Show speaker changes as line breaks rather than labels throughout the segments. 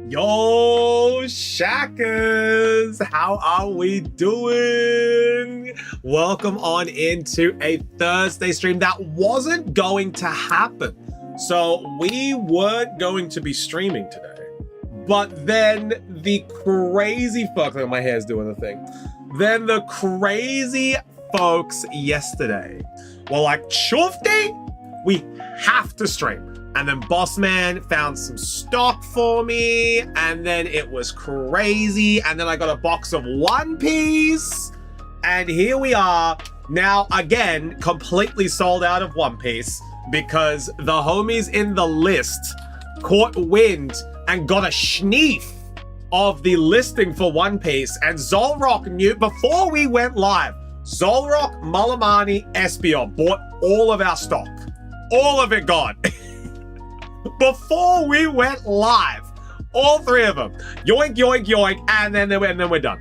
Yo, Shackers, how are we doing? Welcome on into a Thursday stream that wasn't going to happen. So we weren't going to be streaming today. But then the crazy folks, my hair's doing the thing. Then the crazy folks yesterday were like, Shufti, we have to stream. And then Boss Man found some stock for me, and then it was crazy. And then I got a box of One Piece, and here we are now again, completely sold out of One Piece because the homies in the list caught wind and got a sneef of the listing for One Piece. And Zolrock knew before we went live. Zolrock, Mulamani, Espeon bought all of our stock, all of it gone. Before we went live, all three of them, yoink, yoink, yoink, and then we're done.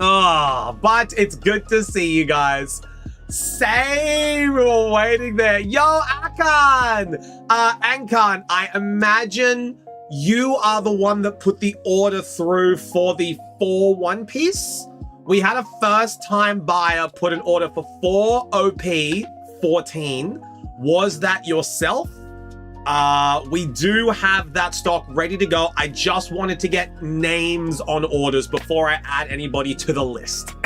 Oh, but it's good to see you guys. Same, we were waiting there. Yo, Akan! Ankan, I imagine you are the one that put the order through for the 4 One Piece. We had a first-time buyer put an order for 4 OP 14. Was that yourself? We do have that stock ready to go. I just wanted to get names on orders before I add anybody to the list.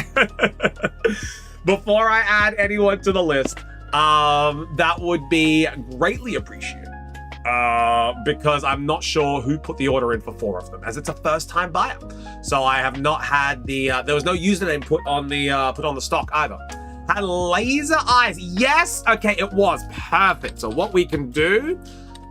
Before I add anyone to the list, that would be greatly appreciated. Because I'm not sure who put the order in for 4 of them, as it's a first-time buyer. So I have not had the, there was no username put on the stock either. Had laser eyes. Yes, okay, it was perfect. So what we can do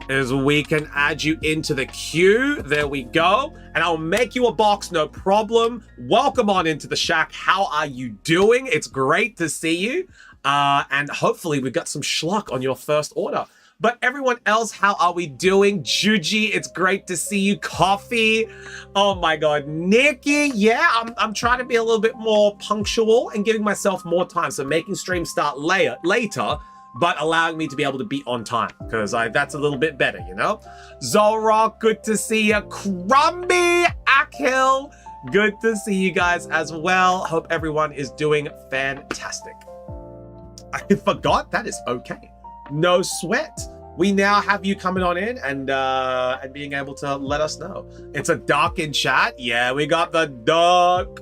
is we can add you into the queue. There we go. And I'll make you a box, no problem. Welcome on into the shack. How are you doing? It's great to see you. And hopefully we got some schluck on your first order. But everyone else, how are we doing? Juji, it's great to see you. Coffee. Oh my God. Nikki, yeah, I'm trying to be a little bit more punctual and giving myself more time. So making streams start later, but allowing me to be able to be on time, because that's a little bit better, you know? Zolrock, good to see you. Crumby, Akhil, good to see you guys as well. Hope everyone is doing fantastic. I forgot, that is okay. No sweat. We now have you coming on in and being able to let us know. It's a dark in chat. Yeah, we got the dark.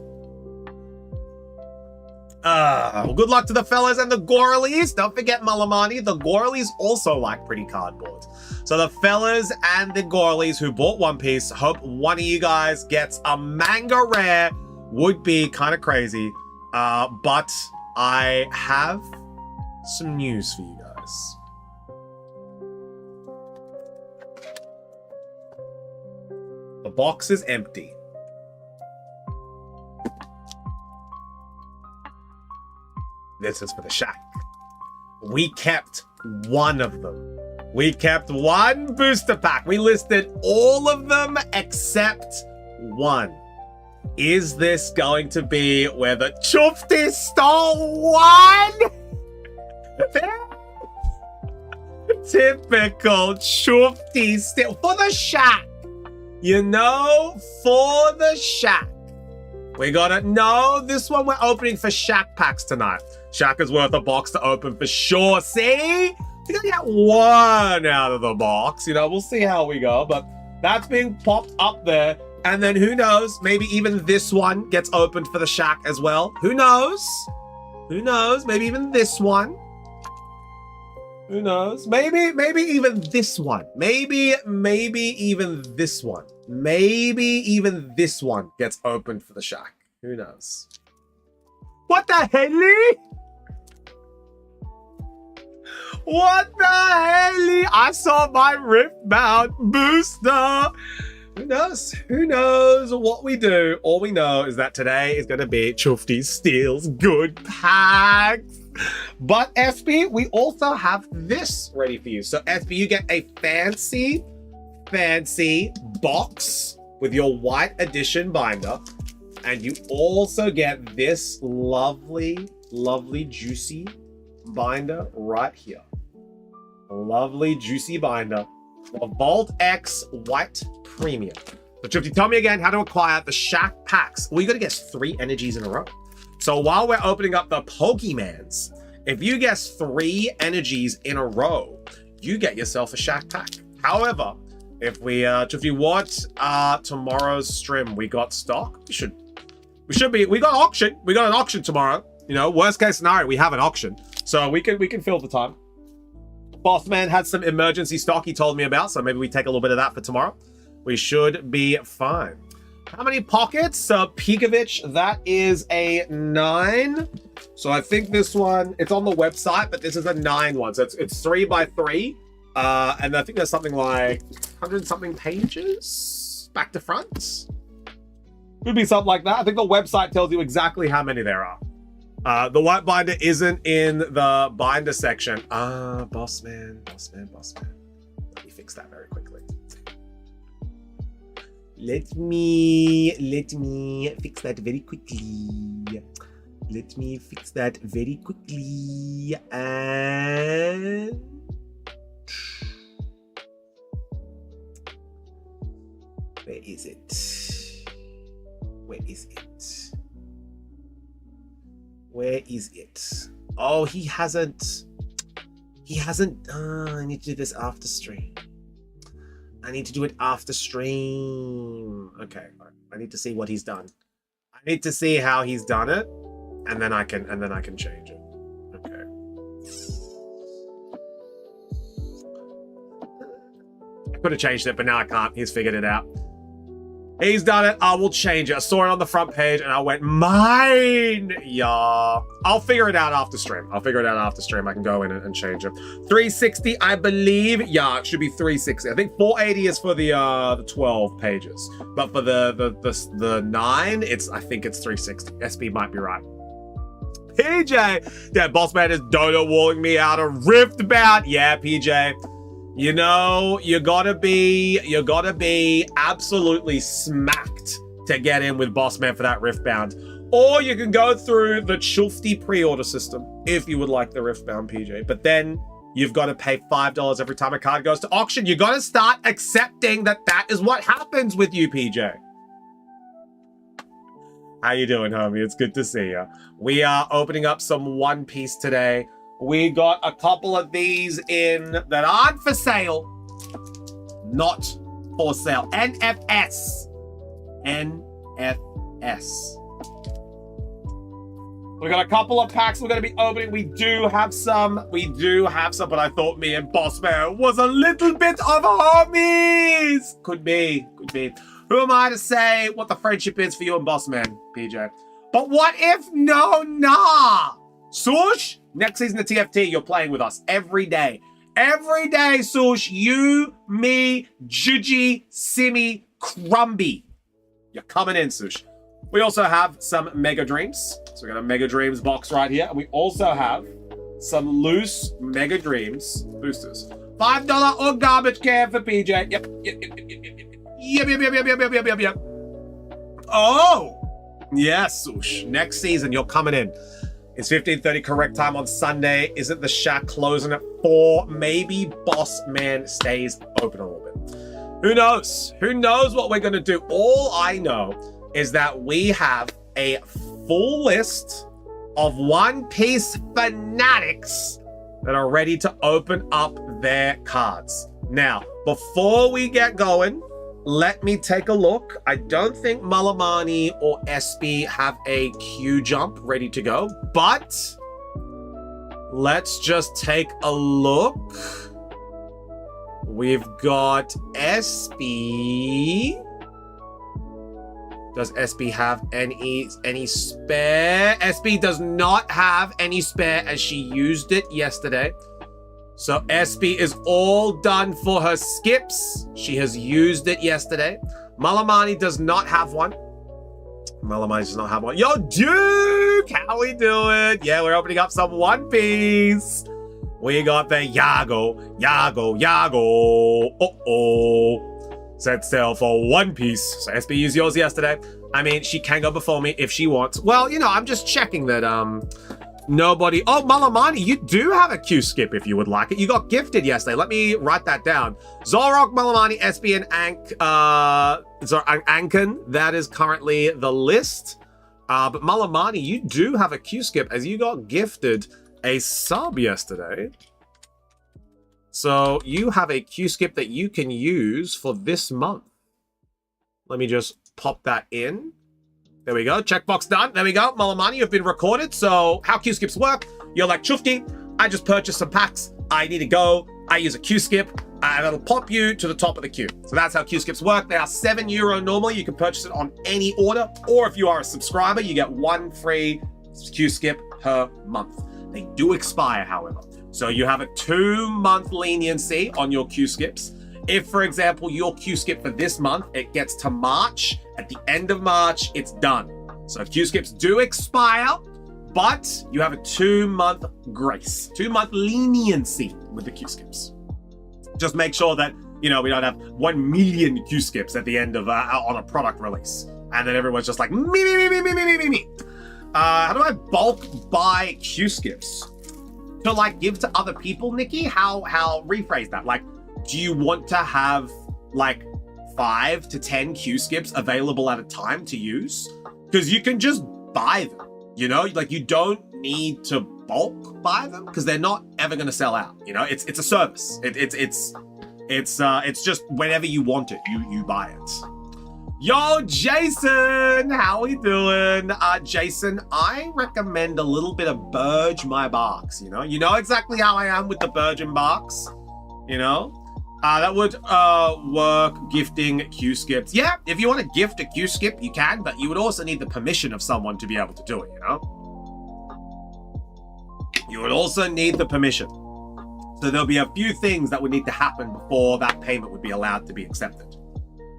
Well, good luck to the fellas and the Gorleys. Don't forget Mulamani. The Gorleys also like pretty cardboard. So the fellas and the Gorleys who bought One Piece, hope one of you guys gets a manga rare. Would be kind of crazy. But I have some news for you guys. The box is empty. This is for the shack. We kept one of them. We kept one booster pack. We listed all of them except one. Is this going to be where the Chufti stole one? Typical Chufti steal for the shack. You know, for the shack. We gotta know this one we're opening for shack packs tonight. Shack is worth a box to open for sure. See? We're gonna get one out of the box. You know, we'll see how we go, but that's being popped up there. And then who knows? Maybe even this one gets opened for the shack as well. Who knows? Who knows? Maybe even this one. Who knows? Maybe even this one. Maybe even this one. Maybe even this one gets opened for the shack. Who knows? What the hell? What the hell? I saw my Rift Mount booster. Who knows? Who knows what we do? All we know is that today is going to be Chufti Steals Good Packs. But SB, we also have this ready for you. So SB, you get a fancy box with your white edition binder. And you also get this lovely juicy binder right here. A lovely juicy binder for Vault X White Premium. So Trifty, tell me again how to acquire the Shack packs. Well, you got to guess 3 energies in a row. So while we're opening up the Pokemans, if you guess 3 energies in a row, you get yourself a Shack pack. However, if we watch tomorrow's stream, we got stock. We got auction. We got an auction tomorrow. You know, worst case scenario, we have an auction. So we can fill the time. Bossman had some emergency stock he told me about, so maybe we take a little bit of that for tomorrow. We should be fine. How many pockets? Pekovic, that is a 9. So I think this one, it's on the website, but this is a 9 one. So it's 3 by 3. And I think there's something like 100 something pages back to front. Could be something like that. I think the website tells you exactly how many there are. The white binder isn't in the binder section. Bossman. Let me fix that very quickly. Let me fix that very quickly. And where is it? Oh, he hasn't. I need to do this after stream. I need to do it after stream. Okay, I need to see what he's done. I need to see how he's done it, and then I can change it. Okay. I could have changed it, but now I can't. He's figured it out. He's done it. I will change it. I saw it on the front page and I went, mine. Yeah. I'll figure it out after stream. I can go in and change it. 360, I believe. Yeah, it should be 360. I think 480 is for the 12 pages. But for the 9, I think it's 360. SB might be right. PJ. Yeah, Bossman is dodo walling me out of Riftbound. Yeah, PJ. You know, you gotta be absolutely smacked to get in with Bossman for that Riftbound. Or you can go through the Chufty pre-order system if you would like the Riftbound, PJ. But then you've got to pay $5 every time a card goes to auction. You got to start accepting that is what happens with you, PJ. How you doing, homie? It's good to see you. We are opening up some One Piece today. We got a couple of these in that aren't for sale. Not for sale. NFS. We got a couple of packs we're going to be opening. We do have some, but I thought me and Bossman was a little bit of homies. Could be. Who am I to say what the friendship is for you and Bossman, PJ? But what if nah? Sush? Next season of TFT, you're playing with us every day. Every day, Sush. You, me, Juji, Simi, Crumby. You're coming in, Sush. We also have some Mega Dreams. So we got a Mega Dreams box right here. And we also have some loose Mega Dreams boosters. $5 or garbage can for PJ. Yep. Oh! Yes, Sush. Next season, you're coming in. It's 15:30 correct time on Sunday. Isn't the shack closing at 4? Maybe Bossman stays open a little bit. Who knows? Who knows what we're going to do? All I know is that we have a full list of One Piece fanatics that are ready to open up their cards. Now, before we get going, let me take a look. I don't think Malamani or SB have a queue jump ready to go, but let's just take a look. We've got SB. Does SB have any spare? SB does not have any spare as she used it yesterday. So SB is all done for her skips. She has used it yesterday. Malamani does not have one. Yo, Duke! How we doing? Yeah, we're opening up some One Piece. We got the Yago. Set sail for One Piece. So SB used yours yesterday. I mean, she can go before me if she wants. Well, you know, I'm just checking that Nobody. Oh, Malamani, you do have a Q skip if you would like it. You got gifted yesterday. Let me write that down. Zorok, Malamani, SB, and Anken. That is currently the list. But Malamani, you do have a Q skip as you got gifted a sub yesterday. So you have a Q skip that you can use for this month. Let me just pop that in. There we go. Checkbox done. There we go. Malamani, you've been recorded. So how Q skips work? You're like, Chufti, I just purchased some packs. I need to go. I use a Q skip. And it'll pop you to the top of the queue. So that's how Q skips work. They are €7 normally. You can purchase it on any order. Or if you are a subscriber, you get 1 free Q skip per month. They do expire, however. So you have a 2-month leniency on your Q skips. If, for example, your Q skip for this month, it gets to March, at the end of March, it's done. So Q skips do expire, but you have a 2-month grace, 2-month leniency with the Q skips. Just make sure that, we don't have 1 million Q skips at the end of on a product release. And then everyone's just like, me. How do I bulk buy Q skips? To like give to other people, Nikki? How rephrase that? Like, do you want to have like 5 to 10 Q skips available at a time to use? Because you can just buy them, like you don't need to bulk buy them because they're not ever going to sell out. It's a service. It's just whenever you want it, you buy it. Yo, Jason, how we doing? Jason, I recommend a little bit of Burge My Box, you know exactly how I am with the Burge and Box, that would work gifting Q skips. Yeah, if you want to gift a Q skip, you can, but you would also need the permission of someone to be able to do it, You would also need the permission. So there'll be a few things that would need to happen before that payment would be allowed to be accepted,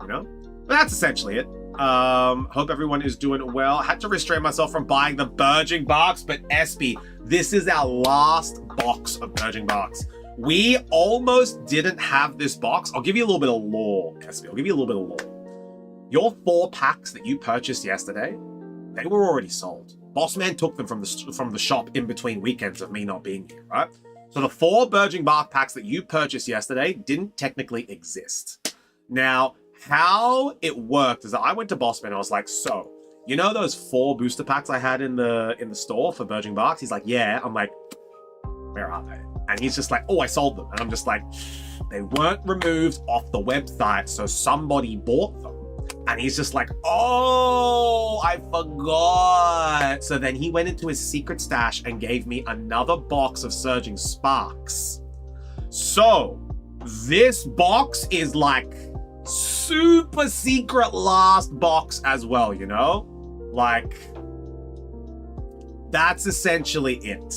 But that's essentially it. Hope everyone is doing well. I had to restrain myself from buying the Burging Box, but SB, this is our last box of Burging Box. We almost didn't have this box. I'll give you a little bit of lore, SB. I'll give you a little bit of lore. Your 4 packs that you purchased yesterday, they were already sold. Bossman took them from the shop in between weekends of me not being here, right? So the 4 Burging Bark packs that you purchased yesterday didn't technically exist. Now, how it worked is that I went to Bossman and I was like, so, those 4 booster packs I had in the store for Burging Barks? He's like, yeah. I'm like, where are they? And he's just like, oh, I sold them. And I'm just like, they weren't removed off the website, so somebody bought them. And he's just like, oh, I forgot. So then he went into his secret stash and gave me another box of Surging Sparks. So this box is like super secret last box as well, Like, that's essentially it.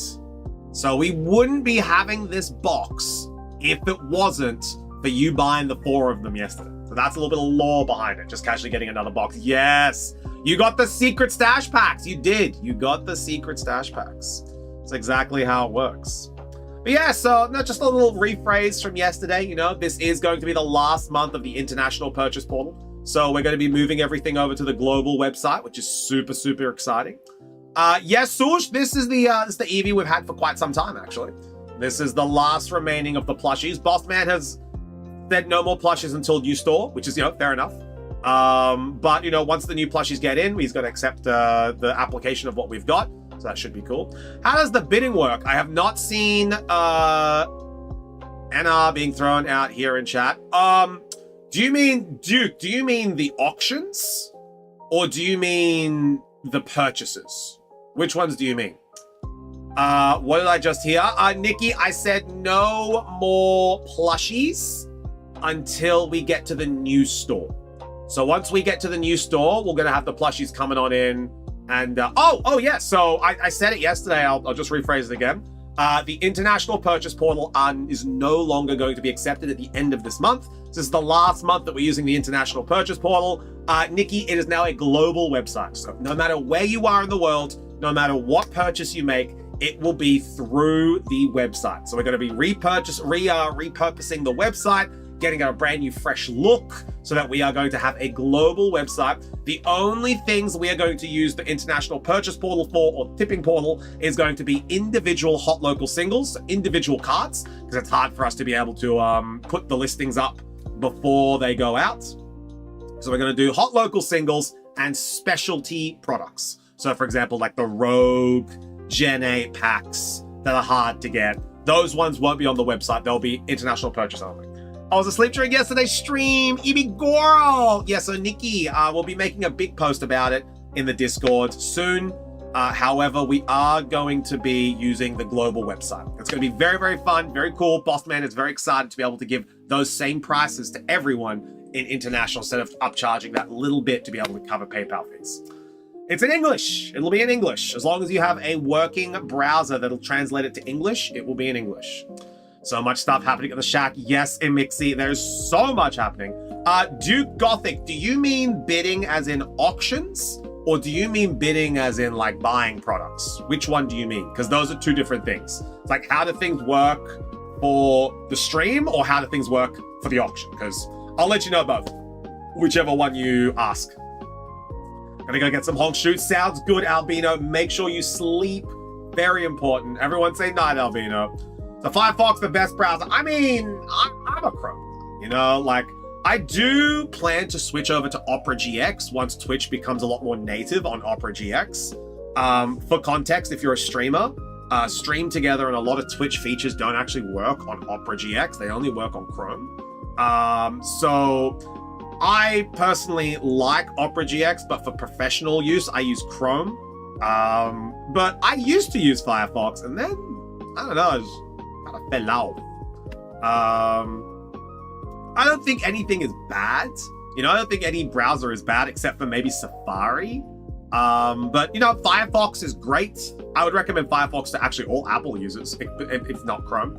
So we wouldn't be having this box if it wasn't for you buying the 4 of them yesterday. So that's a little bit of lore behind it. Just casually getting another box. Yes, you got the secret stash packs. You did. You got the secret stash packs. That's exactly how it works. But yeah, so just a little rephrase from yesterday. This is going to be the last month of the international purchase portal. So we're going to be moving everything over to the global website, which is super, super exciting. Yes, Sush, this is the Eevee we've had for quite some time, actually. This is the last remaining of the plushies. Bossman has said no more plushies until new store, which is, fair enough. But, once the new plushies get in, he's going to accept the application of what we've got. So that should be cool. How does the bidding work? I have not seen NR being thrown out here in chat. Do you mean, Duke, do you mean the auctions? Or do you mean the purchases? Which ones do you mean? What did I just hear? Nikki, I said no more plushies until we get to the new store. So once we get to the new store, we're going to have the plushies coming on in. And, oh, yeah. So I said it yesterday. I'll just rephrase it again. The international purchase portal is no longer going to be accepted at the end of this month. This is the last month that we're using the international purchase portal. Nikki, it is now a global website. So no matter where you are in the world, no matter what purchase you make, it will be through the website. So we're going to be repurposing the website, getting a brand new fresh look so that we are going to have a global website. The only things we are going to use the international purchase portal for, or tipping portal, is going to be individual hot local singles, so individual cards, because it's hard for us to be able to put the listings up before they go out. So we're going to do hot local singles and specialty products. So for example, like the Rogue Gen 8 packs that are hard to get, those ones won't be on the website. They'll be international purchase only. I was asleep during yesterday's stream. Ibigoro. Yeah, so Nikki will be making a big post about it in the Discord soon. However, we are going to be using the global website. It's going to be very, very fun, very cool. Bossman is very excited to be able to give those same prices to everyone in international instead of upcharging that little bit to be able to cover PayPal fees. It's in English. It'll be in English. As long as you have a working browser that'll translate it to English, it will be in English. So much stuff happening at the shack. Yes, Imixi, there's so much happening. Duke Gothic, do you mean bidding as in auctions? Or do you mean bidding as in like buying products? Which one do you mean? Because those are two different things. It's like, how do things work for the stream, or how do things work for the auction? Because I'll let you know both, whichever one you ask. Gonna go get some honk shoot. Sounds good, Albino. Make sure you sleep. Very important. Everyone say night, Albino. So Firefox, the best browser. I mean, I'm a Chrome. You know, like, I do plan to switch over to Opera GX once Twitch becomes a lot more native on Opera GX. For context, if you're a streamer, Stream Together and a lot of Twitch features don't actually work on Opera GX. They only work on Chrome. So I personally like Opera GX, but for professional use, I use Chrome. But I used to use Firefox, and then, I don't know, I just kind of fell out. I don't think anything is bad. You know, I don't think any browser is bad except for maybe Safari. But, you know, Firefox is great. I would recommend Firefox to actually all Apple users, if not Chrome.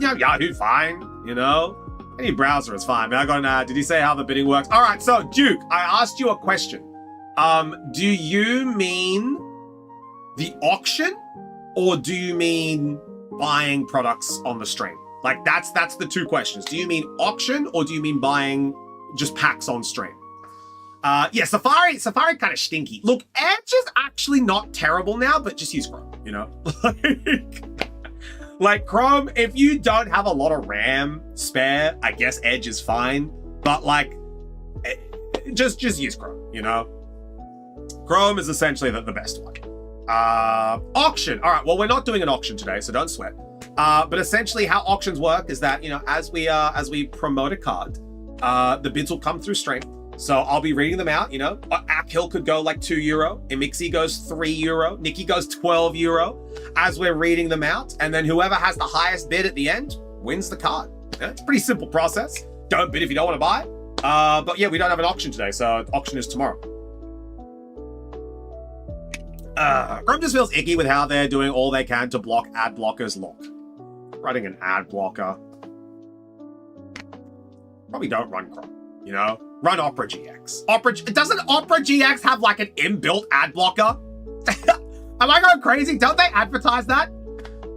You know, Yahoo, fine, you know. Any browser is fine. I got did he say how the bidding works? All right, so Duke, I asked you a question. Do you mean the auction, or do you mean buying products on the stream? Like, that's the two questions. Do you mean auction, or do you mean buying just packs on stream? Yeah, Safari kind of stinky. Look, Edge is actually not terrible now, but just use Chrome, you know? Like Chrome, if you don't have a lot of RAM spare, I guess Edge is fine. But like, just use Chrome, you know? Chrome is essentially the best one. Auction. All right, well, we're not doing an auction today, so don't sweat. But essentially how auctions work is that, you know, as we promote a card, the bids will come through stream. So I'll be reading them out, you know. Akil could go like €2, Imixi goes €3, Nikki goes €12 as we're reading them out. And then whoever has the highest bid at the end wins the card. Yeah, it's a pretty simple process. Don't bid if you don't want to buy it. But yeah, we don't have an auction today, so auction is tomorrow. Chrome just feels icky with how they're doing all they can to block ad blockers. Look, running an ad blocker. Probably don't run Chrome, you know? Run Opera GX. Doesn't Opera GX have like an inbuilt ad blocker? Am I going crazy? Don't they advertise that?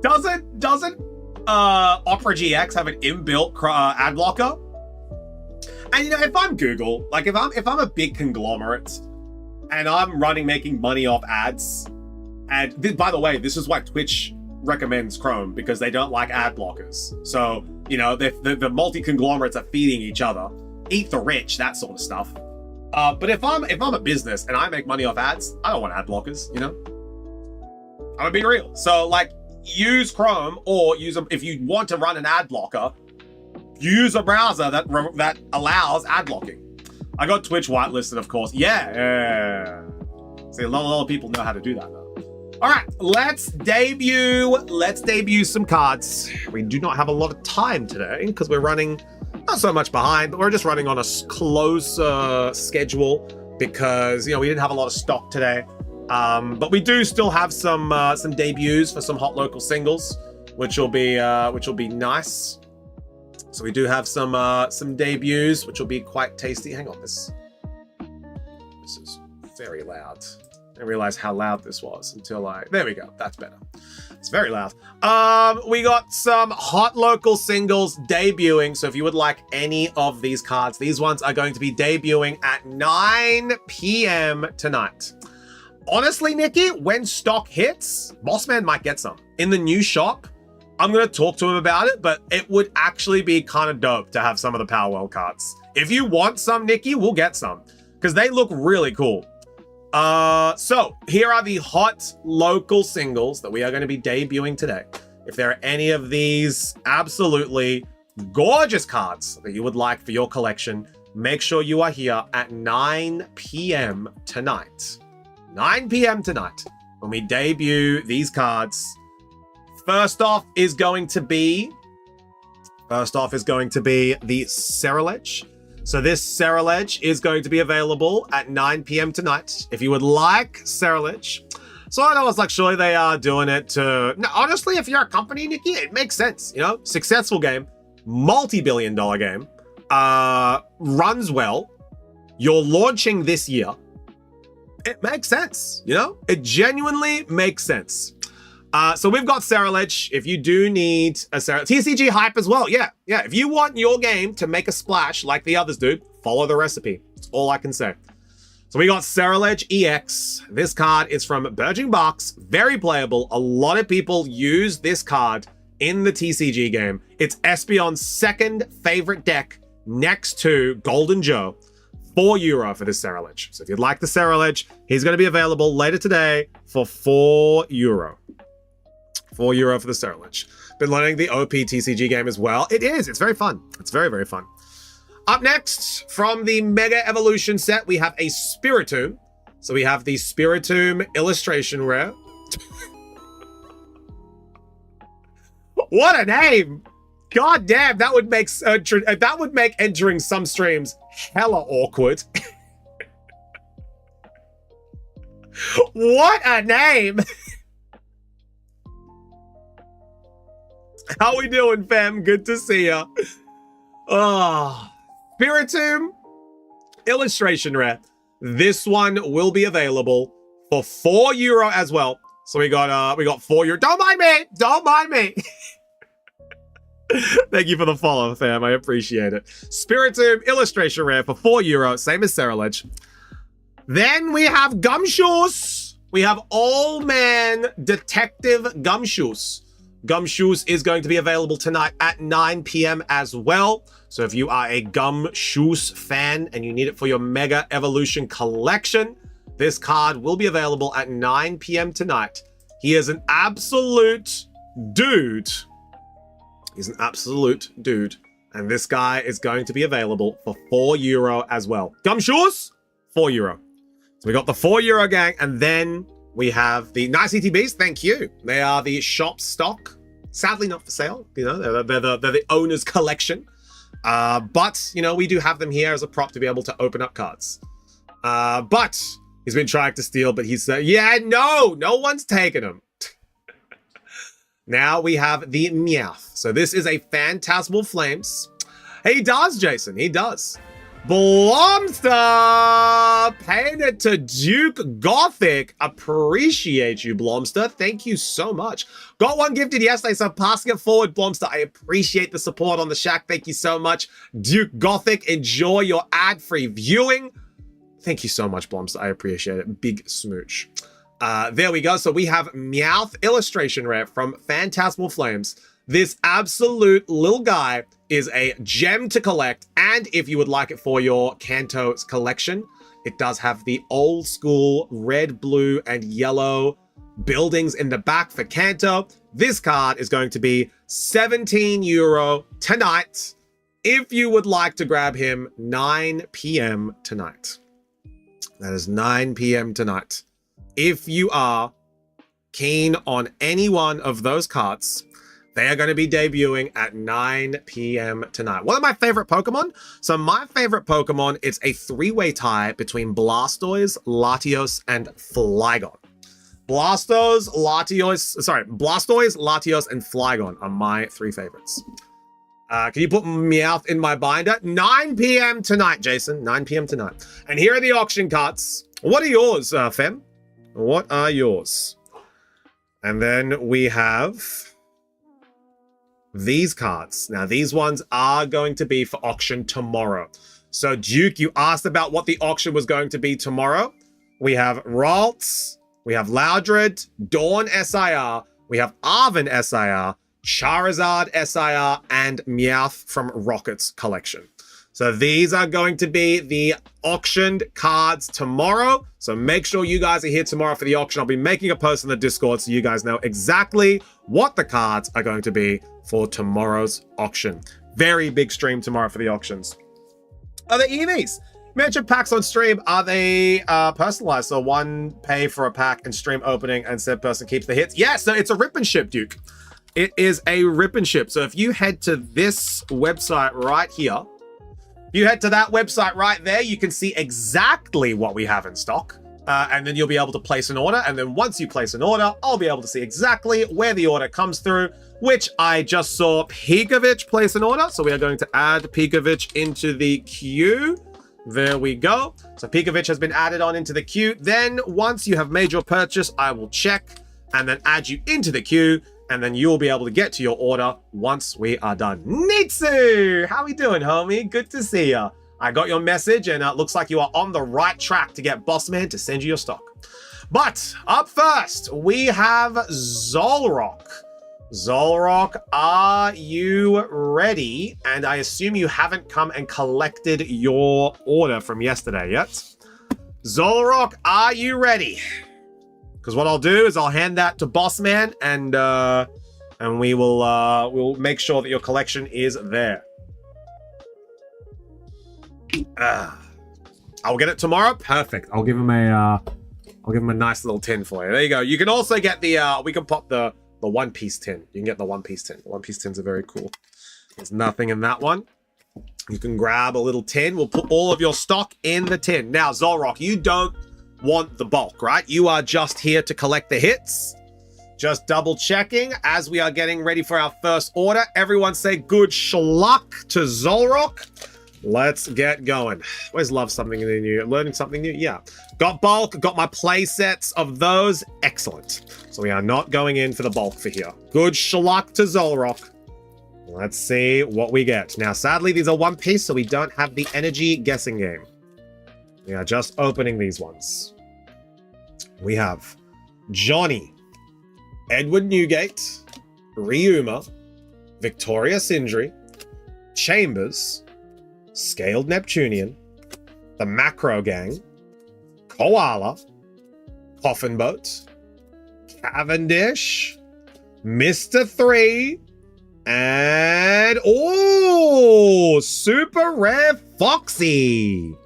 Doesn't Opera GX have an inbuilt ad blocker? And you know, if I'm Google, like if I'm a big conglomerate and I'm making money off ads, and by the way, this is why Twitch recommends Chrome, because they don't like ad blockers. So, you know, the multi-conglomerates are feeding each other. Eat the rich, that sort of stuff. But if I'm a business and I make money off ads, I don't want ad blockers, you know? I'm gonna be real. So like, use Chrome, or if you want to run an ad blocker, use a browser that allows ad blocking. I got Twitch whitelisted, of course. Yeah. See, a lot of people know how to do that though. All right, let's debut some cards. We do not have a lot of time today because we're running not so much behind, but we're just running on a close schedule because, you know, we didn't have a lot of stock today. But we do still have some debuts for some hot local singles, which will be nice. So we do have some debuts, which will be quite tasty. Hang on, this is very loud. I didn't realize how loud this was until there we go. That's better. It's very loud. We got some hot local singles debuting. So if you would like any of these cards, these ones are going to be debuting at 9 p.m. tonight. Honestly, Nikki, when stock hits, Bossman might get some. In the new shop, I'm going to talk to him about it, but it would actually be kind of dope to have some of the Power World cards. If you want some, Nikki, we'll get some because they look really cool. So here are the hot local singles that we are going to be debuting today. If there are any of these absolutely gorgeous cards that you would like for your collection, make sure you are here at 9 p.m. tonight. 9 p.m. tonight when we debut these cards. First off is going to be the Ceruledge. So this Ceruledge is going to be available at 9 p.m. tonight. If you would like Ceruledge. So I know it's like, surely they are doing it to... No, honestly, if you're a company, Nikki, it makes sense. You know, successful game, multi-billion-dollar game, runs well. You're launching this year. It makes sense, you know? It genuinely makes sense. So we've got Ceruledge. If you do need a TCG hype as well, yeah. If you want your game to make a splash like the others do, follow the recipe. That's all I can say. So we got Ceruledge EX. This card is from Burgeoning Barks. Very playable. A lot of people use this card in the TCG game. It's Espeon's second favorite deck next to Golden Joe. €4 for this Ceruledge. So if you'd like the Ceruledge, he's going to be available later today for €4. €4 for the Ceruledge. Been learning the OP TCG game as well. It is. It's very fun. It's very, very fun. Up next, from the Mega Evolution set, we have a Spiritomb. So we have the Spiritomb illustration rare. What a name! God damn, that would make entering some streams hella awkward. What a name! How we doing, fam? Good to see ya. Oh, Spiritomb illustration rare. This one will be available for €4 as well. So we got €4. Don't mind me. Don't mind me. Thank you for the follow, fam. I appreciate it. Spiritomb illustration rare for €4, same as Ceruledge. Then we have Gumshoes. We have All Man Detective Gumshoes. Gumshoes is going to be available tonight at 9 p.m. as well. So if you are a Gumshoes fan and you need it for your Mega Evolution collection, this card will be available at 9 p.m. tonight. He is an absolute dude. He's an absolute dude. And this guy is going to be available for €4 as well. Gumshoes, €4. So we got the €4 gang, and then we have the nice ETBs. Thank you. They are the shop stock. Sadly, not for sale. You know, they're the owner's collection. But, you know, we do have them here as a prop to be able to open up cards. But he's been trying to steal, but he's yeah, no one's taking them. Now we have the Meowth. So this is a Phantasmal Flames. He does, Jason. He does. Blomster! Paying it to Duke Gothic. Appreciate you, Blomster. Thank you so much. Got one gifted yesterday, so passing it forward, Blomster. I appreciate the support on the Shack. Thank you so much. Duke Gothic, enjoy your ad-free viewing. Thank you so much, Blomster. I appreciate it. Big smooch. There we go. So we have Meowth illustration rare from Phantasmal Flames. This absolute little guy is a gem to collect, and if you would like it for your Kanto's collection, it does have the old school red, blue, and yellow buildings in the back for Kanto. This card is going to be €17 tonight. If you would like to grab him, 9 p.m. tonight. That is 9 p.m. tonight. If you are keen on any one of those cards, they are going to be debuting at 9 p.m. tonight. One of my favorite Pokemon. So my favorite Pokemon, it's a three-way tie between Blastoise, Latios, and Flygon. Blastoise, Latios, and Flygon are my three favorites. Can you put Meowth in my binder? 9 p.m. tonight, Jason. 9 p.m. tonight. And here are the auction cards. What are yours, Fem? What are yours? And then we have these cards. Now, these ones are going to be for auction tomorrow. So, Duke, you asked about what the auction was going to be tomorrow. We have Ralts, we have Loudred, Dawn SIR, we have Arven SIR, Charizard SIR, and Meowth from Rocket's collection. So these are going to be the auctioned cards tomorrow. So make sure you guys are here tomorrow for the auction. I'll be making a post in the Discord so you guys know exactly what the cards are going to be for tomorrow's auction. Very big stream tomorrow for the auctions. Are they EVs? Mention packs on stream. Are they personalized? So one pay for a pack and stream opening and said person keeps the hits. Yeah, so it's a rip and ship, Duke. It is a rip and ship. So if you head to this website right here, you head to that website right there, you can see exactly what we have in stock. And then you'll be able to place an order. And then once you place an order, I'll be able to see exactly where the order comes through, which I just saw Pekovic place an order. So we are going to add Pekovic into the queue. There we go. So Pekovic has been added on into the queue. Then once you have made your purchase, I will check and then add you into the queue. And then you'll be able to get to your order once we are done. Nitsu! How we doing, homie? Good to see ya. I got your message, and it looks like you are on the right track to get Bossman to send you your stock. But up first, we have Zolrock. Zolrock, are you ready? And I assume you haven't come and collected your order from yesterday yet. Zolrock, are you ready? Because what I'll do is I'll hand that to Bossman, and we will we'll make sure that your collection is there. I'll get it tomorrow. Perfect. I'll give him a nice little tin for you. There you go. You can also get the we can pop the One Piece tin. You can get the One Piece tin. The One Piece tins are very cool. There's nothing in that one. You can grab a little tin. We'll put all of your stock in the tin. Now, Zolrock, you don't want the bulk, right? You are just here to collect the hits. Just double checking as we are getting ready for our first order. Everyone say good schluck to Zolrock. Let's get going. Always love something new. Learning something new. Yeah. Got bulk. Got my play sets of those. Excellent. So we are not going in for the bulk for here. Good schluck to Zolrock. Let's see what we get. Now, sadly, these are one piece, so we don't have the energy guessing game. We are just opening these ones. We have Johnny, Edward Newgate, Ryuma, Victoria Sindri, Chambers, Scaled Neptunian, the Macro Gang, Koala, Coffin Boat, Cavendish, Mr. 3, and super rare Foxy.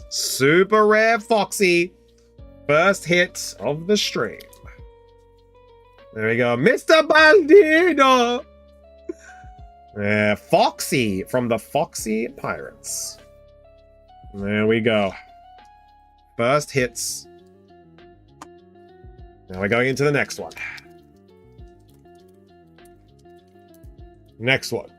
Super rare Foxy. First hit of the stream. There we go. Mr. Baldino. Foxy from the Foxy Pirates. There we go. First hits. Now we're going into the next one. Next one.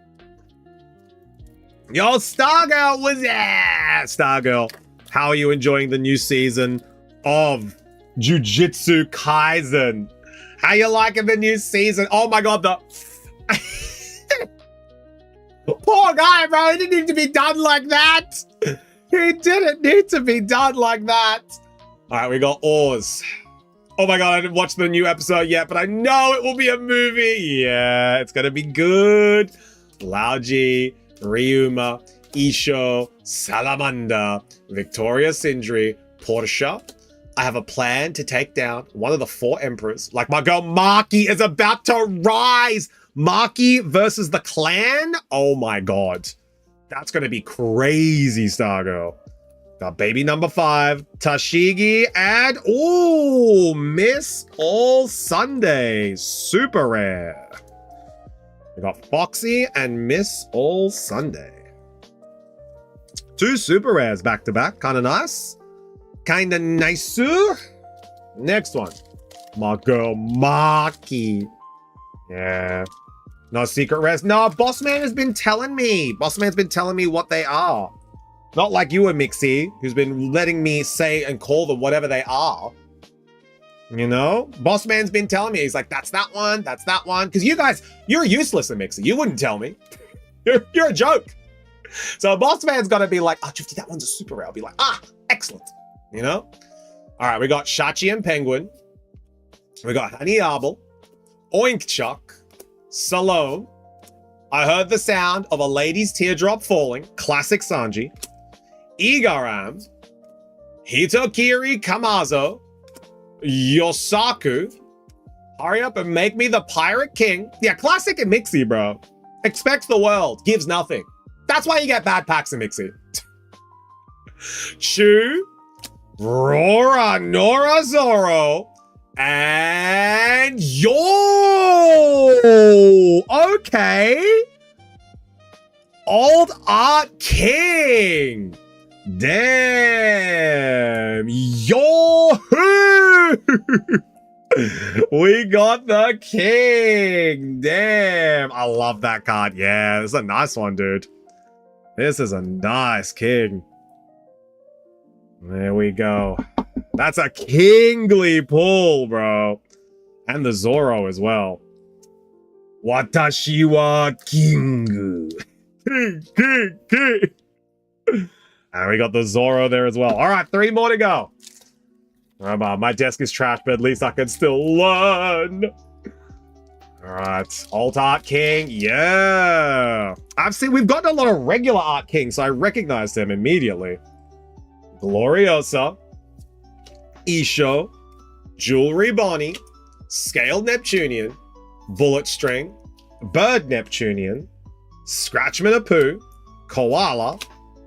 Yo, Stargirl was there. Stargirl, how are you enjoying the new season of Jujutsu Kaisen? How you liking the new season? Oh my god, the poor guy, bro. He didn't need to be done like that. He didn't need to be done like that. All right, we got Oars. Oh my god, I didn't watch the new episode yet, but I know it will be a movie. Yeah, it's gonna be good. Lauji, Ryuma, Isho, Salamander, Victoria Sindri, Portia. I have a plan to take down one of the 4 emperors. Like my girl Maki is about to rise. Maki versus the clan? Oh my god. That's gonna be crazy, Stargirl. Got baby number 5, Tashigi, and Miss All Sunday. Super rare. We got Foxy and Miss All Sunday. 2 super rares back to back. Kind of nice. Kind of nice. Next one. My girl Maki. Yeah. No secret rares. No, Bossman has been telling me. Bossman's been telling me what they are. Not like you and Mixie, who's been letting me say and call them whatever they are. You know, Boss Man's been telling me, he's like, that's that one, that's that one. Because you guys, you're useless in Mixer. You wouldn't tell me. You're a joke. So Boss Man's got to be like, oh, Drifty, that one's a super rare. I'll be like, ah, excellent. You know? All right, we got Shachi and Penguin. We got Honey Arbol, Oink Chuck, Salome. I heard the sound of a lady's teardrop falling. Classic Sanji. Igaram. Hitokiri Kamazo. Yosaku. Hurry up and make me the Pirate King. Yeah, classic in Mixie, bro. Expects the world, gives nothing. That's why you get bad packs in Mixie. Chu, Rora, Nora, Zoro, and yo! Okay. Old Art King. Damn. Yo! We got the king. Damn. I love that card. Yeah, this is a nice one, dude. This is a nice king. There we go. That's a kingly pull, bro. And the Zoro as well. Watashi wa king. King. And we got the Zoro there as well. All right, 3 more to go. My desk is trash, but at least I can still learn. All right, Alt Art King, yeah. We've gotten a lot of regular Art Kings, so I recognized him immediately. Gloriosa, Isho, Jewelry Bonnie, Scaled Neptunian, Bullet String, Bird Neptunian, Scratchman Apu, Koala,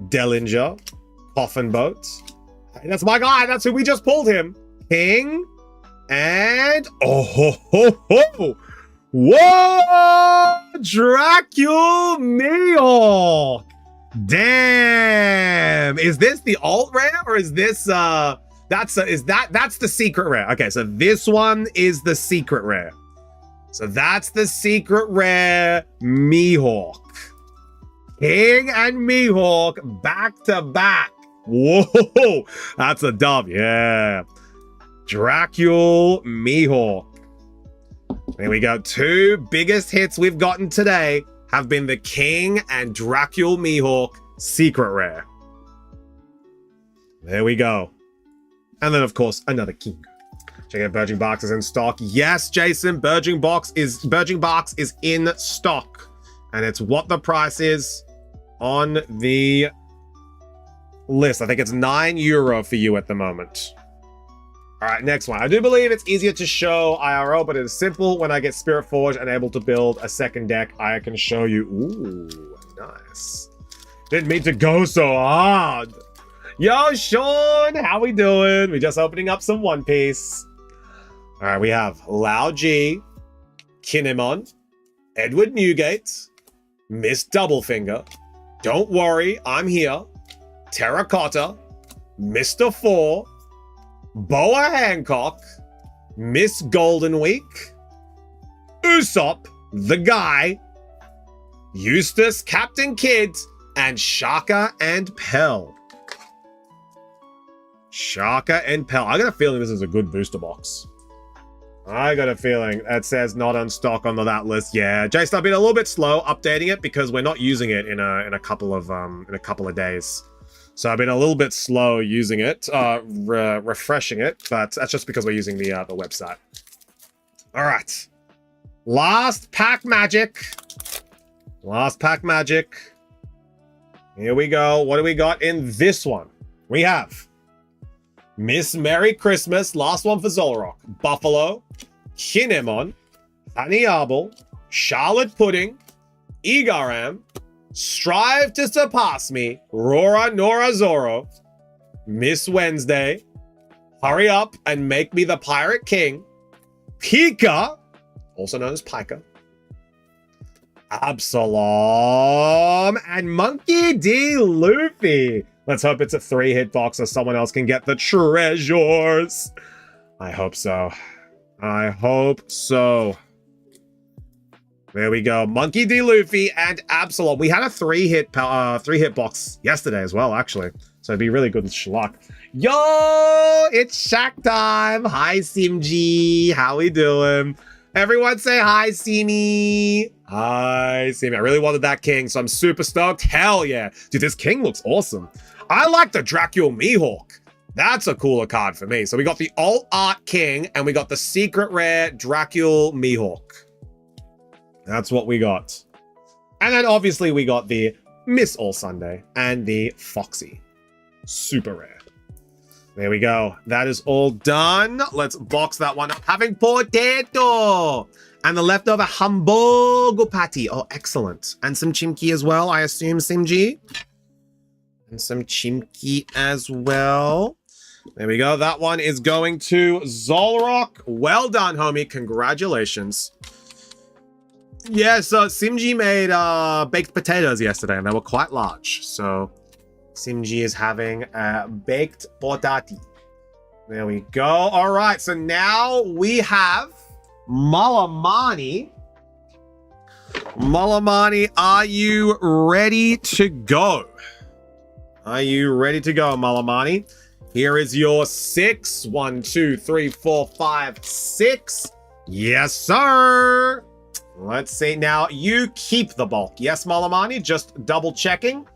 Dellinger, Coffin Boat. That's my guy. That's who we just pulled him. King. And... oh, ho, ho, ho. Whoa! Dracul Mihawk. Damn. Is this the alt rare or is this that's the secret rare? Okay, so this one is the secret rare. So that's the secret rare Mihawk. King and Mihawk back to back. Whoa, that's a dub, yeah. Dracul Mihawk. There we go. 2 biggest hits we've gotten today have been the King and Dracul Mihawk secret rare. There we go. And then, of course, another King. Check out Burgeoning Box is in stock. Yes, Jason, Burgeoning Box is in stock. And it's what the price is on the list. I think it's €9 for you at the moment. All right, next one. I do believe it's easier to show IRL, but it is simple. When I get Spirit Forge and able to build a second deck, I can show you. Ooh, nice. Didn't mean to go so hard. Yo, Sean, how we doing? We're just opening up some One Piece. All right, we have Lao G, Kinemon, Edward Newgate, Miss Doublefinger, Don't Worry, I'm Here, Terracotta, Mr. Four, Boa Hancock, Miss Golden Week, Usopp, the Guy, Eustace, Captain Kidd, and Shaka and Pell. Shaka and Pell. I got a feeling this is a good booster box. I got a feeling that says not on stock on that list. Yeah, Jason, I've been a little bit slow updating it because we're not using it in a couple of days. So I've been a little bit slow using it, refreshing it, but that's just because we're using the website. All right, last pack magic. Last pack magic. Here we go. What do we got in this one? We have Miss Merry Christmas, last one for Zolrock, Buffalo, Kinemon, Honey Arbol, Charlotte Pudding, Igaram, Strive to Surpass Me, Rora Nora Zoro, Miss Wednesday, Hurry Up and Make Me the Pirate King, Pika, also known as Pika, Absalom, and Monkey D. Luffy. Let's hope it's a 3-hit box so someone else can get the treasures. I hope so. I hope so. There we go. Monkey D. Luffy and Absalom. We had a three-hit box yesterday as well, actually. So it'd be really good with Schlock. Yo, it's Shaq time. Hi, Simji. How we doing? Everyone say hi, Simi. Hi, Simi. I really wanted that king, so I'm super stoked. Hell yeah. Dude, this king looks awesome. I like the Dracula Mihawk. That's a cooler card for me. So we got the alt art king and we got the secret rare Dracula Mihawk. That's what we got. And then obviously we got the Miss All Sunday and the Foxy. Super rare. There we go. That is all done. Let's box that one up. Having potato and the leftover hamburger patty. Oh, excellent. And some chimki as well, I assume, Simji. And some chimki as well. There we go. That one is going to Zolrock. Well done, homie. Congratulations. Yeah, so Simji made baked potatoes yesterday, and they were quite large. So Simji is having baked potati. There we go. All right, so now we have Malamani. Malamani, are you ready to go? Are you ready to go, Malamani? Here is your 6. 1, 2, 3, 4, 5, 6. Yes, sir. Let's see. Now, you keep the bulk. Yes, Malamani, just double checking.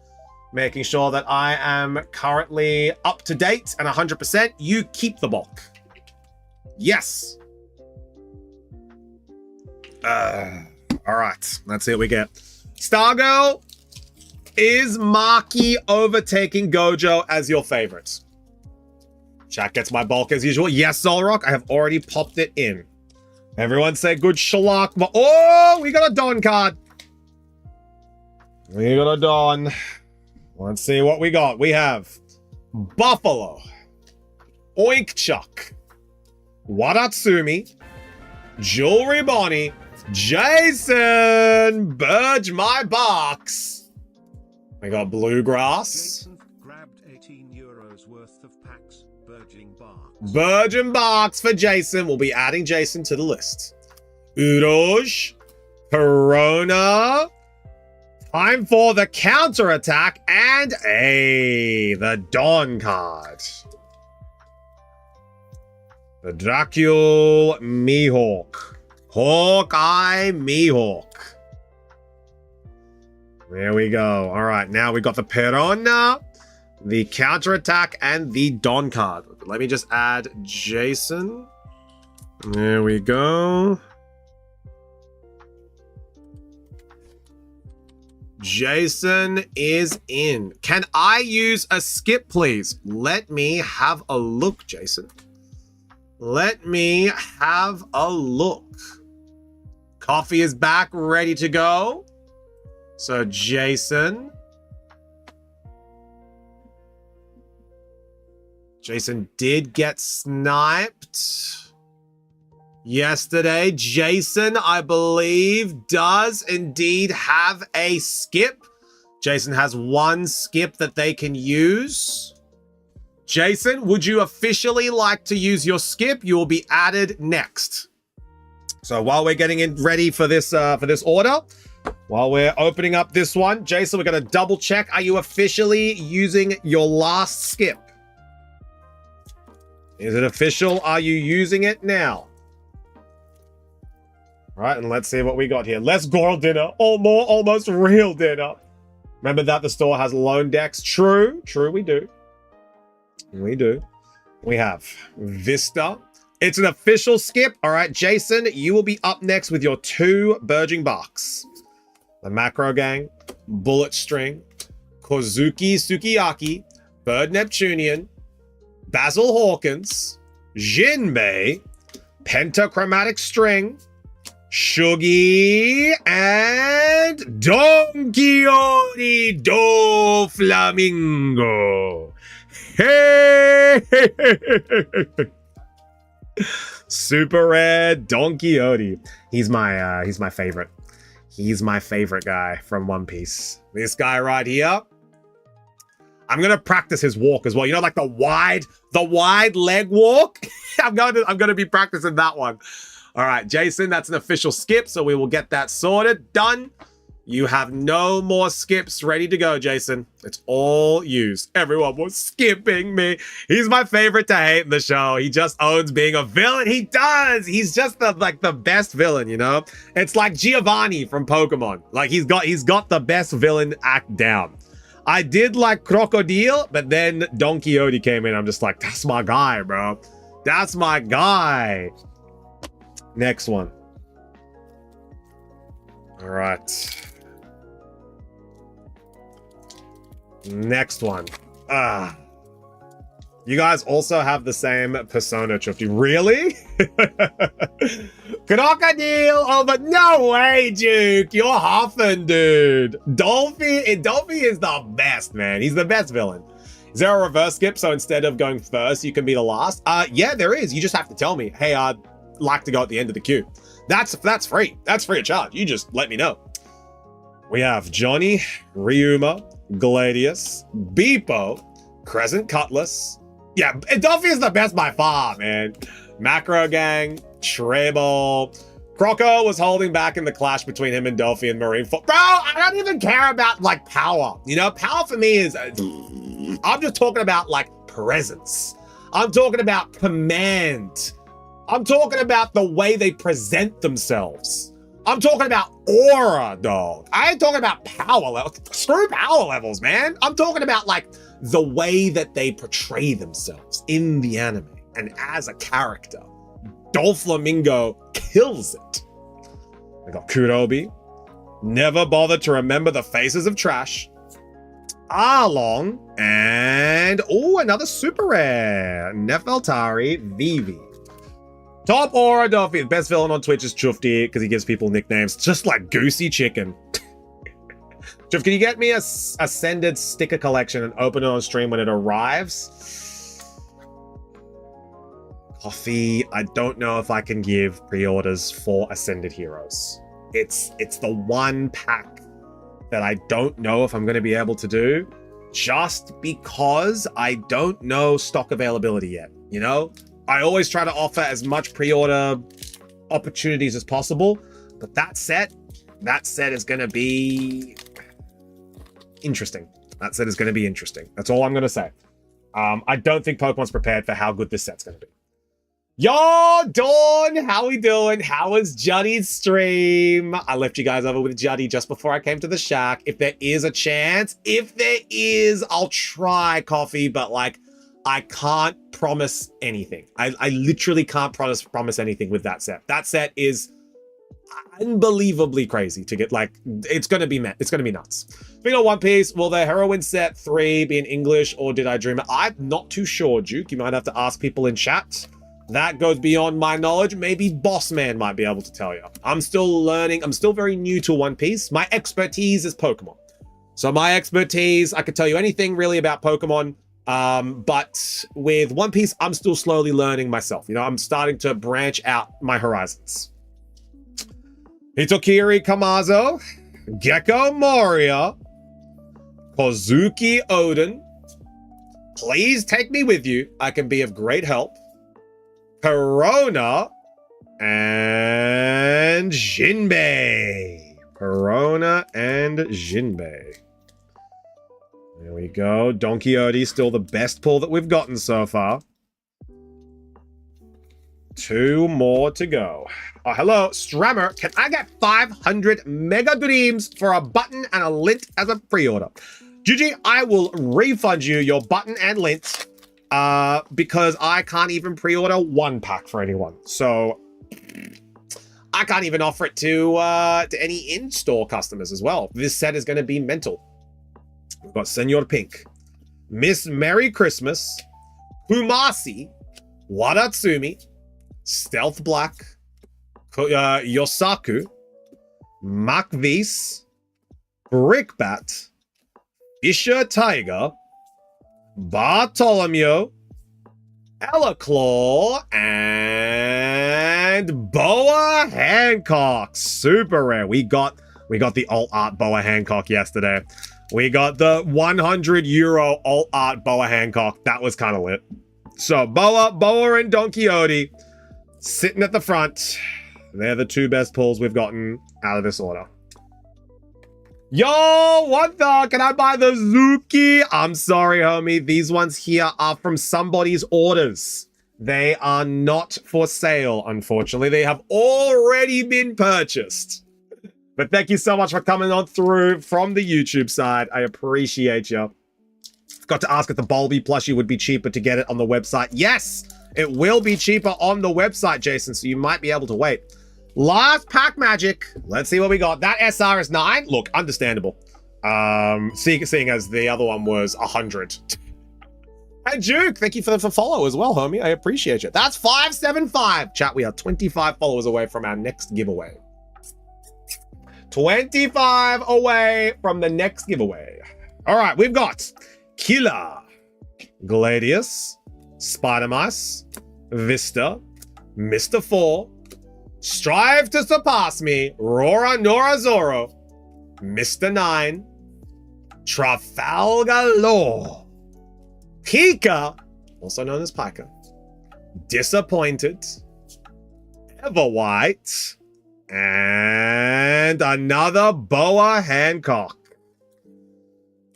Making sure that I am currently up to date and 100%. You keep the bulk. Yes. All right. Let's see what we get. Stargirl, is Maki overtaking Gojo as your favorite? Chat gets my bulk as usual. Yes, Zolrock, I have already popped it in. Everyone say good Shalak. Oh, we got a Don card. We got a Don. Let's see what we got. We have Buffalo, Oink Chuck, Wadatsumi, Jewelry Bonnie, Jason, Burge my box. We got Bluegrass.
Grabbed 18 euros worth of packs. Burging box.
Burgeon box for Jason. We'll be adding Jason to the list. Uroj, Corona. Time for the counterattack and the Dawn card. The Dracula Mihawk. Hawkeye Mihawk. There we go. All right, now we got the Perona, the counterattack, and the Dawn card. Let me just add Jason. There we go. Jason is in. Can I use a skip, please? Let me have a look, Jason. Let me have a look. Coffee is back, ready to go. So, Jason. Jason did get sniped yesterday. Jason, I believe, does indeed have a skip. Jason has one skip that they can use. Jason, would you officially like to use your skip? You will be added next. So while we're getting in ready for this order, while we're opening up this one, Jason, we're going to double check. Are you officially using your last skip? Is it official? Are you using it now? All right, and let's see what we got here. Less Goral dinner, or more almost real dinner. Remember that the store has loan decks. True, we do. We do. We have Vista. It's an official skip. All right, Jason, you will be up next with your 2 Burging Box. The Macro Gang, Bullet String, Kozuki Sukiyaki, Bird Neptunian, Basil Hawkins, Jinbei, Pentachromatic String, Shuggy, and Don Quixote do Flamingo. Hey! Super rare Don Quixote. He's my favorite. He's my favorite guy from One Piece. This guy right here. I'm gonna practice his walk as well. You know, like the wide leg walk. I'm gonna be practicing that one. All right, Jason, that's an official skip, so we will get that sorted. Done. You have no more skips ready to go, Jason. It's all used. Everyone was skipping me. He's my favorite to hate in the show. He just owns being a villain. He does. He's just the best villain, you know? It's like Giovanni from Pokemon. Like he's got the best villain act down. I did like Crocodile, but then Don Quixote came in. I'm just like, that's my guy, bro. That's my guy. Next one. All right. Next one. You guys also have the same persona, Chufty. Really? Crocodile! Oh, but no way, Duke! You're huffing, dude. Dolphy is the best, man. He's the best villain. Is there a reverse skip, so instead of going first, you can be the last? Yeah, there is. You just have to tell me, hey, I'd like to go at the end of the queue. That's free. That's free of charge. You just let me know. We have Johnny, Ryuma, Gladius, Beepo, Crescent Cutlass. Yeah, Dolphy is the best by far, man. Macro Gang, Treble. Croco was holding back in the clash between him and Dolphy and Marineford. Bro, I don't even care about, like, power. You know, power for me is... I'm just talking about, like, presence. I'm talking about command. I'm talking about the way they present themselves. I'm talking about aura, dog. I ain't talking about power levels. Screw power levels, man. I'm talking about, like, the way that they portray themselves in the anime and as a character. Doflamingo kills it. We got Kurobi. Never bothered to remember the faces of trash. Arlong. And, oh, another super rare. Nefeltari Vivi. Top Aura Dolphy, the best villain on Twitch is Chufty because he gives people nicknames just like Goosey Chicken. Chuff, can you get me a Ascended sticker collection and open it on stream when it arrives? Coffee, I don't know if I can give pre-orders for Ascended Heroes. It's the one pack that I don't know if I'm going to be able to do just because I don't know stock availability yet, you know? I always try to offer as much pre-order opportunities as possible, but that set is going to be interesting. That set is going to be interesting. That's all I'm going to say. I don't think Pokemon's prepared for how good this set's going to be. Yo, Dawn, how we doing? How was Juddy's stream? I left you guys over with Juddy just before I came to the shack. If there is a chance, I'll try coffee, but like, I can't promise anything. I literally can't promise anything with that set. That set is unbelievably crazy to get. Like, it's gonna be nuts. Speaking of One Piece, will the Heroine set 3 be in English or did I dream it? I'm not too sure, Duke. You might have to ask people in chat. That goes beyond my knowledge. Maybe Bossman might be able to tell you. I'm still learning. I'm still very new to One Piece. My expertise is Pokemon. So my expertise, I could tell you anything really about Pokemon. But with One Piece, I'm still slowly learning myself. You know, I'm starting to branch out my horizons. Hitokiri Kamazo, Gecko Moria, Kozuki Odin. Please take me with you. I can be of great help. Perona and Jinbei. Perona and Jinbei. There we go. Don Quixote, still the best pull that we've gotten so far. 2 more to go. Oh, hello, Strammer. Can I get 500 Mega Dreams for a button and a lint as a pre-order? Gigi, I will refund you your button and lint because I can't even pre-order 1 pack for anyone. So I can't even offer it to any in-store customers as well. This set is going to be mental. We've got Senor Pink, Miss Merry Christmas, Kumasi, Wadatsumi, Stealth Black, Yosaku, Makvis, Brickbat, Fisher Tiger, Bartolomeo, Elaclaw, and Boa Hancock. Super rare. We got the alt art Boa Hancock yesterday. We got the 100 euro alt art Boa Hancock. That was kind of lit. So Boa and Don Quixote sitting at the front. They're the two best pulls we've gotten out of this order. Yo, what the? Can I buy the Zuki? I'm sorry, homie. These ones here are from somebody's orders. They are not for sale, unfortunately. They have already been purchased. But thank you so much for coming on through from the YouTube side. I appreciate you. Got to ask if the Bulby plushie would be cheaper to get it on the website. Yes, it will be cheaper on the website, Jason, so you might be able to wait. Last pack magic. Let's see what we got. That SR is 9. Look, understandable. Seeing as the other one was 100. Hey, Duke, thank you for the follow as well, homie. I appreciate you. That's 575. Chat, we are 25 followers away from our next giveaway. 25 away from the next giveaway. All right, we've got Killer, Gladius, Spider-Mice, Vista, Mr. 4, Strive to Surpass Me, Rora Nora Zoro, Mr. 9, Trafalgar Law, Pika, also known as Pika, Disappointed, Everwhite, and another Boa Hancock.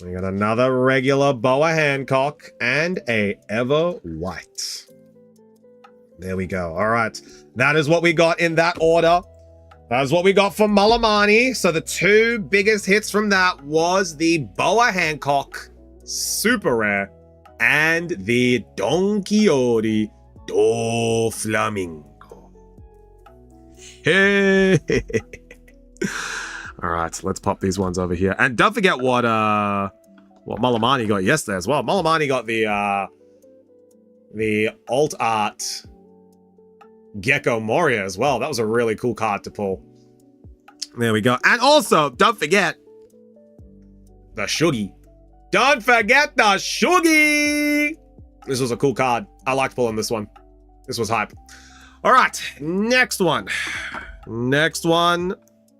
We got another regular Boa Hancock and a Everwhite. There we go. All right. That is what we got in that order. That is what we got from Malamani. So the two biggest hits from that was the Boa Hancock, super rare, and the Don Quixote do Flamingo. Hey. All right, let's pop these ones over here. And don't forget what Malamani got yesterday as well. Malamani got the alt art Gecko Moria as well. That was a really cool card to pull. There we go. And also, don't forget the Shuggy. Don't forget the Shuggy. This was a cool card. I liked pulling this one. This was hype. All right, next one. Next one.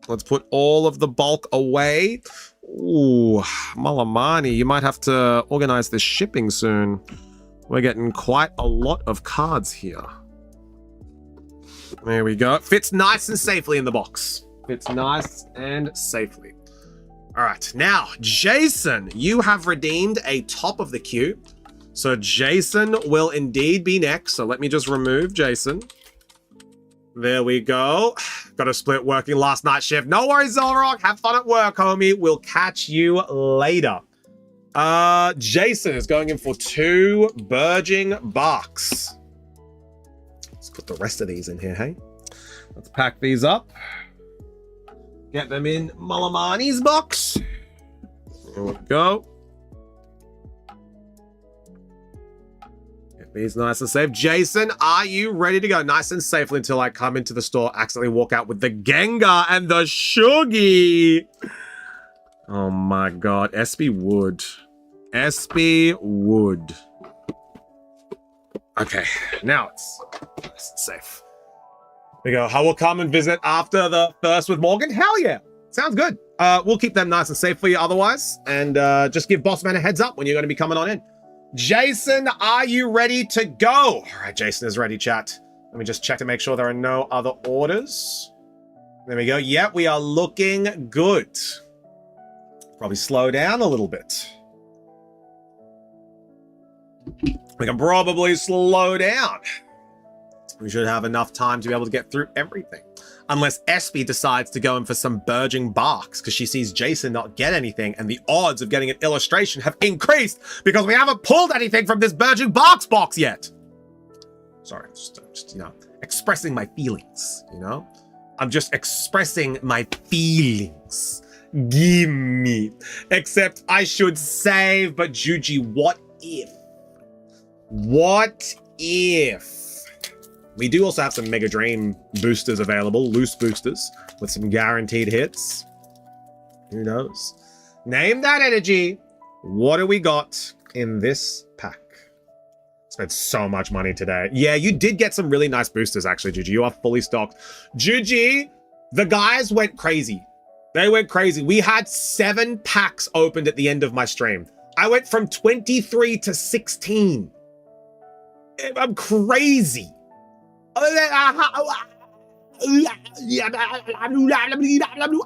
Let's put all of the bulk away. Ooh, Malamani, you might have to organize this shipping soon. We're getting quite a lot of cards here. There we go. Fits nice and safely in the box. Fits nice and safely. All right, now, Jason, you have redeemed a top of the queue. So Jason will indeed be next. So let me just remove Jason. There we go. Got a split working last night shift. No worries, Zolrock. Have fun at work, homie. We'll catch you later. Jason is going in for 2 Burging Barks. Let's put the rest of these in here, hey? Let's pack these up. Get them in Malamani's box. There we go. Get these nice and safe. Jason, are you ready to go nice and safely until I come into the store, accidentally walk out with the Gengar and the Shuggy? Oh my god. SB Wood. SB Wood. Okay, now it's nice and safe. There we go. I will come and visit after the first with Morgan. Hell yeah. Sounds good. We'll keep them nice and safe for you otherwise. And just give Bossman a heads up when you're going to be coming on in. Jason, are you ready to go? All right, Jason is ready, chat. Let me just check to make sure there are no other orders. There we go. Yep, we are looking good. Probably slow down a little bit. We can probably slow down. We should have enough time to be able to get through everything. Unless Espy decides to go in for some Burging Barks because she sees Jason not get anything and the odds of getting an illustration have increased because we haven't pulled anything from this Burging Barks box yet. Sorry, just you know, expressing my feelings, you know? I'm just expressing my feelings. Gimme. Except I should save, but Juji, what if? What if? We do also have some Mega Dream boosters available, loose boosters, with some guaranteed hits. Who knows? Name that energy. What do we got in this pack? Spent so much money today. Yeah, you did get some really nice boosters, actually, Juji. You are fully stocked. Juji, the guys went crazy. They went crazy. We had 7 packs opened at the end of my stream. I went from 23 to 16. I'm crazy. I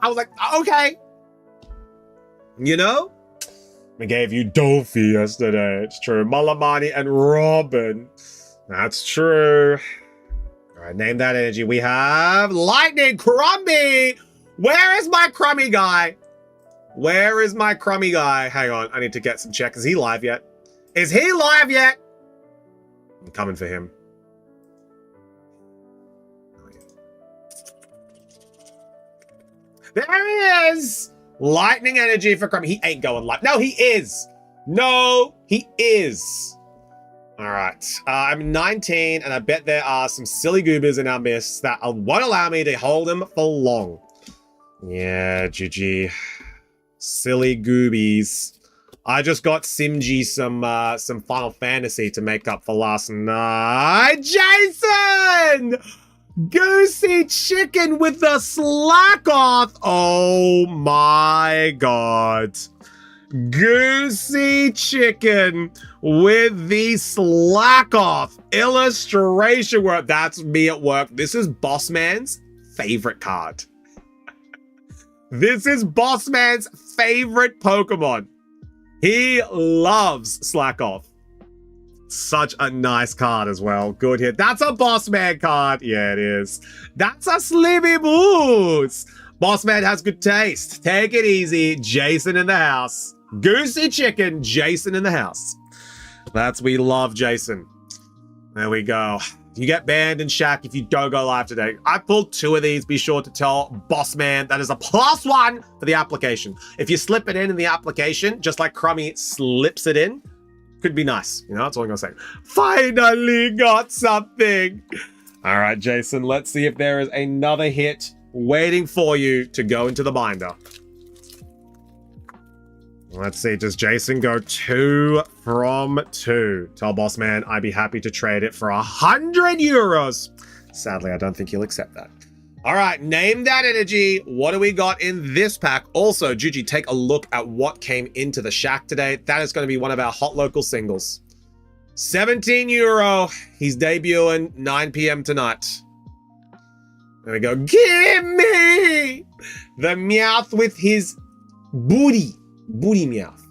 was like, okay. You know? We gave you Dolphy yesterday. It's true. Malamani and Robin. That's true. All right, name that energy. We have Lightning Crummy. Where is my Crummy guy? Where is my Crummy guy? Hang on, I need to get some check. Is he live yet? Is he live yet? I'm coming for him. Oh, yeah. There he is. Lightning energy for Crummy. He ain't going live. No, he is. No, he is. All right. I'm 19, and I bet there are some silly goobers in our midst that won't allow me to hold him for long. Yeah, GG. Silly goobies. I just got Simji some Final Fantasy to make up for last night. Jason! Goosey Chicken with the slack off. Oh my god. Goosey Chicken with the slack off illustration work. That's me at work. This is Boss Man's favorite card. This is Boss Man's favorite Pokemon. He loves slack off. Such a nice card as well. Good hit. That's a Boss Man card. Yeah, it is. That's a Slippy Boost. Boss Man has good taste. Take it easy. Jason in the house. Goosey Chicken. Jason in the house. We love Jason. There we go. You get banned in Shack if you don't go live today. I pulled 2 of these. Be sure to tell Boss Man that is a +1 for the application. If you slip it in the application, just like Crummy slips it in, could be nice. You know, that's all I'm gonna say. Finally got something. All right, Jason, let's see if there is another hit waiting for you to go into the binder. Let's see, does Jason go 2 from 2? Tell Boss Man I'd be happy to trade it for 100 euros. Sadly, I don't think he'll accept that. All right, name that energy. What do we got in this pack? Also, Juji, take a look at what came into the Shack today. That is going to be one of our hot local singles. 17 euro. He's debuting 9 p.m. tonight. There we go. Give me the Meowth with his booty Meowth.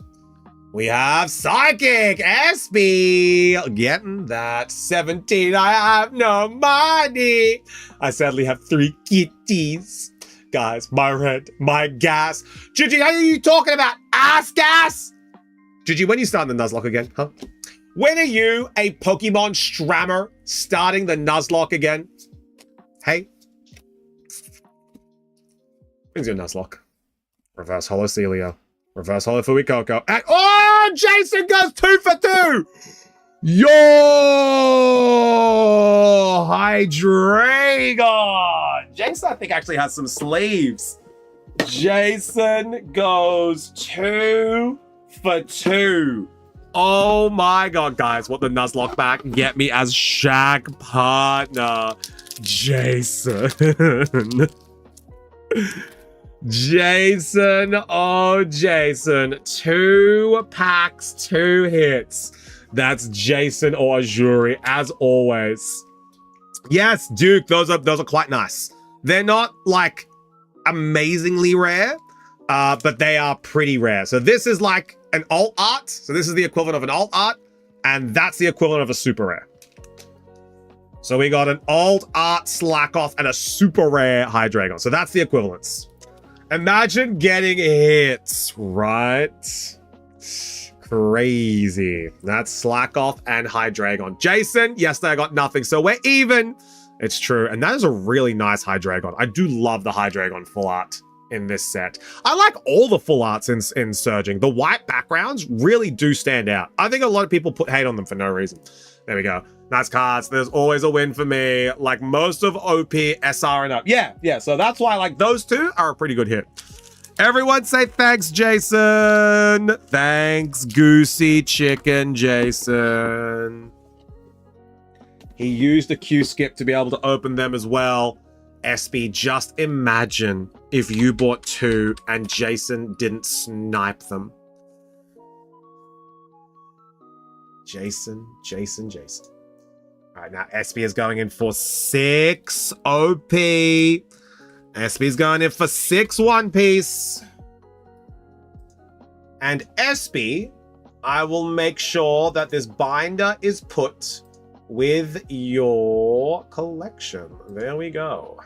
We have Psychic SB getting that 17. I have no money. I sadly have 3 kitties. Guys, my rent, my gas. Gigi, are you talking about ass gas? Gigi, when are you starting the Nuzlocke again, huh? When are you, a Pokemon Strammer, starting the Nuzlocke again? Hey? When's your Nuzlocke? Reverse Holo Celio. Reverse Holo Fuecoco. And oh, Jason goes 2 for 2. Yo, Hydreigon. Jason, I think, actually has some sleeves. Jason goes 2 for 2. Oh my god, guys, what the Nuzlocke back? Get me as Shack partner. Jason. Jason, oh Jason, 2 packs, 2 hits. That's Jason or Azuri, as always. Yes, Duke, those are quite nice. They're not like amazingly rare, but they are pretty rare. So this is like an alt art. So this is the equivalent of an alt art, and that's the equivalent of a super rare. So we got an alt art Slack Off and a super rare Hydreigon. So that's the equivalence. Imagine getting hits, right? Crazy. That's Slack Off and Hydreigon. Jason, yesterday I got nothing, so we're even. It's true, and that is a really nice Hydreigon. I do love the Hydreigon full art in this set. I like all the full arts in Surging. The white backgrounds really do stand out. I think a lot of people put hate on them for no reason. There we go. Nice cards. There's always a win for me. Like most of OP, SR, and up. Yeah. So that's why like those 2 are a pretty good hit. Everyone say thanks, Jason. Thanks, Goosey Chicken Jason. He used a Q-skip to be able to open them as well. SB, just imagine if you bought 2 and Jason didn't snipe them. Jason. All right, now SB is going in for 6 OP. SB is going in for 6 One Piece. And SB, I will make sure that this binder is put with your collection. There we go.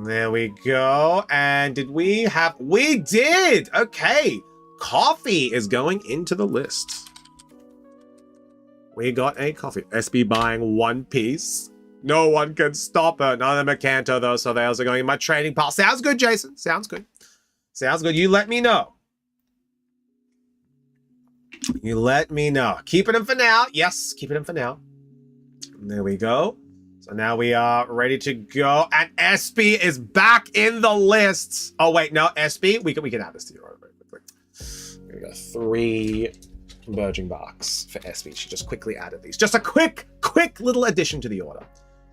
There we go. And did we have... We did! Okay. Coffee is going into the list. We got a coffee. SB buying One Piece. No one can stop her. None of them are Kanto, though, so they also going in my trading pile. Sounds good, Jason. Sounds good. Sounds good. You let me know. You let me know. Keeping them for now. Yes, keeping them for now. There we go. So now we are ready to go. And SB is back in the lists. Oh, wait. No, SB. We can add this to your order very quickly. We got 3 Merging Barks for SB. She just quickly added these. Just a quick little addition to the order.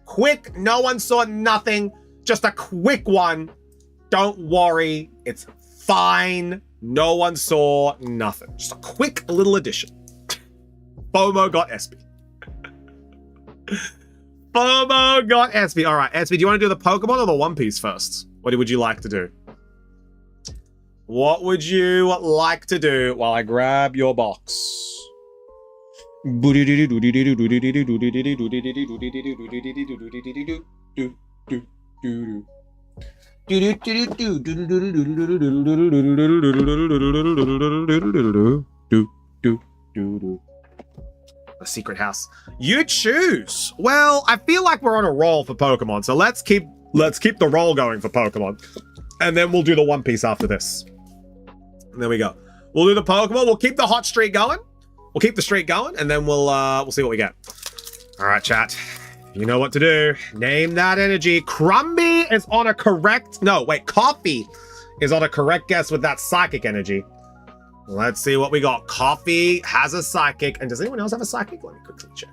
Quick. No one saw nothing. Just a quick one. Don't worry. It's fine. No one saw nothing. Just a quick little addition. FOMO got SB. FOMO got SB. All right, SB, do you want to do the Pokemon or the One Piece first? What would you like to do? What would you like to do while I grab your box? The secret house. You choose. Well, I feel like we're on a roll for Pokemon, so let's keep the roll going for Pokemon, and then we'll do the One Piece after this. And there we go. We'll do the Pokemon. We'll keep the hot streak going. We'll keep the streak going, and then we'll see what we get. All right, chat. You know what to do. Name that energy. Crumby is on a correct... No, wait. Coffee is on a correct guess with that psychic energy. Let's see what we got. Coffee has a psychic. And does anyone else have a psychic? Let me quickly check.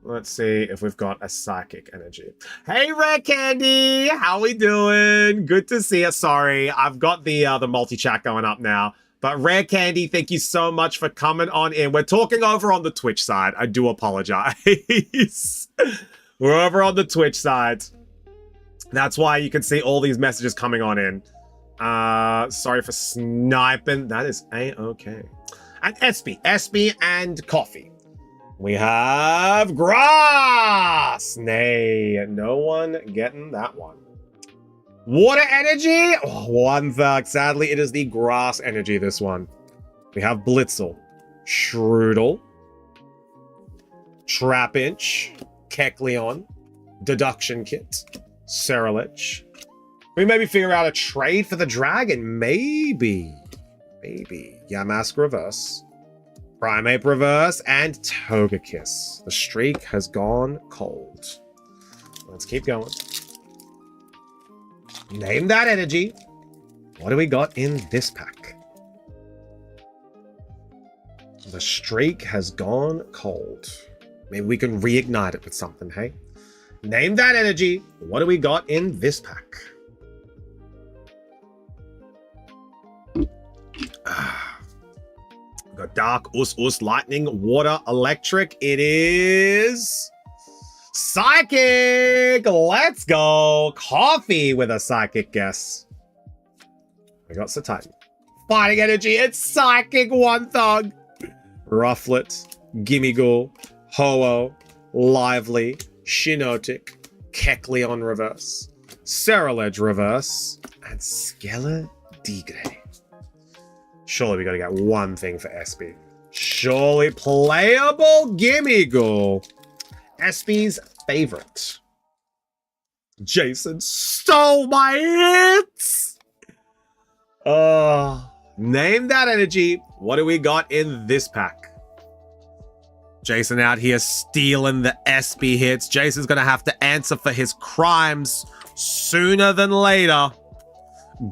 Let's see if we've got a psychic energy. Hey, Rare Candy. How we doing? Good to see you. Sorry, I've got the multi-chat going up now. But Rare Candy, thank you so much for coming on in. We're talking over on the Twitch side. I do apologize. We're over on the Twitch side. That's why you can see all these messages coming on in. Sorry for sniping. That is A-okay. And SB and coffee. We have grass. Nay, no one getting that one. Water energy? Oh, one thug. Sadly, it is the grass energy, this one. We have Blitzel, Shroodle, Trapinch, Kecleon, Deduction Kit, Ceruledge. We maybe figure out a trade for the dragon. Maybe. Yamask Reverse, Primeape Reverse, and Togekiss. The streak has gone cold. Let's keep going. Name that energy. What do we got in this pack? The streak has gone cold. Maybe we can reignite it with something, hey? Name that energy. What do we got in this pack? We got Dark, Us, Lightning, Water, Electric. It is... Psychic! Let's go! Coffee with a psychic guess. We got Satitan. Fighting energy, it's Psychic One Thug! Rufflet, Gimmighoul, Ho-Oh, Lively, Shinotic, Kecleon Reverse, Ceruledge Reverse, and Skeledigre. Surely we gotta get one thing for SB. Surely playable Gimmighoul. SB's favorite. Jason stole my hits! Name that energy. What do we got in this pack? Jason out here stealing the SB hits. Jason's gonna have to answer for his crimes sooner than later.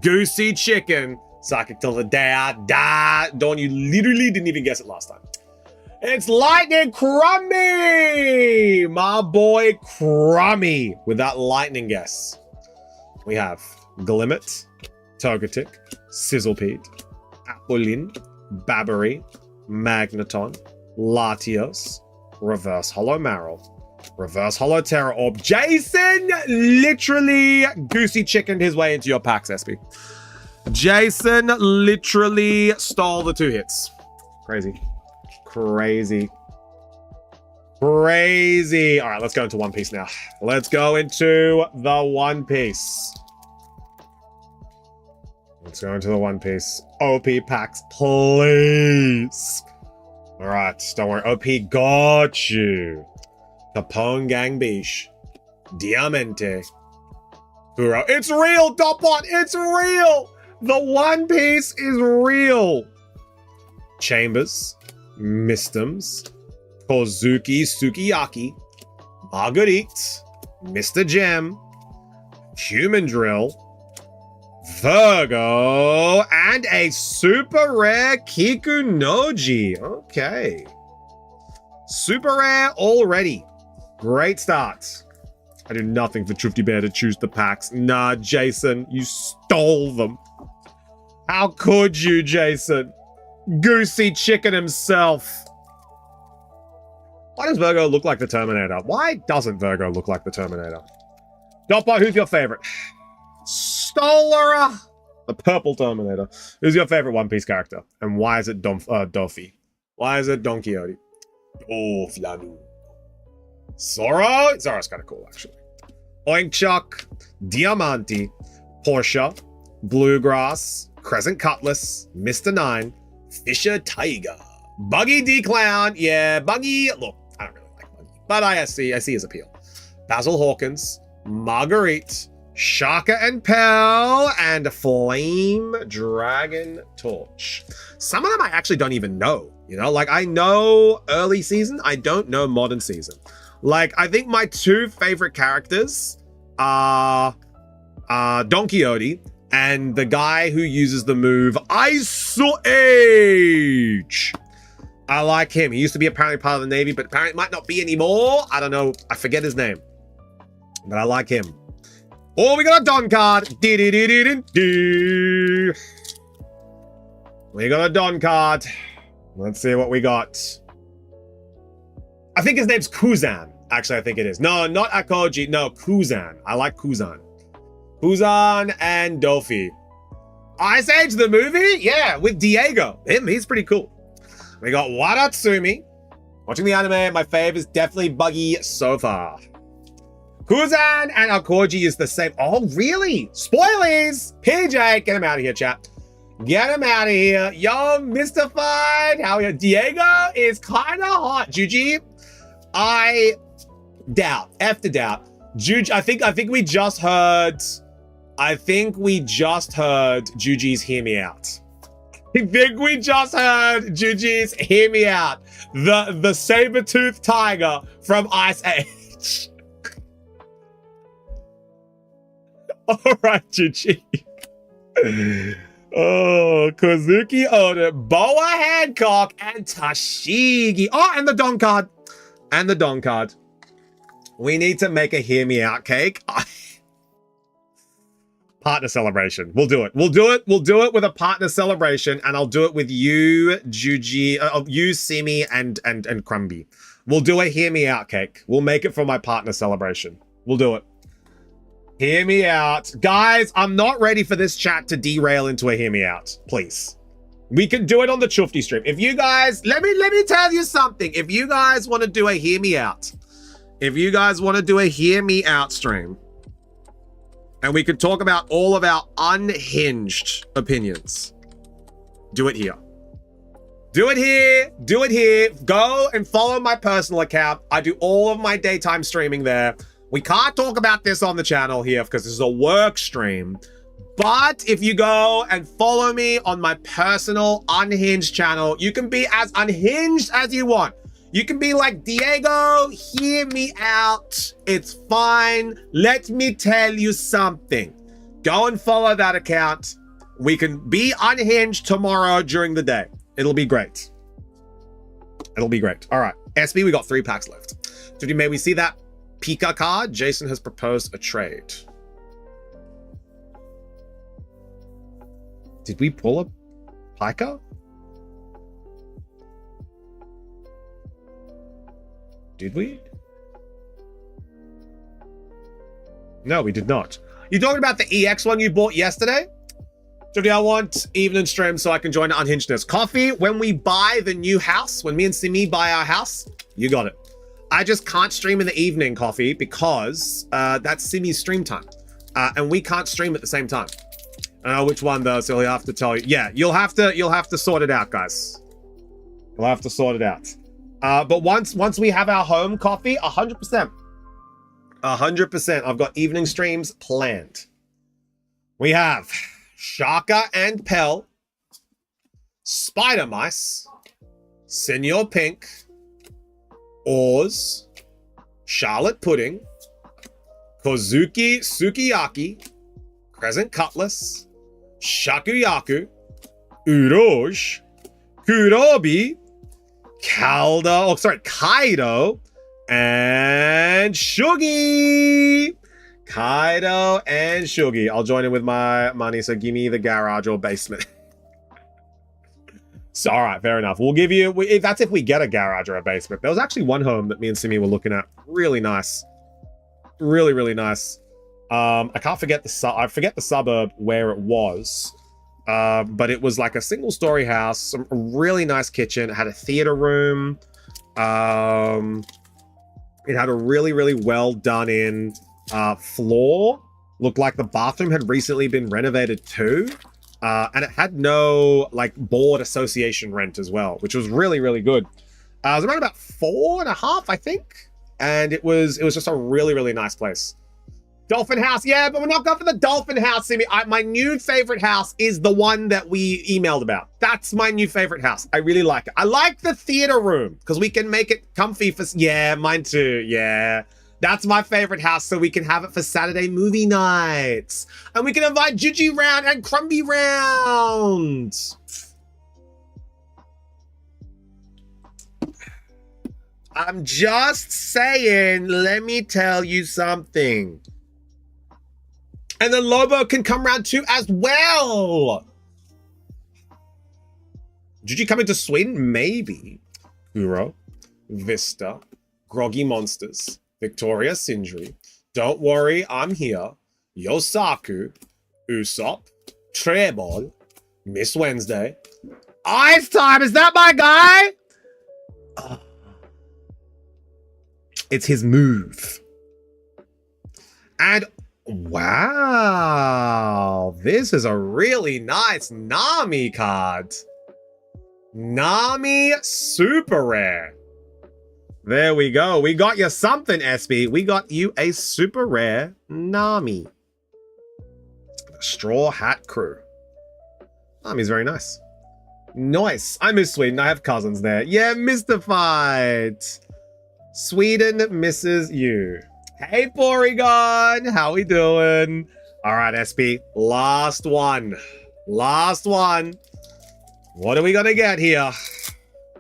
Goosey Chicken. Psychic till the day I die. Dawn, you literally didn't even guess it last time. It's Lightning Crummy! My boy Crummy with that lightning guess. We have Glimmet, Togetic, Sizzlepede, Applin, Babbery, Magneton, Latios, Reverse Hollow Maril, Reverse Hollow Terror Orb. Jason literally goosey chickened his way into your packs, SB. Jason literally stole the 2 hits. Crazy. Crazy. Crazy. All right, let's go into One Piece now. Let's go into the One Piece. Let's go into the One Piece. OP packs, please. All right, don't worry. OP got you. Capone Gang Beach. Diamante. Furo. It's real, Dotbot. It's real. The One Piece is real. Chambers. Mistems. Kozuki Sukiyaki. Marguerite. Mr. Gem. Human Drill. Virgo. And a super rare Kikunoji. Okay. Super rare already. Great start. I do nothing for Trufty Bear to choose the packs. Nah, Jason, you stole them. How could you, Jason? Goosey chicken himself. Why does Virgo look like the Terminator? Why doesn't Virgo look like the Terminator? Dotbot, who's your favorite? Stolara. The purple Terminator. Who's your favorite One Piece character? And why is it Doffy? Why is it Don Quixote? Oh, Flanu. Zoro? Zoro's kind of cool, actually. Oinkchuck, Diamante, Portia, Bluegrass, Crescent Cutlass, Mr. Nine, Fisher Tiger, Buggy D Clown. Yeah, Buggy. Look, I don't really like Buggy, but I see his appeal. Basil Hawkins, Marguerite, Shaka and Pell, and Flame Dragon Torch. Some of them I actually don't even know. You know, like I know early season, I don't know modern season. Like, I think my 2 favorite characters are Don Quixote and the guy who uses the move Ice Age. I like him. He used to be apparently part of the Navy, but apparently might not be anymore. I don't know. I forget his name. But I like him. Oh, we got a Don card. We got a Don card. Let's see what we got. I think his name's Kuzan. Actually, I think it is. No, not Akoji. No, Kuzan. I like Kuzan. Kuzan and Dofi. Ice Age, the movie? Yeah, with Diego. He's pretty cool. We got Watatsumi. Watching the anime, my fave is definitely Buggy so far. Kuzan and Akoji is the same. Oh, really? Spoilers! PJ, get him out of here, chat. Get him out of here. Yo, mystified. How are you? Diego is kind of hot. Juji, I doubt. F to doubt. Juji, I think we just heard Juji's Hear Me Out. I think we just heard Juji's Hear Me Out. The saber-toothed tiger from Ice Age. All right, Juji. Oh, Kozuki Oda, Boa Hancock, and Tashigi. Oh, and the Don card. And the Don card. We need to make a Hear Me Out cake. Partner celebration. We'll do it. We'll do it. We'll do it with a partner celebration, and I'll do it with you, Juji, you, Simi, and Crumby. We'll do a Hear Me Out cake. We'll make it for my partner celebration. We'll do it. Hear me out. Guys, I'm not ready for this chat to derail into a Hear Me Out. Please. We can do it on the Chufty stream. If you guys, let me tell you something. If you guys want to do a Hear Me Out, if you guys want to do a Hear Me Out stream, and we could talk about all of our unhinged opinions, do it here. Do it here. Do it here. Go and follow my personal account. I do all of my daytime streaming there. We can't talk about this on the channel here because this is a work stream. But if you go and follow me on my personal unhinged channel, you can be as unhinged as you want. You can be like, Diego, hear me out. It's fine. Let me tell you something. Go and follow that account. We can be unhinged tomorrow during the day. It'll be great. It'll be great. All right. SB, we got 3 packs left. Judy, may we see that Pika card? Jason has proposed a trade. Did we pull a Pika? Did we? No, we did not. You talking about the EX one you bought yesterday? Jody, I want evening stream so I can join the Unhingedness. Coffee, when we buy the new house, when me and Simi buy our house, you got it. I just can't stream in the evening, Coffee, because that's Simi's stream time. And we can't stream at the same time. I don't know which one though, so he'll have to tell you. Yeah, you'll have to sort it out, guys. You'll have to sort it out. But once we have our home, Coffee, 100%. 100%. I've got evening streams planned. We have Shaka and Pell, Spider Mice, Senor Pink, Oz, Charlotte Pudding, Kozuki Sukiyaki, Crescent Cutlass, Shakuyaku, Uroj, Kurobi, Kaido, and Shugi. Kaido and Shugi. I'll join in with my money, so give me the garage or basement. So, all right, fair enough. We'll give you, that's if we get a garage or a basement. There was actually one home that me and Simi were looking at. Really nice. Really, really nice. I forget the suburb where it was. But it was like a single story house, a really nice kitchen. It had a theater room. It had a really, really well done in floor. Looked like the bathroom had recently been renovated too. And it had no like board association rent as well, which was really, really good. It was around about 4.5, I think. And it was just a really, really nice place. Dolphin House, yeah, but we're not going for the Dolphin House, Simi. My new favorite house is the one that we emailed about. That's my new favorite house. I really like it. I like the theater room because we can make it comfy for, yeah, mine too, yeah. That's my favorite house, so we can have it for Saturday movie nights. And we can invite Gigi round and Crumby round. I'm just saying, let me tell you something. And then Lobo can come round too as well. Gigi coming to Sweden? Maybe. Kuro, Vista, Groggy Monsters, Victoria Sindri, Don't Worry, I'm Here, Yosaku, Usopp, Trebol, Miss Wednesday. Ice Time, is that my guy? It's his move. And wow, this is a really nice Nami card. Nami super rare. There we go. We got you something, SB. We got you a super rare Nami. Straw Hat Crew. Nami's very nice. Nice. I miss Sweden. I have cousins there. Yeah, mystified. Sweden misses you. Hey, Porygon. How we doing? All right, SB. Last one. Last one. What are we going to get here?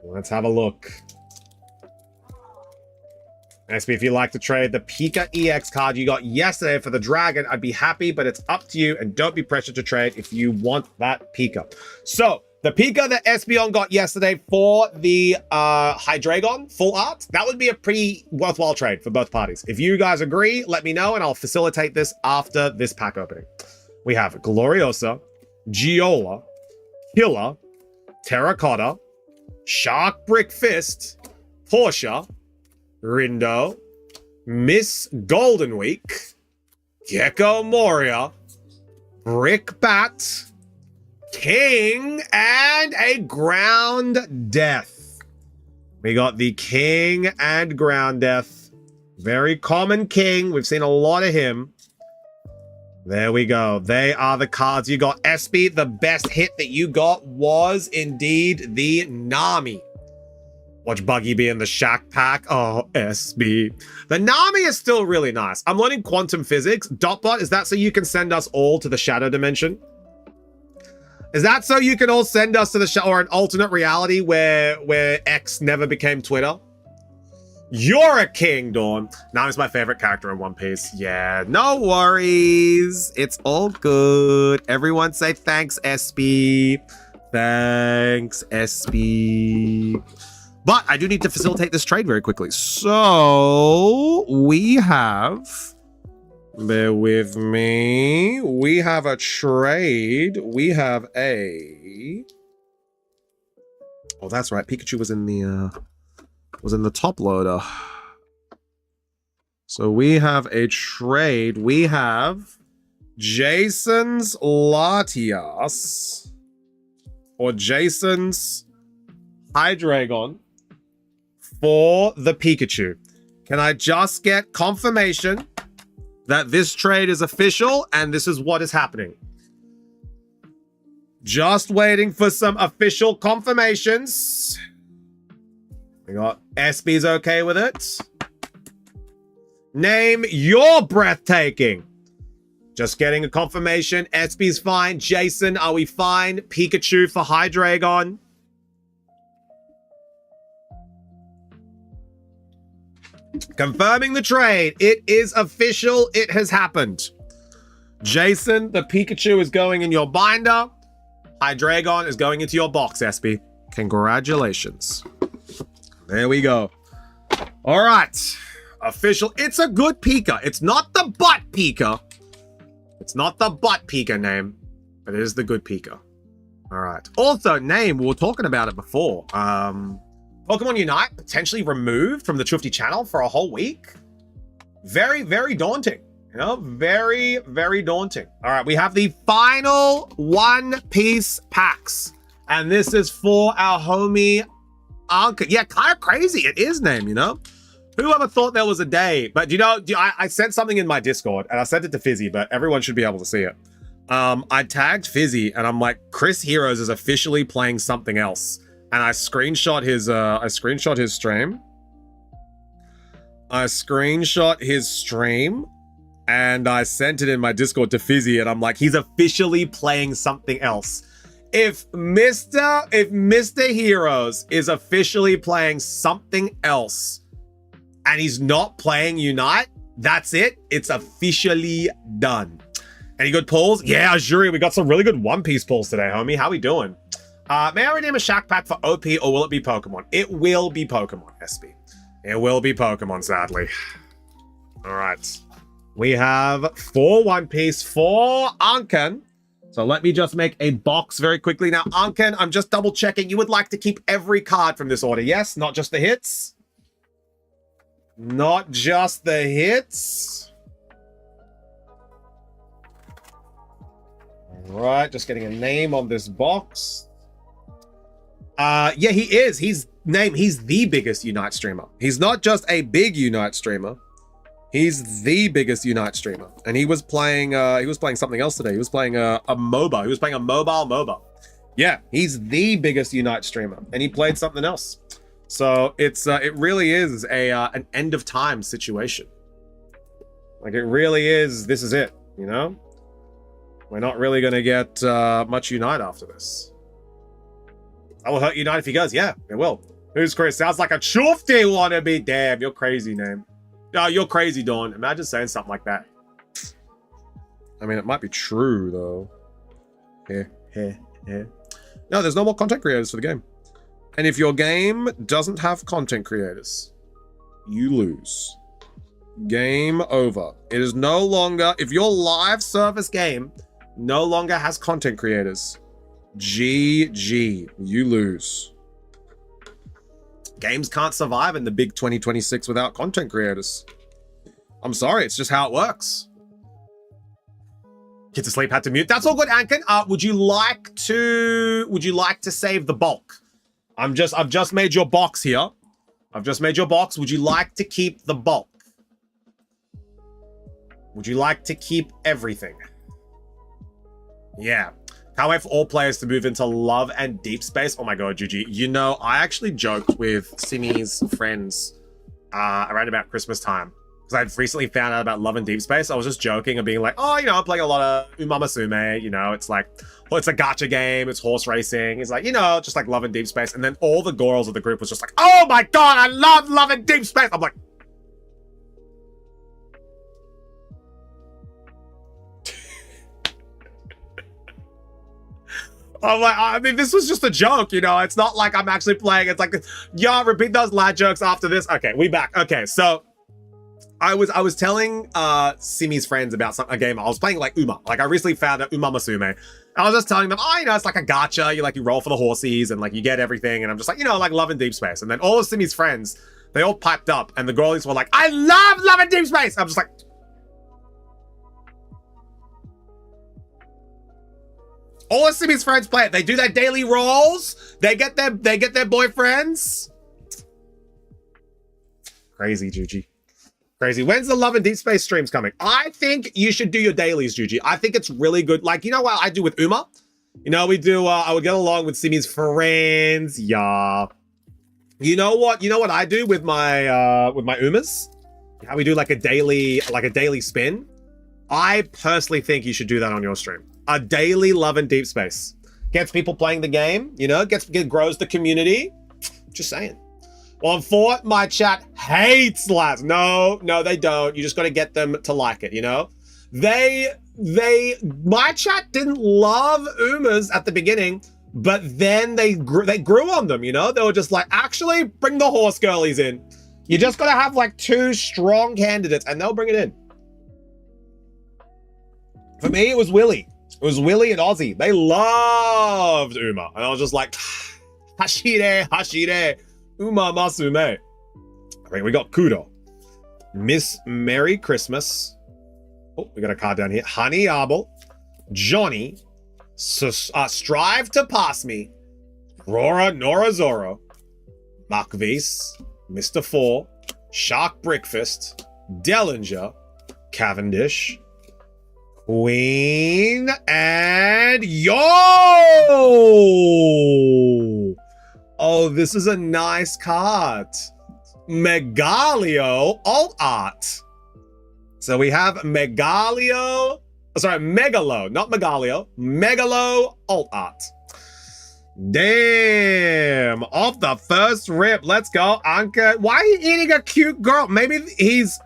Let's have a look. SB, if you'd like to trade the Pika EX card you got yesterday for the Dragon, I'd be happy, but it's up to you, and don't be pressured to trade if you want that Pika. So, the Pika that Espeon got yesterday for the Hydreigon full art, that would be a pretty worthwhile trade for both parties. If you guys agree, let me know, and I'll facilitate this after this pack opening. We have Gloriosa, Giola, Killer, Terracotta, Shark Brick Fist, Portia, Rindo, Miss Golden Week, Gecko Moria, Brick Bat, King, and a Ground Death. We got the King and Ground Death. Very common King. We've seen a lot of him. There we go. They are the cards you got. SB, the best hit that you got was indeed the Nami. Watch Buggy be in the Shack pack. Oh, SB. The Nami is still really nice. I'm learning quantum physics. Dotbot, is that so you can send us all to the shadow dimension? Is that so you can all send us to the or an alternate reality where X never became Twitter? You're a king, Dawn. Nami's my favorite character in One Piece. Yeah, no worries. It's all good. Everyone say thanks, SB. Thanks, SB. But I do need to facilitate this trade very quickly. So we have, bear with me. We have a trade. We have a, oh, that's right. Pikachu was in the top loader. So we have a trade. We have Jason's Latias or Jason's Hydreigon for the Pikachu. Can I just get confirmation that this trade is official and this is what is happening? Just waiting for some official confirmations. We got SB's okay with it. Name your breathtaking. Just getting a confirmation. SB's fine. Jason, are we fine? Pikachu for Hydreigon. Confirming the trade. It is official. It has happened. Jason, the Pikachu is going in your binder. Hydreigon is going into your box, SB. Congratulations. There we go. All right. Official. It's a good Pika. It's not the butt Pika. It's not the butt Pika name, but it is the good Pika. All right. Also, name, we were talking about it before. Pokemon Unite potentially removed from the Twifty channel for a whole week. Very, very daunting. You know, very, very daunting. All right, we have the final One Piece packs. And this is for our homie Anka. Yeah, kind of crazy. It is name, you know? Whoever thought there was a day? But you know, I sent something in my Discord and I sent it to Fizzy, but everyone should be able to see it. I tagged Fizzy and I'm like, Chris Heroes is officially playing something else. And I screenshot his stream. I screenshot his stream and I sent it in my Discord to Fizzy and I'm like, he's officially playing something else. If Mr. Heroes is officially playing something else and he's not playing Unite, that's it. It's officially done. Any good pulls? Yeah, Azuri, we got some really good One Piece pulls today, homie. How we doing? May I redeem a Shack Pack for OP or will it be Pokemon? It will be Pokemon, SB. It will be Pokemon, sadly. All right. We have 4 One Piece for Anken. So let me just make a box very quickly. Now, Anken, I'm just double checking. You would like to keep every card from this order, yes? Not just the hits? Not just the hits. All right, just getting a name on this box. Yeah, he is. He's the biggest Unite streamer. He's not just a big Unite streamer. He's the biggest Unite streamer. And he was playing something else today. He was playing a MOBA. He was playing a mobile MOBA. Yeah, he's the biggest Unite streamer. And he played something else. So it really is an end of time situation. Like it really is, this is it, you know? We're not really gonna get much Unite after this. I will hurt Unite if he goes. Yeah, it will. Who's Chris? Sounds like a Twifty wannabe. Damn, you're crazy, name. Oh, you're crazy, Dawn. Imagine saying something like that. I mean, it might be true, though. No, there's no more content creators for the game. And if your game doesn't have content creators, you lose. Game over. It is no longer... If your live service game no longer has content creators, GG. You lose. Games can't survive in the big 2026 without content creators. I'm sorry, it's just how it works. Kids asleep, had to mute. That's all good, Anken. Would you like to save the bulk? I've just made your box here. I've just made your box. Would you like to keep the bulk? Would you like to keep everything? Yeah. Can't wait for all players to move into Love and Deep Space. Oh my god, GG. You know, I actually joked with Simi's friends around about Christmas time. Because I'd recently found out about Love and Deep Space. I was just joking and being like, oh, you know, I'm playing a lot of Umamasume. You know, it's like, well, it's a gacha game. It's horse racing. It's like, you know, just like Love and Deep Space. And then all the girls of the group was just like, oh my god, I love Love and Deep Space. I'm like, I'm like, I mean, this was just a joke, you know? It's not like I'm actually playing. It's like, yeah, repeat those lad jokes after this. Okay, we back. Okay, so I was telling Simi's friends about a game. I was playing like Uma. Like I recently found out Uma Musume. I was just telling them, oh, you know, it's like a gacha. You roll for the horsies and like you get everything. And I'm just like, you know, like Love and Deep Space. And then all of Simi's friends, they all piped up and the girlies were like, I love Love and Deep Space. I'm just like, all of Simi's friends play it. They do their daily rolls. They get their boyfriends. Crazy, Juji. Crazy. When's the Love and Deep Space streams coming? I think you should do your dailies, Juji. I think it's really good. Like, you know what I do with Uma? You know, we do, I would get along with Simi's friends. Yeah. You know what I do with my Umas? How we do like a daily spin? I personally think you should do that on your stream. A daily Love and Deep Space. Gets people playing the game, you know, grows the community. Just saying. Well, for my chat hates lads. No, they don't. You just got to get them to like it, you know? My chat didn't love Umas at the beginning, but then they grew on them, you know? They were just like, actually, bring the horse girlies in. You just got to have like 2 strong candidates and they'll bring it in. For me, it was Willie. It was Willie and Ozzy. They loved Uma. And I was just like, Hashire, Uma Masume. I mean, we got Kudo. Miss Merry Christmas. Oh, we got a card down here. Honey Arbel. Johnny. Strive to Pass Me. Rora Nora Zoro. Makvis. Mr. Four. Shark Breakfast. Dellinger. Cavendish. Queen and Yo! Oh, this is a nice card. Megalio alt art. So we have Megalo, not Megalio, Megalo alt art. Damn, off the first rip. Let's go, Anka. Why are you eating a cute girl? Maybe he is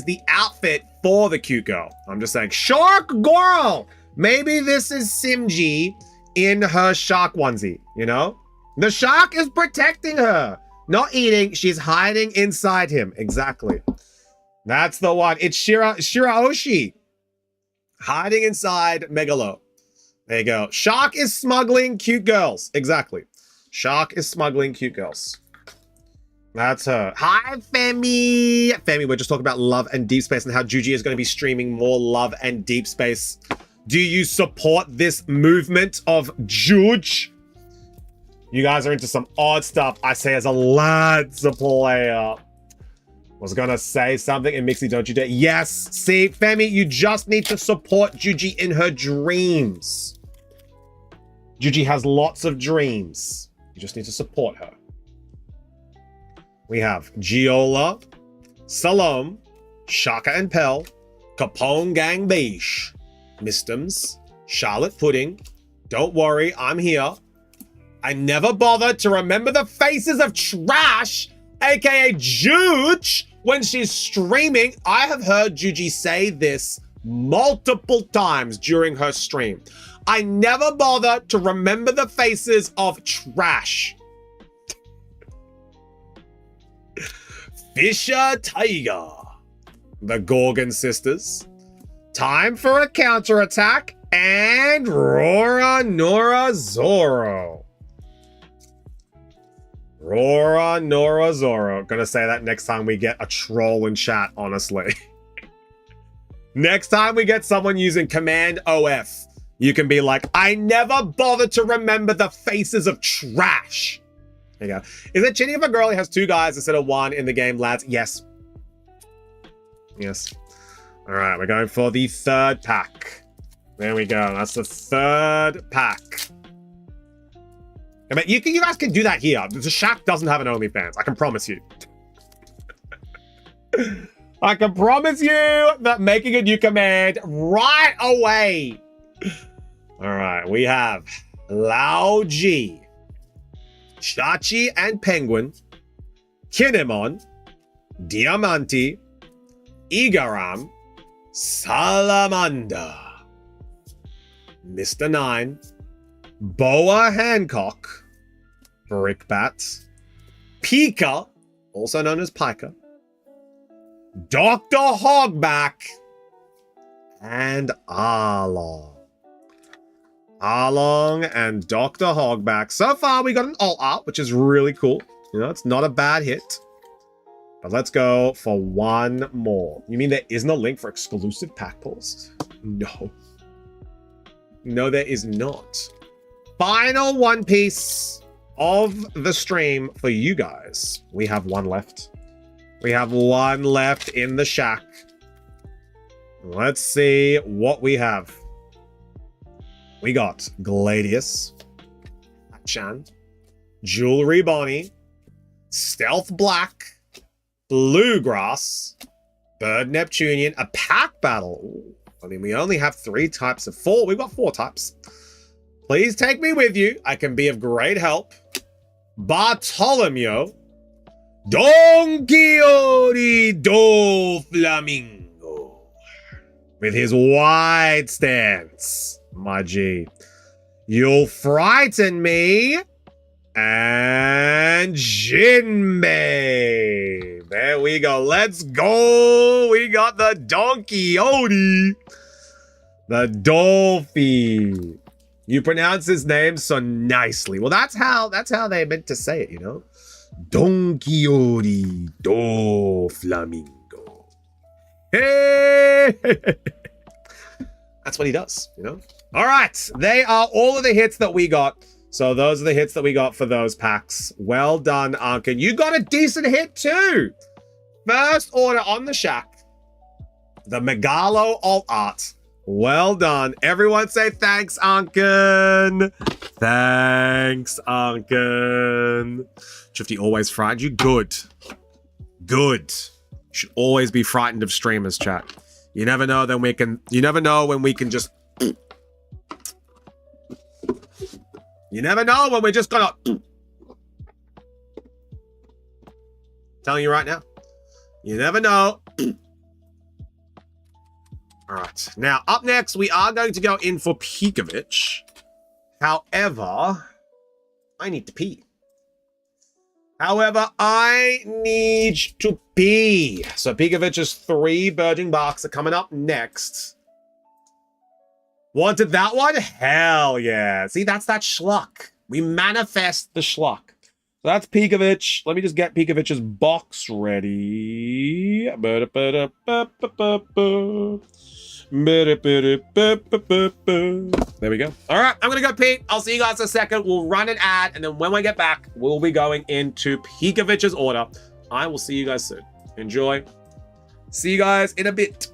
the outfit for the cute girl. I'm just saying, shark girl. Maybe this is Simji in her shark onesie, you know? The shark is protecting her. Not eating, she's hiding inside him. Exactly. That's the one. It's Shiraoshi. Hiding inside Megalo. There you go. Shark is smuggling cute girls. Exactly. Shark is smuggling cute girls. That's her. Hi, Femi. Femi, we're just talking about Love and Deep Space and how Juji is going to be streaming more Love and Deep Space. Do you support this movement of Juge? You guys are into some odd stuff, I say as a lads player. Was gonna say something and Mixie, don't you dare. Yes, see, Femi, you just need to support Juji in her dreams. Juji has lots of dreams. You just need to support her. We have Giola, Salom, Shaka and Pell, Capone Gang Beige, Mistems, Charlotte Pudding, Don't Worry, I'm Here. I never bothered to remember the faces of Trash, aka Juge, when she's streaming. I have heard Juji say this multiple times during her stream. I never bother to remember the faces of Trash. Fisher Tiger, the Gorgon Sisters, Time for a Counterattack, and Rora Nora Zoro. Rora Nora Zoro. Gonna say that next time we get a troll in chat, honestly. Next time we get someone using Command OF, you can be like, I never bothered to remember the faces of Trash. There you go. Is it cheating if a girl has 2 guys instead of 1 in the game, lads? Yes. Yes. All right, we're going for the 3rd pack. There we go. That's the 3rd pack. I mean, you guys can do that here. The Shack doesn't have an OnlyFans. I can promise you. I can promise you that making a new command right away. All right, we have Lao G, Chachi and Penguin, Kinemon, Diamante, Igaram, Salamander, Mr. 9, Boa Hancock, Brickbat, Pika, also known as Pika, Dr. Hogback, and Arlong. Arlong and Dr. Hogback. So far, we got an alt art, which is really cool. You know, it's not a bad hit. But let's go for one more. You mean there isn't a link for exclusive pack pulls? No. No, there is not. Final one piece of the stream for you guys. We have one left. We have one left in the shack. Let's see what we have. We got Gladius, Chan, Jewelry Bonnie, Stealth Black, Bluegrass, Bird Neptunian, a pack battle. Ooh, I mean, we only have 3 types of 4. We've got 4 types. Please take me with you. I can be of great help. Bartolomeo, Don Quixote do Flamingo. With his wide stance, my G. You'll frighten me. And Jinbei. There we go. Let's go. We got the Don Quixote. The Dolphy. You pronounce his name so nicely. Well, that's how they meant to say it, you know? Don Quixote do Flamingo. Hey! That's what he does, you know? All right. They are all of the hits that we got. So those are the hits that we got for those packs. Well done, Ankin. You got a decent hit too. First order on the shack. The Megalo alt art. Well done. Everyone say thanks, Ankin. Thanks, Ankin. Shifty always frightened you? Good. Good. You should always be frightened of streamers, chat. You never know when we can just... You never know when we're just gonna... Telling you right now. You never know. All right. Now, up next, we are going to go in for Pikovic. However, I need to pee. So Pikovic's 3 Burgeoning Barks are coming up next. Wanted that one? Hell yeah. See, that's that schluck. We manifest the schluck. So that's Pikovic. Let me just get Pikovic's box ready. There we go. All right, I'm going to go pee. I'll see you guys in a second. We'll run an ad, and then when we get back, we'll be going into Pikovic's order. I will see you guys soon. Enjoy. See you guys in a bit.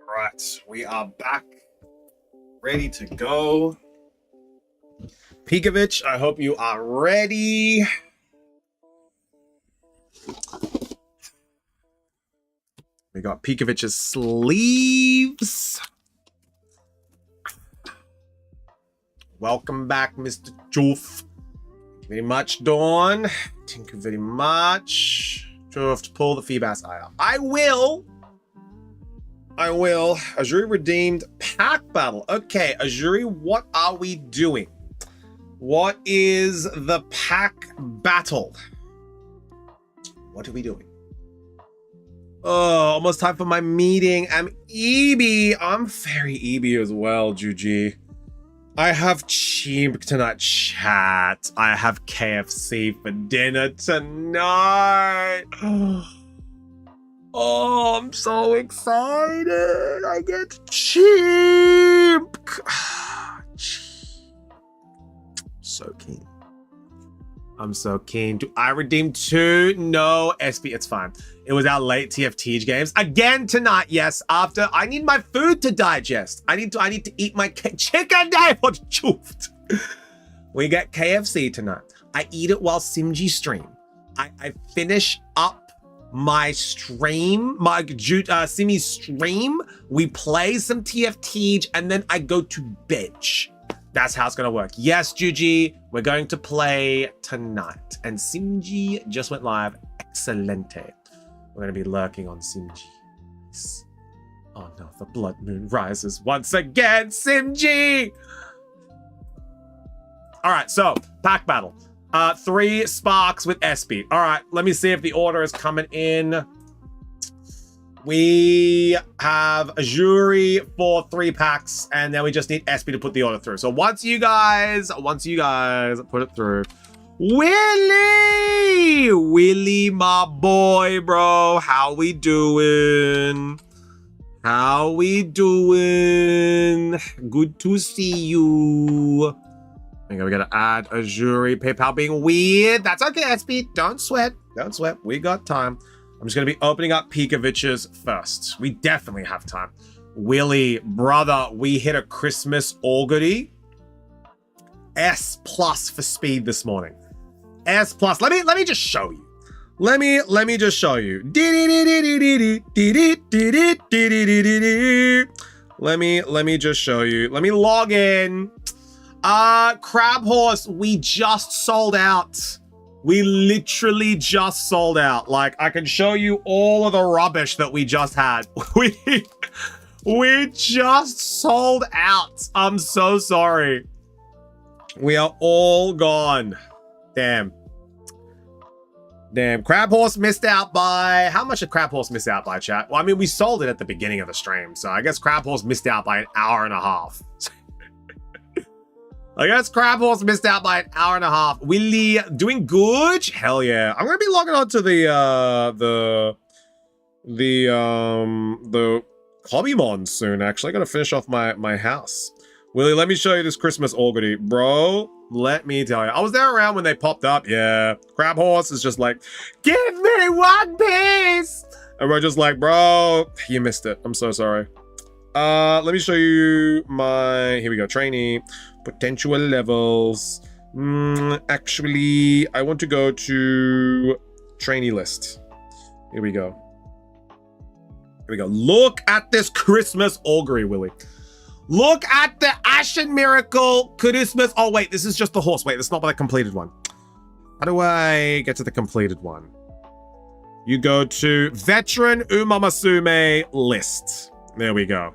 Right, we are back, ready to go. Pikovic, I hope you are ready. We got Pikovic's sleeves. Welcome back, Mr. Joof. Thank you very much, Dawn. Thank you very much. Joof, to pull the Feebas eye out. I will. Azuri redeemed pack battle. Okay, Azuri, what are we doing? What is the pack battle? What are we doing? Oh, almost time for my meeting. I'm EB. I'm very EB as well, Juji. I have chimp tonight, chat. I have KFC for dinner tonight. Oh, I'm so excited. I get chimp. So keen. I'm so keen. Do I redeem 2? No, SB, it's fine. It was our late TFT games. Again tonight, yes. After, I need my food to digest. I need to eat my chicken day for choofed. We get KFC tonight. I eat it while Simji stream. I finish up my stream, my Simi's stream. We play some TFT and then I go to bench. That's how it's going to work. Yes, Juji, we're going to play tonight. And Simji just went live. Excelente. We're going to be lurking on Simji. Oh no, the blood moon rises once again, Simji! All right, so, pack battle. 3 sparks with SB. All right, let me see if the order is coming in. We have Azuri for 3 packs, and then we just need SB to put the order through. So once you guys put it through. Willie, my boy, bro. How we doing? Good to see you. Okay, we gotta add Azuri. PayPal being weird. That's okay, SB. Don't sweat. We got time. I'm just gonna be opening up Pikovic's first. We definitely have time. Willie, brother, we hit a Christmas augury. S+ for speed this morning. S+. Let me just show you. Let me just show you. Let me just show you. Let me log in. Crab Horse, we just sold out. We literally just sold out. Like, I can show you all of the rubbish that we just had. We just sold out. I'm so sorry. We are all gone. Damn. Crab Horse missed out by... How much did Crab Horse miss out by, chat? Well, I mean, we sold it at the beginning of the stream, so I guess Crab Horse missed out by an hour and a half. Willie, doing good? Hell yeah. I'm gonna be logging on to the Hobbymon soon, actually. I gotta finish off my house. Willie, let me show you this Christmas augury. Bro, let me tell you. I was there around when they popped up. Yeah. Crab Horse is just like, give me one piece! And we're just like, bro, you missed it. I'm so sorry. Let me show you my, here we go, trainee, potential levels. Actually, I want to go to trainee list. Here we go. Here we go. Look at this Christmas augury, Willie. Look at the Ashen Miracle Christmas. Oh, wait, this is just the horse. Wait, that's not the completed one. How do I get to the completed one? You go to Veteran Umamasume list. There we go.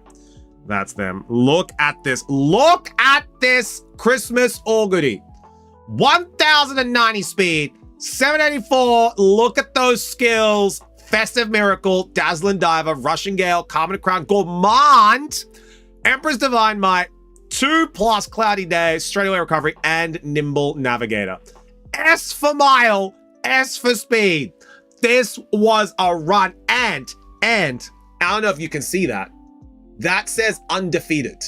That's them. Look at this. Look at this Christmas augury. 1090 speed, 784. Look at those skills. Festive Miracle, Dazzling Diver, Rushing Gale, Common Crown, Gourmand, Emperor's Divine Might, 2+ Cloudy Day, Straightaway Recovery, and Nimble Navigator. S for mile, S for speed. This was a run, and I don't know if you can see that. That says undefeated.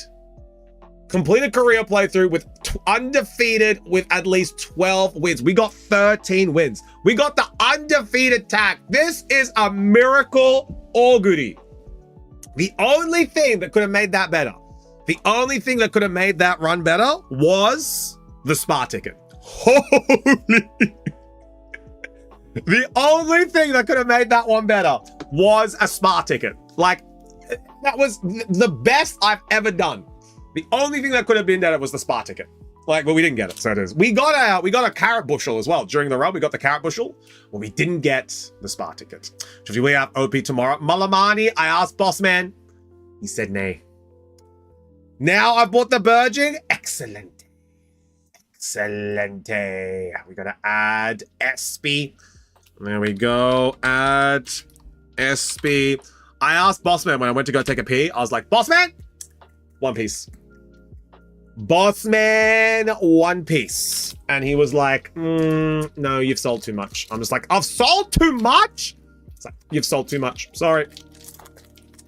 Completed career playthrough with undefeated with at least 12 wins. We got 13 wins. We got the undefeated tag. This is a miracle augury. The only thing that could have made that better, the only thing that could have made that run better was the spa ticket. Holy. The only thing that could have made that one better was a spa ticket. Like, that was the best I've ever done. The only thing that could have been better was the spa ticket. Like, well, we didn't get it, so it is. We got a carrot bushel as well. During the run, we got the carrot bushel. Well, we didn't get the spa ticket. So we have OP tomorrow. Malamani, I asked Boss Man. He said nay. Now I bought the Burging. Excellent. Excelente. We gotta add SB. There we go. Add SB. I asked Boss Man when I went to go take a pee. I was like, Boss Man, One Piece. Boss Man, One Piece. And he was like, no, you've sold too much. I'm just like, I've sold too much? It's like, you've sold too much. Sorry.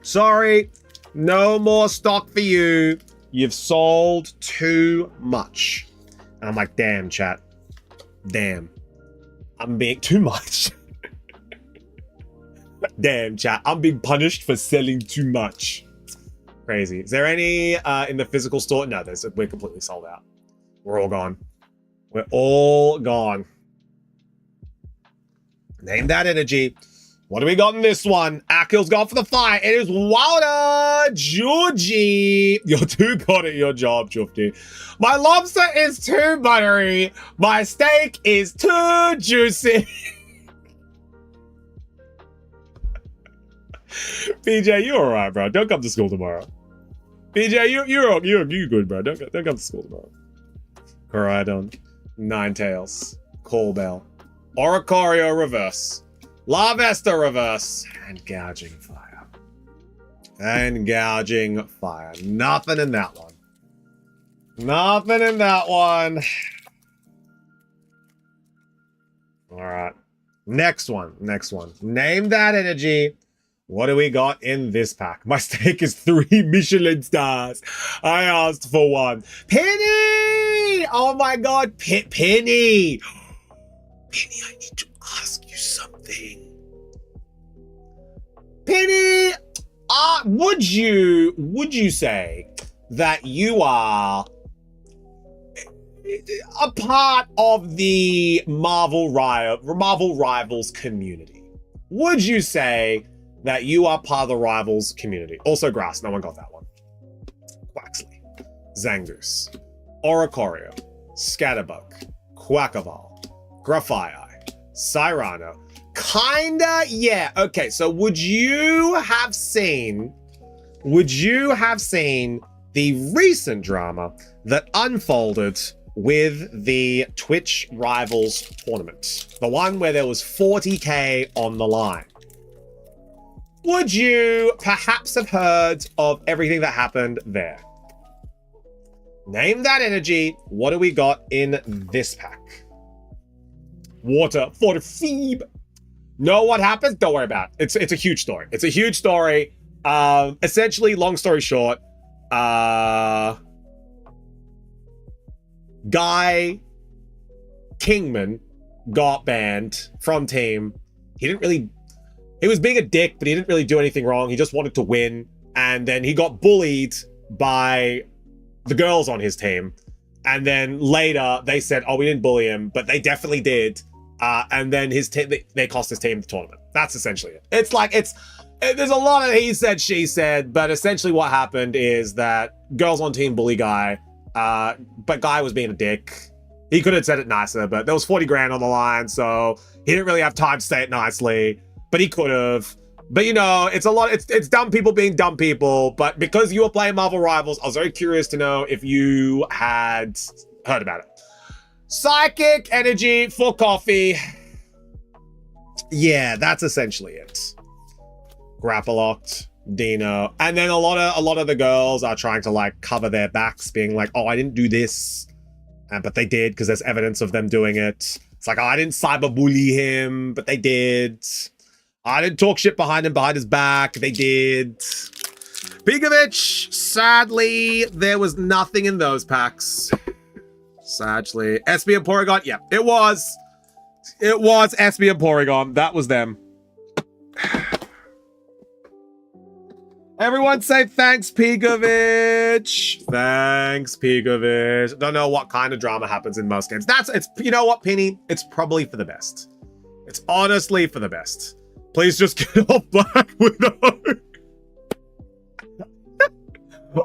Sorry. No more stock for you. You've sold too much. And I'm like, damn, chat. Damn. I'm being too much. Damn, chat. I'm being punished for selling too much. Crazy. Is there any in the physical store? No, we're completely sold out. We're all gone. We're all gone. Name that energy. What do we got in this one? Akil's gone for the fire. It is Wilder Georgie. You're too good at your job, Chufty. My lobster is too buttery. My steak is too juicy. PJ, you all right, bro? Don't come to school tomorrow. PJ, you're good, bro. Don't come to school tomorrow. Coridon, Ninetales, Call Bell, Oricorio reverse, Larvesta reverse, and Gouging Fire. And Gouging Fire. Nothing in that one. Nothing in that one. All right. Next one. Name that energy. What do we got in this pack? My steak is 3 Michelin stars. I asked for 1. Penny! Oh my God, Penny. Penny, I need to ask you something. Penny, would you say that you are a part of the Marvel Rivals community? Would you say that you are part of the Rivals community? Also Grass, no one got that one. Quaxley, Zangoose, Oricorio, Scatterbug, Quackaval, Graphii, Cyrano. Kinda, yeah. Okay, so would you have seen the recent drama that unfolded with the Twitch Rivals tournament? The one where there was 40K on the line. Would you perhaps have heard of everything that happened there? Name that energy. What do we got in this pack? Water for the Phoebe. Know what happens? Don't worry about it. It's a huge story. It's a huge story. Essentially, long story short, Guy Kingman got banned from team. He didn't really He was being a dick, but he didn't really do anything wrong. He just wanted to win. And then he got bullied by the girls on his team. And then later they said, oh, we didn't bully him, but they definitely did. And then his team, they cost his team the tournament. That's essentially it. It's like, there's a lot of he said, she said, but essentially what happened is that girls on team bully guy, but guy was being a dick. He could have said it nicer, but there was 40 grand on the line, so he didn't really have time to say it nicely, but he could have. But you know, it's a lot, it's dumb people being dumb people, but because you were playing Marvel Rivals, I was very curious to know if you had heard about it. Psychic energy for coffee. Yeah, that's essentially it. Grapple locked, Dino. And then a lot of the girls are trying to like cover their backs, being like, oh, I didn't do this. But they did, because there's evidence of them doing it. It's like, oh, I didn't cyberbully him, but they did. I didn't talk shit behind him, behind his back. They did. Pigovich, sadly, there was nothing in those packs. Sadly. SB and Porygon, yeah, it was. It was SB and Porygon. That was them. Everyone say thanks, Pigovich. Thanks, Pigovich. Don't know what kind of drama happens in most games. It's you know what, Penny? It's probably for the best. It's honestly for the best. Please just get off Black Widow.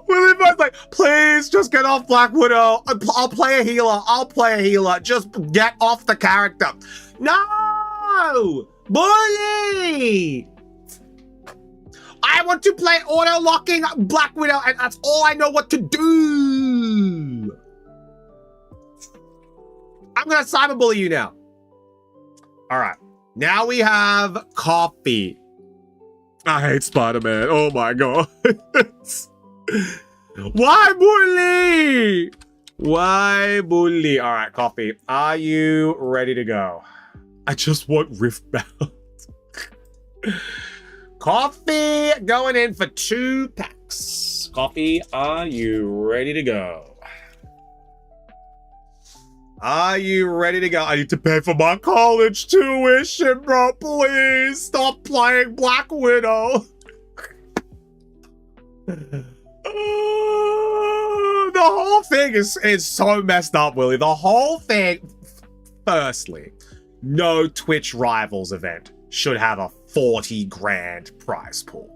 Willie's like, please just get off Black Widow. I'll play a healer. I'll play a healer. Just get off the character. No! Bully! I want to play auto-locking Black Widow, and that's all I know what to do. I'm gonna cyberbully you now. All right. Now we have coffee. I hate Spider-Man. Oh my god. Why bully? Why bully? All right, coffee. Are you ready to go? I just want Rift Bound. Coffee going in for 2 packs. Coffee, are you ready to go? Are you ready to go? I need to pay for my college tuition, bro. Please stop playing Black Widow. The whole thing is so messed up, Willie. The whole thing. Firstly, no Twitch Rivals event should have a 40 grand prize pool.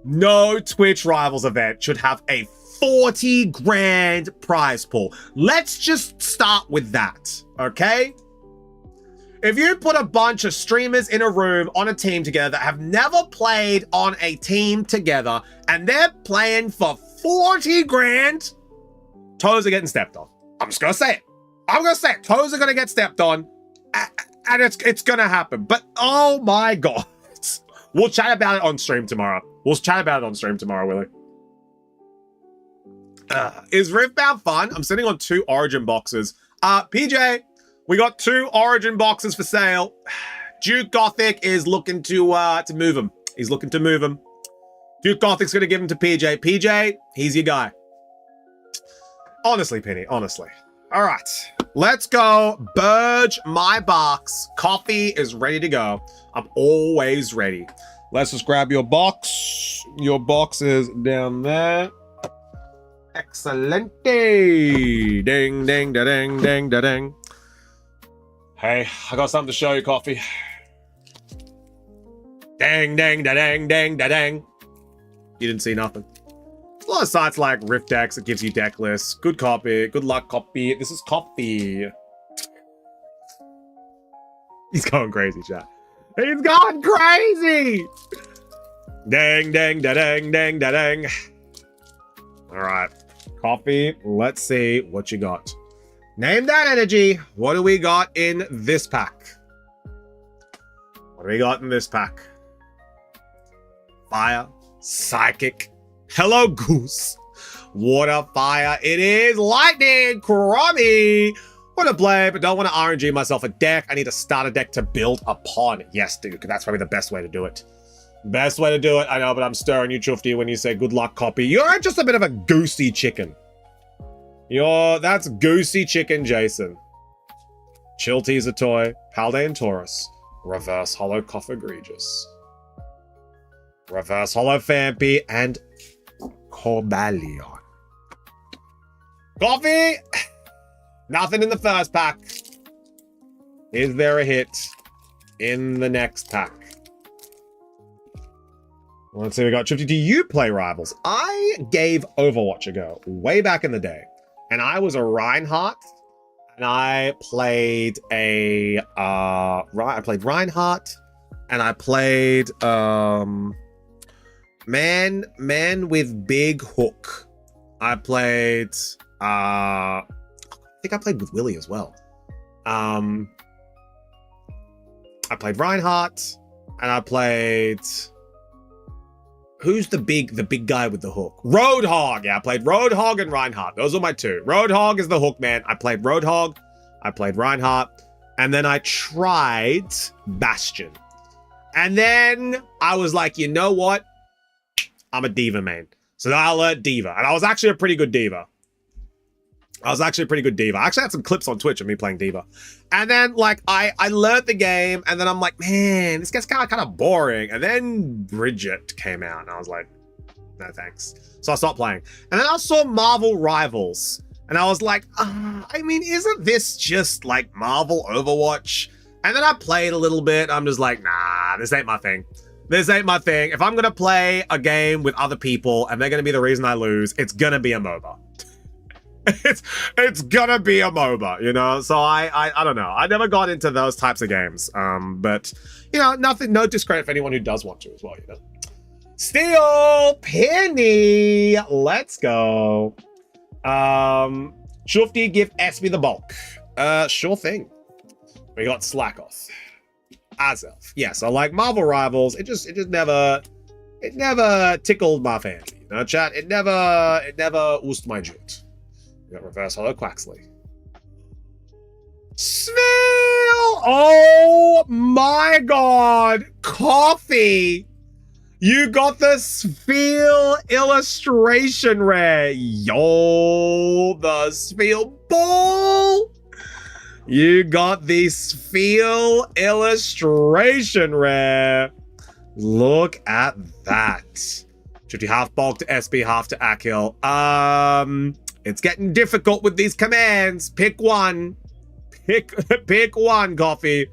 No Twitch Rivals event should have a 40 grand prize pool. Let's just start with that, okay? If you put a bunch of streamers in a room on a team together that have never played on a team together and they're playing for 40 grand, toes are getting stepped on. I'm just gonna say it. I'm gonna say it. Toes are gonna get stepped on. And it's gonna happen. But oh my god. We'll chat about it on stream tomorrow. We'll chat about it on stream tomorrow, Willie. Is Riftbound fun? I'm sitting on 2 Origin boxes. PJ, we got 2 Origin boxes for sale. Duke Gothic is looking to move them. He's looking to move them. Duke Gothic's gonna give them to PJ. PJ, he's your guy. Honestly, Penny, honestly. All right, let's go. Burge my box. Coffee is ready to go. I'm always ready. Let's just grab your box. Your box is down there. Excelente. Ding, ding, da, ding, ding, da, ding. Hey, I got something to show you, Coffee. Ding, ding, da, ding, ding, da, ding. You didn't see nothing. A lot of sites like Rift Decks that gives you deck lists. Good copy. Good luck, copy. This is Coffee. He's going crazy, chat. He's going crazy! Dang, dang, da, dang, dang, da, dang. All right. Coffee, let's see what you got. Name that energy. What do we got in this pack? What do we got in this pack? Fire. Psychic. Hello, Goose. Water, fire, it is lightning, crummy. Want to play, but don't want to RNG myself a deck. I need to start a deck to build upon. Yes, dude, that's probably the best way to do it. Best way to do it, I know, but I'm stirring you, Chufty, when you say good luck, copy. You're just a bit of a goosey chicken. That's goosey chicken, Jason. Chilty's a toy. Paldean Taurus. Reverse Hollow Cough Egregious. Reverse Hollow Fampi, and Cobalion. Coffee! Nothing in the first pack. Is there a hit in the next pack? Let's see, we got Trifty. Do you play Rivals? I gave Overwatch a go way back in the day. And I was a Reinhardt. And I played I played Reinhardt. And I played man with big hook. I played I think I played with Willie as well. I played Reinhardt, and I played. Who's the big guy with the hook? Roadhog. Yeah, I played Roadhog and Reinhardt. Those are my two. Roadhog is the hook man. I played Roadhog. I played Reinhardt, and then I tried Bastion. And then I was like, you know what? I'm a Diva main. So then I learned Diva, and I was actually a pretty good Diva. I actually had some clips on Twitch of me playing Diva. And then, like, I learned the game, and then I'm like, man, this gets kind of boring. And then Bridget came out, and I was like, no thanks. So I stopped playing. And then I saw Marvel Rivals, and I was like, I mean, isn't this just like Marvel Overwatch? And then I played a little bit. I'm just like, nah, this ain't my thing. This ain't my thing. If I'm going to play a game with other people, and they're going to be the reason I lose, it's going to be a MOBA. It's gonna be a MOBA, you know. So I don't know. I never got into those types of games. But you know, no discredit for anyone who does want to as well, you know. Steel Penny, let's go. Shufty, give SB the bulk. Sure thing. We got Slackoth, Azelf. Yeah, so like Marvel Rivals, it just never tickled my fancy, you know, chat. It never oozed my jute. We got Reverse Hollow Quaxley. Sveel! Oh my god! Coffee! You got the Sveel illustration rare. Yo, the Sveel ball! You got the Sveel illustration rare. Look at that. Should you half bulk to SB, half to Akil? It's getting difficult with these commands. Pick one. Pick one, Coffee.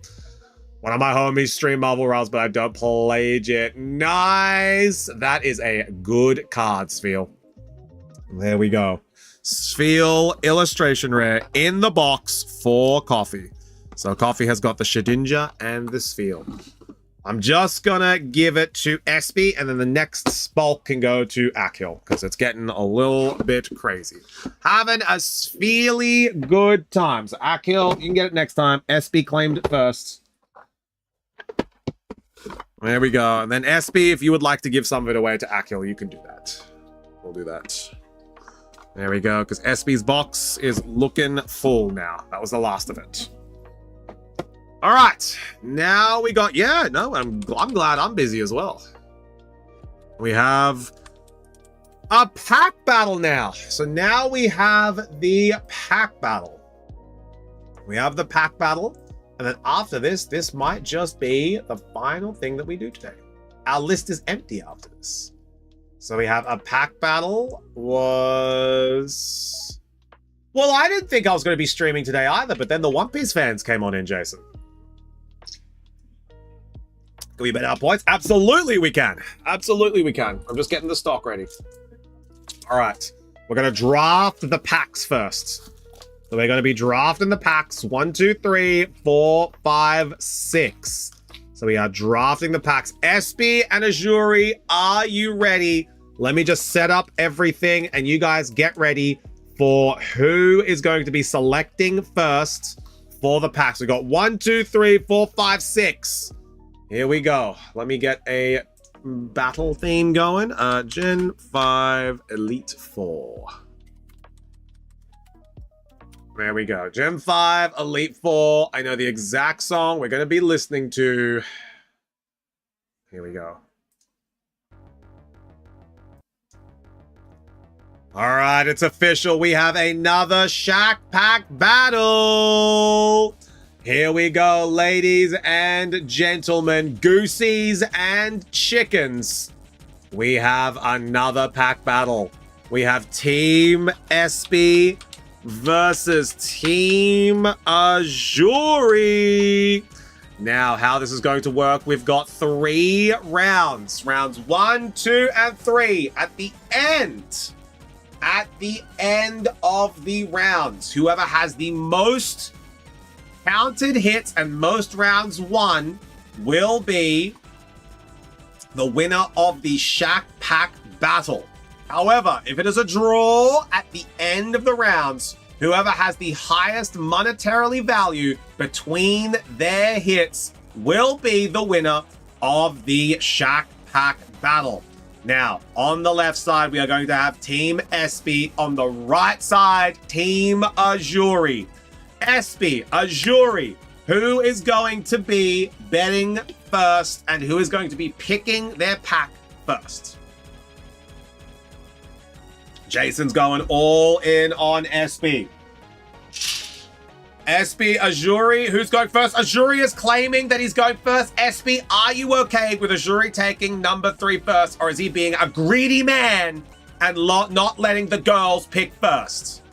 One of my homies stream Marvel Rivals, but I don't play it. Nice. That is a good card, Sveel. There we go. Sveel illustration rare in the box for Coffee. So Coffee has got the Shedinja and the Sveel. I'm just gonna give it to SB, and then the next bulk can go to Akil, because it's getting a little bit crazy. Having a Sveely good time. So Akil, you can get it next time. SB claimed it first. There we go. And then SB, if you would like to give some of it away to Akil, you can do that. We'll do that. There we go, because SB's box is looking full now. That was the last of it. All right, now we got, yeah, no, I'm glad I'm busy as well. We have a pack battle now. So now we have the pack battle. We have the pack battle. And then after this might just be the final thing that we do today. Our list is empty after this. So we have a pack battle was... Well, I didn't think I was going to be streaming today either, but then the One Piece fans came on in, Jason. Can we bet our points? Absolutely we can. Absolutely we can. I'm just getting the stock ready. All right. We're going to draft the packs first. So we're going to be drafting the packs. 1, 2, 3, 4, 5, 6. So we are drafting the packs. SB and Azuri, are you ready? Let me just set up everything and you guys get ready for who is going to be selecting first for the packs. We got 1, 2, 3, 4, 5, 6. Here we go. Let me get a battle theme going. Gen 5 Elite 4. There we go. Gen 5 Elite 4. I know the exact song we're going to be listening to. Here we go. All right, it's official. We have another Shack Pack battle. Here we go, ladies and gentlemen, goosies and chickens. we have another pack battle. We have Team SB versus Team Azuri. Now, how this is going to work, we've got 3 rounds. Rounds 1, 2, and 3. At the end of the rounds, whoever has the most counted hits and most rounds won will be the winner of the Shack Pack battle. However, if it is a draw at the end of the rounds, whoever has the highest monetarily value between their hits will be the winner of the Shack Pack battle. Now, on the left side, we are going to have Team SB. On the right side, Team Azuri. SB, Azuri, who is going to be betting first and who is going to be picking their pack first? Jason's going all in on SB. SB, Azuri, who's going first? Azuri is claiming that he's going first. SB, are you okay with Azuri taking number 3 first, or is he being a greedy man and not letting the girls pick first?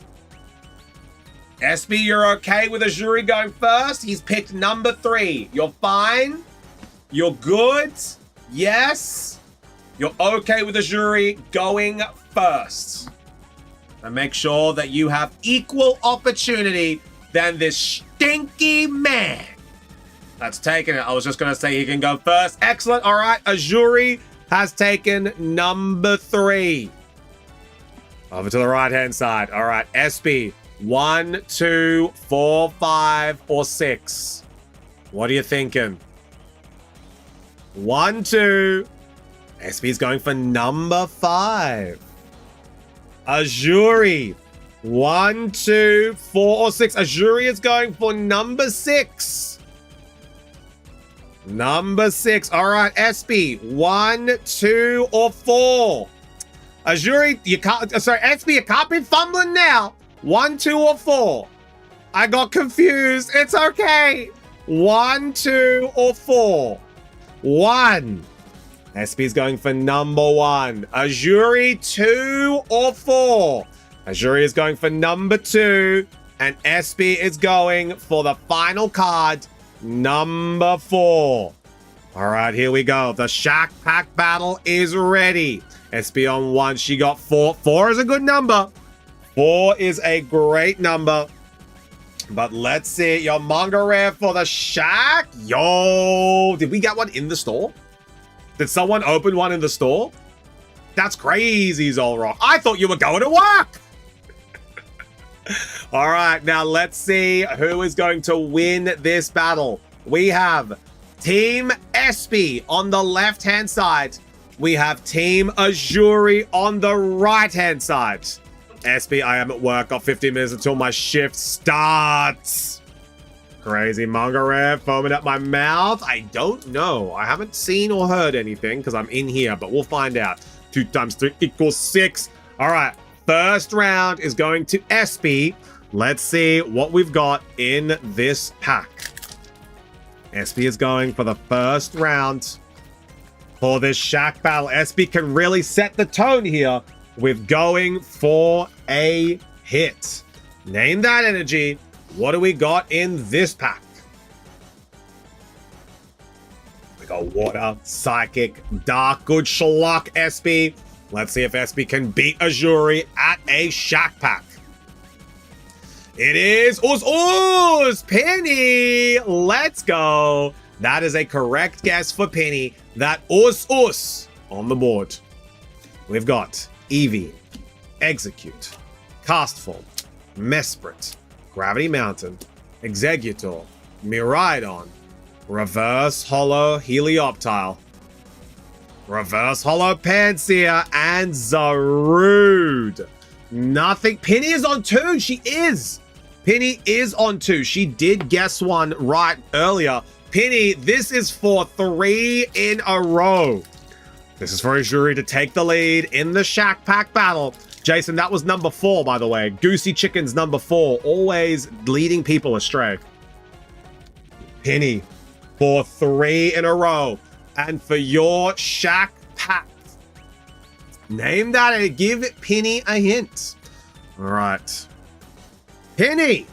SB, you're okay with Azuri going first? He's picked number 3. You're fine? You're good? Yes? You're okay with Azuri going first. And make sure that you have equal opportunity than this stinky man that's taken it. I was just going to say he can go first. Excellent. All right. Azuri has taken number 3. Over to the right-hand side. All right. SB, 1, 2, 4, 5, or 6. What are you thinking? 1, 2. SB's going for number 5. Azuri, 1, 2, 4, or 6. Azuri is going for number 6. Number 6. All right, SB, 1, 2, or 4. Azuri, you can't. Sorry, SB, you can't be fumbling now. 1, 2, or 4. I got confused. It's okay. 1, 2, or 4. 1. SB's going for number 1. Azuri, 2 or 4. Azuri is going for number 2. And SB is going for the final card, number 4. All right, here we go. The Shack Pack battle is ready. SB on 1. She got 4. 4 is a good number. 4 is a great number. But let's see. Your manga rare for the Shack. Yo, did we get one in the store? Did someone open one in the store? That's crazy, Zolrock. I thought you were going to work. All right, now let's see who is going to win this battle. We have Team SB on the left-hand side. We have Team Azuri on the right-hand side. SB, I am at work. Got 15 minutes until my shift starts. Crazy manga rare foaming at my mouth. I don't know. I haven't seen or heard anything because I'm in here, but we'll find out. 2 times 3 equals 6. All right. First round is going to SB. Let's see what we've got in this pack. SB is going for the first round for this Shack battle. SB can really set the tone here with going for a hit. Name that energy. What do we got in this pack? We got Water, Psychic, Dark, good schlock, SB. Let's see if SB can beat Azuri at a Shack Pack. It is Uz Penny. Let's go. That is a correct guess for Penny. That Uz on the board. We've got Eevee, Execute, Castful, Mesprit, Gravity Mountain, Executor, Miraidon, Reverse Hollow Helioptile, Reverse Hollow Panseer, and Zarude. Nothing. Penny is on 2. She is. Penny is on 2. She did guess one right earlier. Penny, this is for 3 in a row. This is for Azuri to take the lead in the Shack Pack battle. Jason, that was number 4, by the way. Goosey Chicken's number 4, always leading people astray. Penny for 3 in a row. And for your Shack Pack, Name that and give Penny a hint. All right. Penny,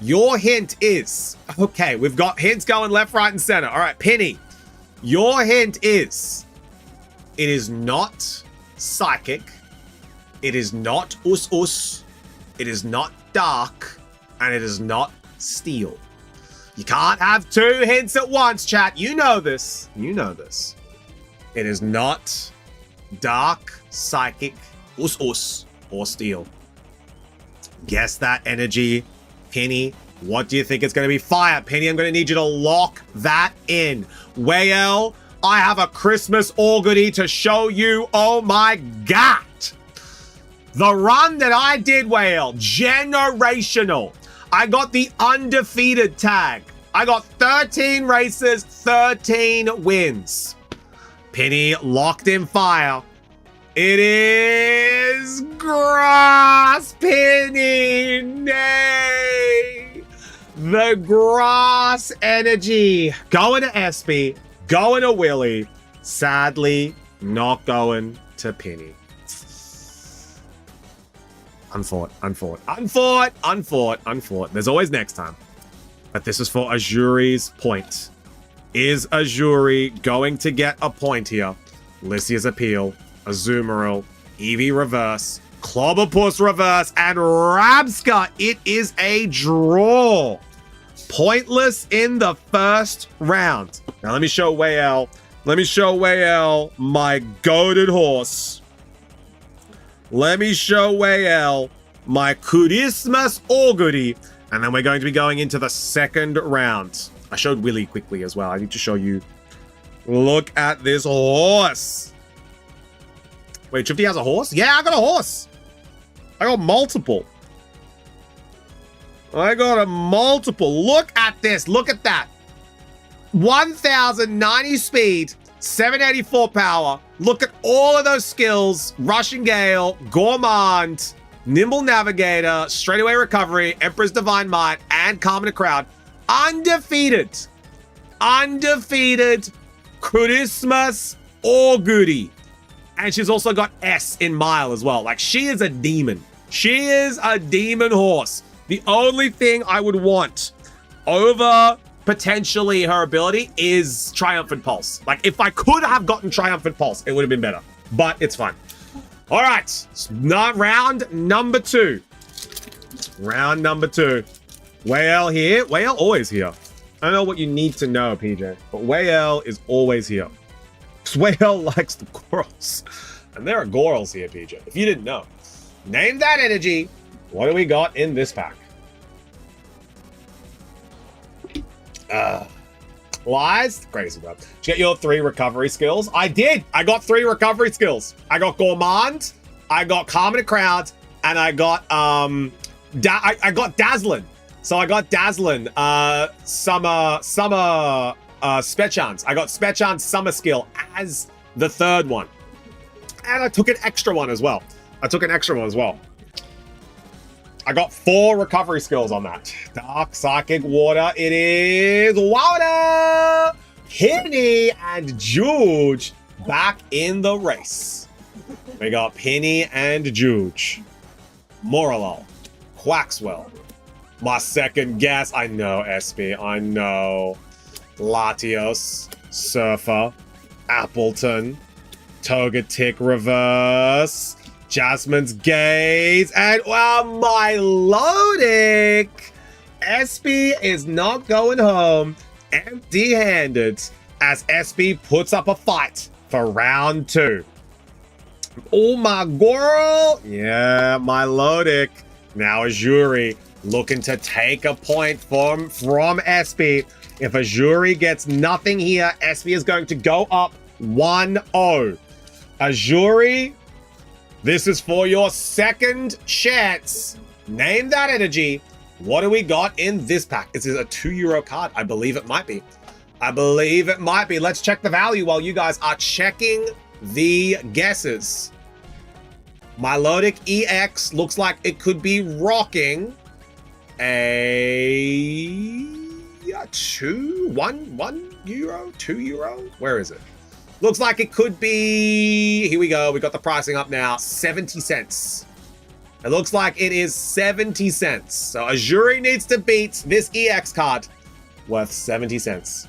your hint is, okay, we've got hints going left, right, and center. All right, Penny, your hint is, it is not psychic. It is not us. It is not dark. And it is not steel. You can't have two hints at once, chat. You know this. You know this. It is not dark, psychic, us, or steel. Guess that energy. Penny, what do you think it's going to be? Fire. Penny, I'm going to need you to lock that in. Wael, I have a Christmas augury to show you. Oh my God. The run that I did, Wael, generational. I got the undefeated tag. I got 13 races, 13 wins. Penny locked in fire. It is grass, Penny. Nay. The grass energy. Going to Espy. Going to Willie. Sadly, not going to Penny. Unfought. There's always next time. But this is for Azuri's point. Is Azuri going to get a point here? Lycia's Appeal, Azumarill, Eevee Reverse, Clobberpuss Reverse, and Rabska. It is a draw. Pointless in the first round. Now let me show Wael. My goated horse. Let me show Wael my Christmas augury. And then we're going to be going into the second round. I showed Willie quickly as well. I need to show you. Look at this horse. Wait, Trifty has a horse? Yeah, I got a horse. I got multiple. Look at this. Look at that. 1090 speed. 784 power. Look at all of those skills. Rushing Gale, Gourmand, Nimble Navigator, Straightaway Recovery, Emperor's Divine Might, and Calming the Crowd. Undefeated Christmas augury. And she's also got S in Mile as well. Like, she is a demon. She is a demon horse. The only thing I would want over potentially her ability is Triumphant Pulse. Like, if I could have gotten Triumphant Pulse, it would have been better. But it's fine. All right. Round number two. Wael here. Wael always here. I don't know what you need to know, PJ, but Wael is always here. Because Wael likes the Gorals. And there are Gorals here, PJ, if you didn't know. Name that energy. What do we got in this pack? Lies? Crazy, bro. Did you get your 3 recovery skills? I did. I got 3 recovery skills. I got Gourmand, I got Calming the Crowd, and I got I got Dazzlin. So I got Dazzlin, Summer Spechance. I got Spechan's Summer skill as the 3rd one. And I took an extra one as well. I got 4 recovery skills on that. Dark, Psychic, Water. It is Water! Penny and Juge back in the race. We got Penny and Juge. Moralo. Quaxwell. My second guess. I know, SB. I know. Latios. Surfer. Appleton. Togetic Reverse. Jasmine's Gaze, and Milotic. SB is not going home empty-handed as SB puts up a fight for round 2. Oh my girl. Yeah, Milotic. Now Azuri looking to take a point from SB. If Azuri gets nothing here, SB is going to go up 1-0. Azuri, this is for your second chance. Name that energy. What do we got in this pack? This is a €2 card. I believe it might be. Let's check the value while you guys are checking the guesses. Milotic EX looks like it could be rocking a €2. Where is it? Looks like it could be... Here we go. We got the pricing up now. 70 cents. It looks like it is 70 cents. So Azuri needs to beat this EX card worth 70 cents.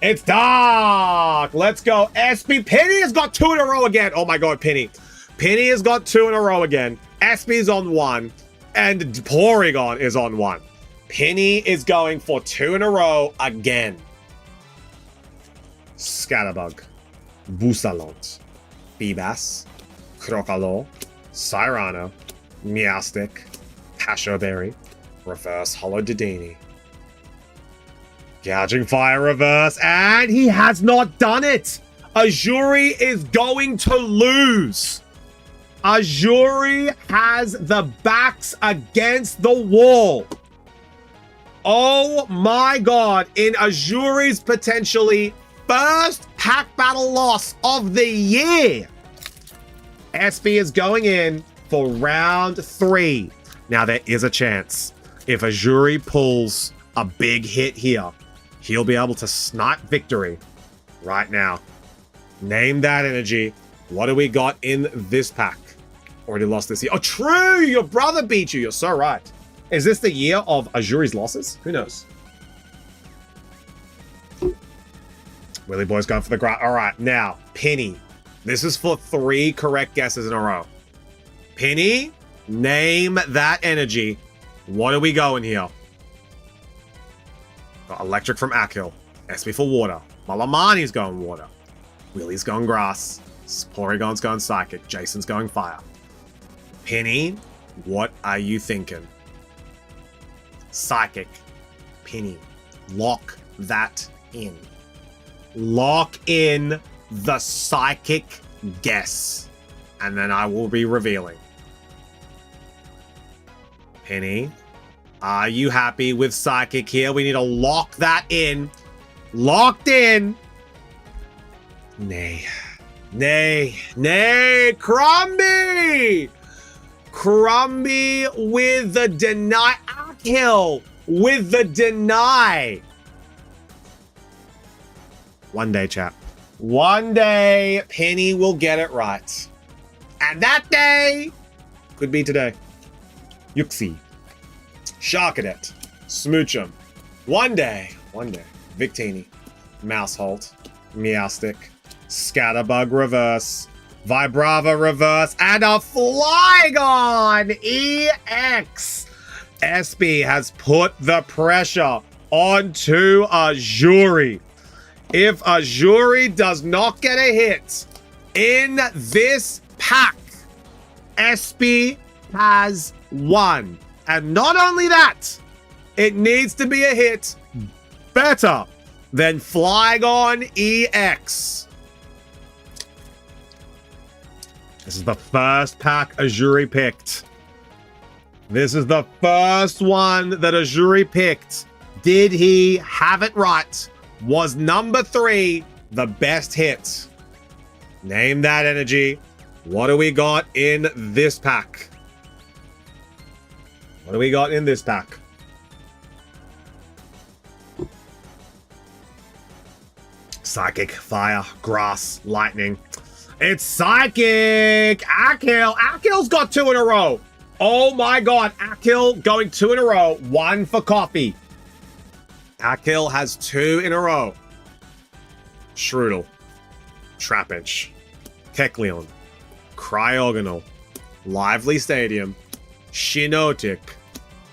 It's dark. Let's go. SP Penny has got 2 in a row again. Oh my God, Penny. Penny has got 2 in a row again. SP's on 1. And Porygon is on 1. Penny is going for 2 in a row again. Scatterbug. Busalont. Bebass. Crocalo. Cyrano. Meowstic. Pashoberry. Reverse Hollow Dedenne. Gouging Fire reverse, and he has not done it! Azuri is going to lose! Azuri has the backs against the wall. Oh my God, in Azuri's potentially first pack battle loss of the year, SP is going in for round 3. Now there is a chance. If Azuri pulls a big hit here, he'll be able to snipe victory right now. Name that energy. What do we got in this pack? Already lost this year. Oh, true! Your brother beat you. You're so right. Is this the year of Azuri's losses? Who knows? Willy Boy's going for the grind. All right, now, Penny. This is for 3 correct guesses in a row. Penny, name that energy. What are we going here? Got Electric from Akil. SP for water. Malamani's going water. Willy's going grass. Porygon's going psychic. Jason's going fire. Penny, what are you thinking? Psychic. Penny. Lock that in. Lock in the psychic guess. And then I will be revealing. Penny, are you happy with psychic here? We need to lock that in. Locked in. Nay. Nay. Nay. Crumby! Crumby with the deny. Akil with the deny. One day, chap. One day, Penny will get it right. And that day could be today. Yuxi. Sharkadet. Smoochum. One day. Victini. Mousehold. Meowstic. Scatterbug reverse. Vibrava reverse. And a Flygon EX. SP has put the pressure onto Azuri. If Azuri does not get a hit in this pack, SP has won. And not only that, it needs to be a hit better than Flygon EX. This is the first pack Azuri picked. This is the first one that Azuri picked. Did he have it right? Was number 3 the best hit? Name that energy. What do we got in this pack? What do we got in this pack? Psychic, fire, grass, lightning. It's psychic! Akil! Akil's got 2 in a row. Oh my God, Akil going 2 in a row. 1 for coffee. Akil has 2 in a row. Shroodle. Trapinch. Kecleon. Cryogonal. Lively Stadium. Shinotic.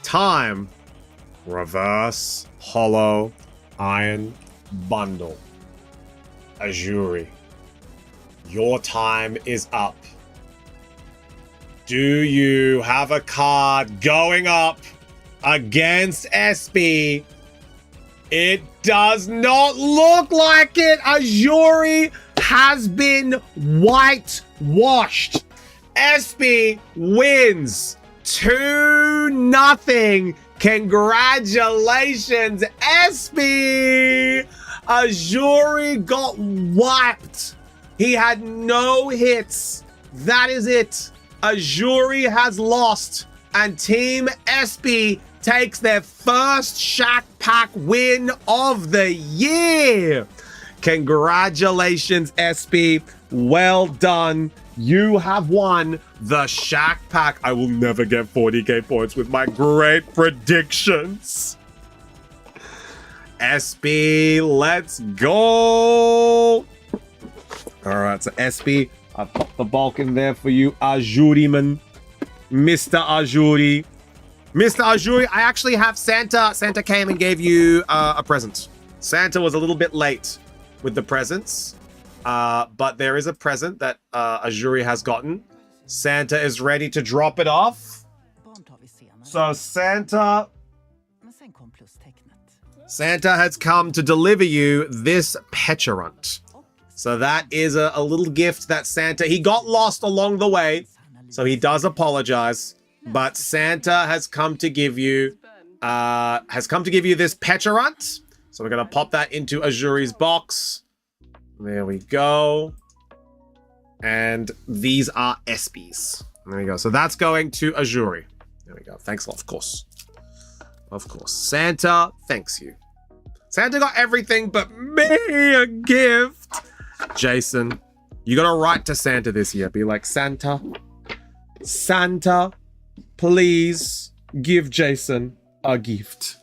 Time. Reverse. Hollow. Iron. Bundle. Azuri. Your time is up. Do you have a card going up against SP? It does not look like it. Azuri has been whitewashed. SP wins 2-0. Congratulations, SP. Azuri got wiped. He had no hits. That is it. Azuri has lost, and Team SP takes their first Shack Pack win of the year. Congratulations, SP. Well done. You have won the Shaq pack. I will never get 40k points with my great predictions. SP, let's go. All right, so SP, I've popped the bulk in there for you, Ajuri man. Mr. Ajuri. Mr. Ajuri, I actually have Santa. Santa came and gave you a present. Santa was a little bit late with the presents, but there is a present that Ajuri has gotten. Santa is ready to drop it off. So Santa has come to deliver you this Petulant. So that is a little gift that Santa, he got lost along the way, so he does apologize. But Santa has come to give you this Petulant. So we're gonna pop that into Ajuri's box. There we go. And these are ESPYs. There we go. So that's going to Ajuri. There we go. Thanks a lot, of course. Of course. Santa, thanks you. Santa got everything but me a gift. Jason, you gotta write to Santa this year. Be like, Santa, please give Jason a gift.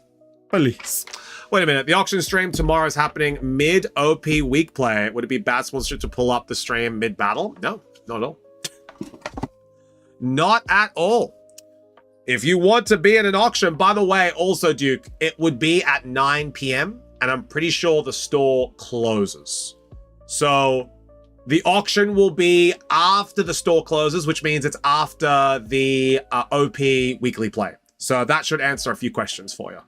Please. Wait a minute. The auction stream tomorrow is happening mid-OP week play. Would it be bad sponsorship to pull up the stream mid-battle? No, not at all. Not at all. If you want to be in an auction, by the way, also, Duke, it would be at 9 p.m. and I'm pretty sure the store closes. So the auction will be after the store closes, which means it's after the OP weekly play. So that should answer a few questions for you.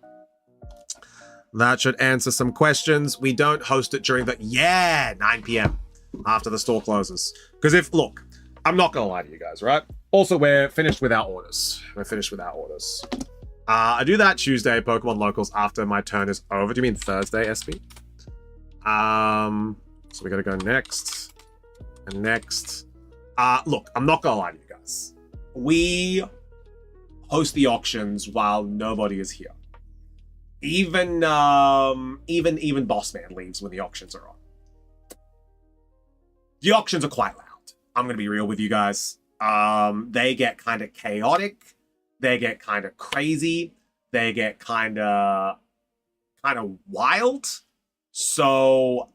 That should answer some questions. We don't host it during the, 9 p.m. after the store closes. Because look, I'm not going to lie to you guys, right? Also, we're finished with our orders. I do that Tuesday, Pokemon Locals, after my turn is over. Do you mean Thursday, SP? So we got to go next. And next. Look, I'm not going to lie to you guys. We host the auctions while nobody is here. Even Boss Man leaves when the auctions are on. The auctions are quite loud. I'm gonna be real with you guys. They get kind of chaotic. They get kind of crazy. They get kind of wild. So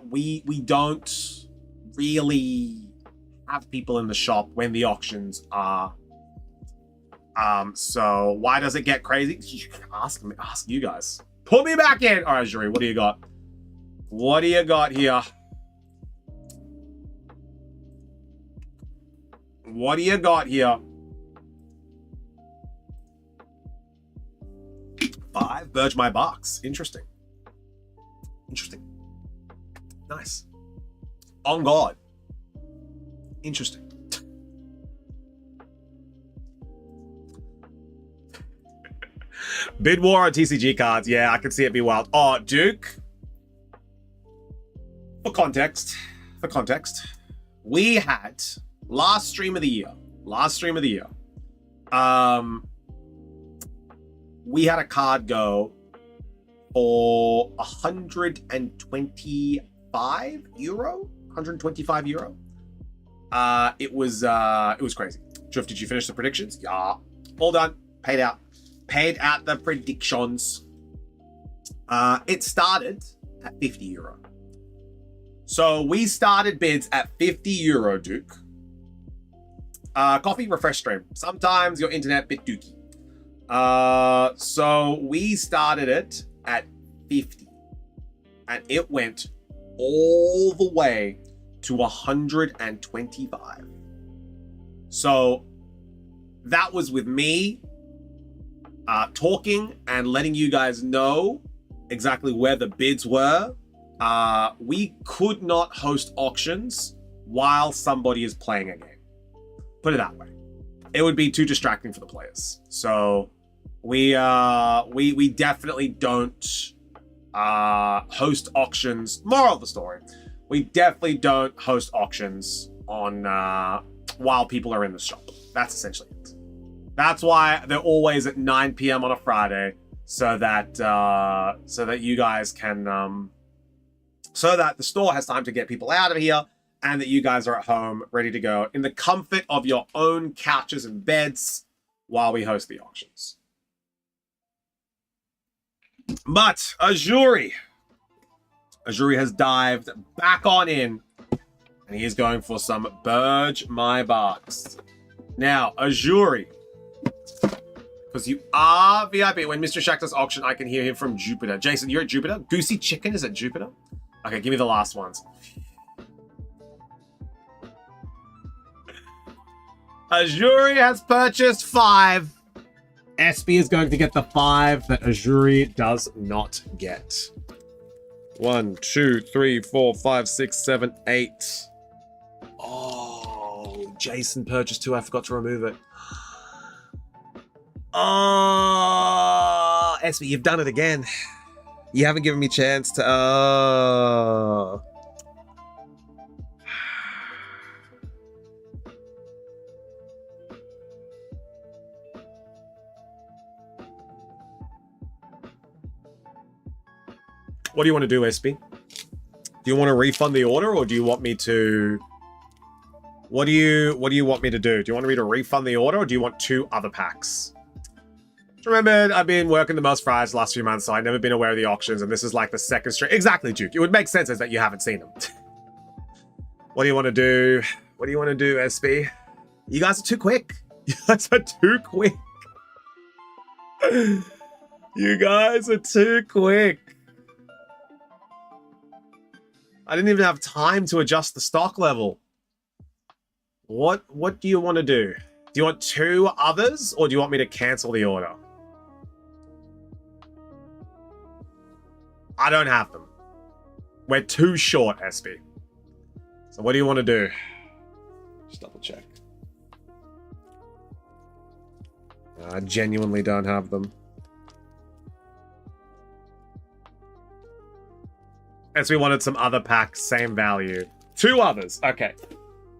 we don't really have people in the shop when the auctions are. So why does it get crazy? Ask you guys. Put me back in. All right, Juri, what do you got? What do you got here? What do you got here? 5, Burge My Box. Interesting. Nice. On God. Interesting. Bid war on TCG cards. Yeah, I can see it be wild. Oh, Duke. For context, we had last stream of the year. We had a card go for €125. €125. It was crazy. Drift, did you finish the predictions? Yeah. All done. Paid out the predictions. It started at €50. So we started bids at €50, Duke. Coffee, refresh stream. Sometimes your internet bit dookie. So we started it at 50 and it went all the way to 125. So that was with me talking and letting you guys know exactly where the bids were. We could not host auctions while somebody is playing a game. Put it that way. It would be too distracting for the players. So we definitely don't host auctions. Moral of the story, we definitely don't host auctions on while people are in the shop. That's essentially it. That's why they're always at 9 p.m. on a Friday, so that you guys can so that the store has time to get people out of here and that you guys are at home ready to go in the comfort of your own couches and beds while we host the auctions. But Azuri has dived back on in, and he is going for some Burge My Barks. Now, Azuri, because you are VIP, when Mr. Shack does auction, I can hear him from Jupiter. Jason, you're at Jupiter? Goosey Chicken is at Jupiter? Okay, give me the last ones. Azuri has purchased 5. SB is going to get the 5 that Azuri does not get. 1, 2, 3, 4, 5, 6, 7, 8. Oh, Jason purchased 2. I forgot to remove it. Oh, SB, you've done it again. You haven't given me a chance to... What do you want to do, SB? Do you want to refund the order, or do you want me to... What do you want me to do? Do you want me to refund the order, or do you want 2 other packs? Remember, I've been working the most fries the last few months, so I've never been aware of the auctions, and this is like the second straight. Exactly, Duke. It would make sense as that you haven't seen them. What do you want to do? What do you want to do, SB? You guys are too quick. You guys are too quick. You guys are too quick. I didn't even have time to adjust the stock level. What do you want to do? Do you want 2 others, or do you want me to cancel the order? I don't have them. We're too short, SB. So what do you want to do? Just double check. I genuinely don't have them. As we wanted some other packs, same value. 2 others. Okay.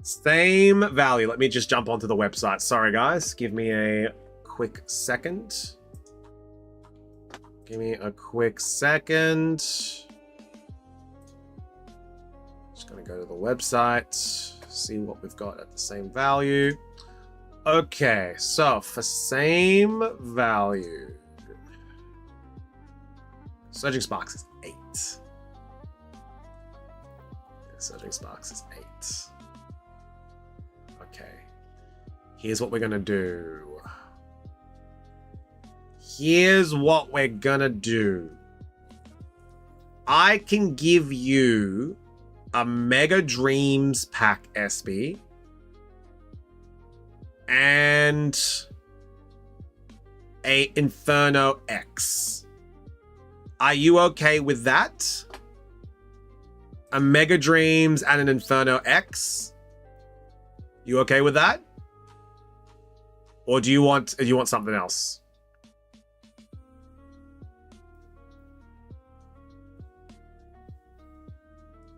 Same value. Let me just jump onto the website. Sorry, guys. Give me a quick second. Give me a quick second. Just going to go to the website, see what we've got at the same value. Okay, so for same value, Surging Sparks is 8. Surging Sparks is 8. Okay. Here's what we're gonna do. I can give you a Mega Dreams pack, SB. And a Inferno X. Are you okay with that? A Mega Dreams and an Inferno X. You okay with that? Or do you want something else?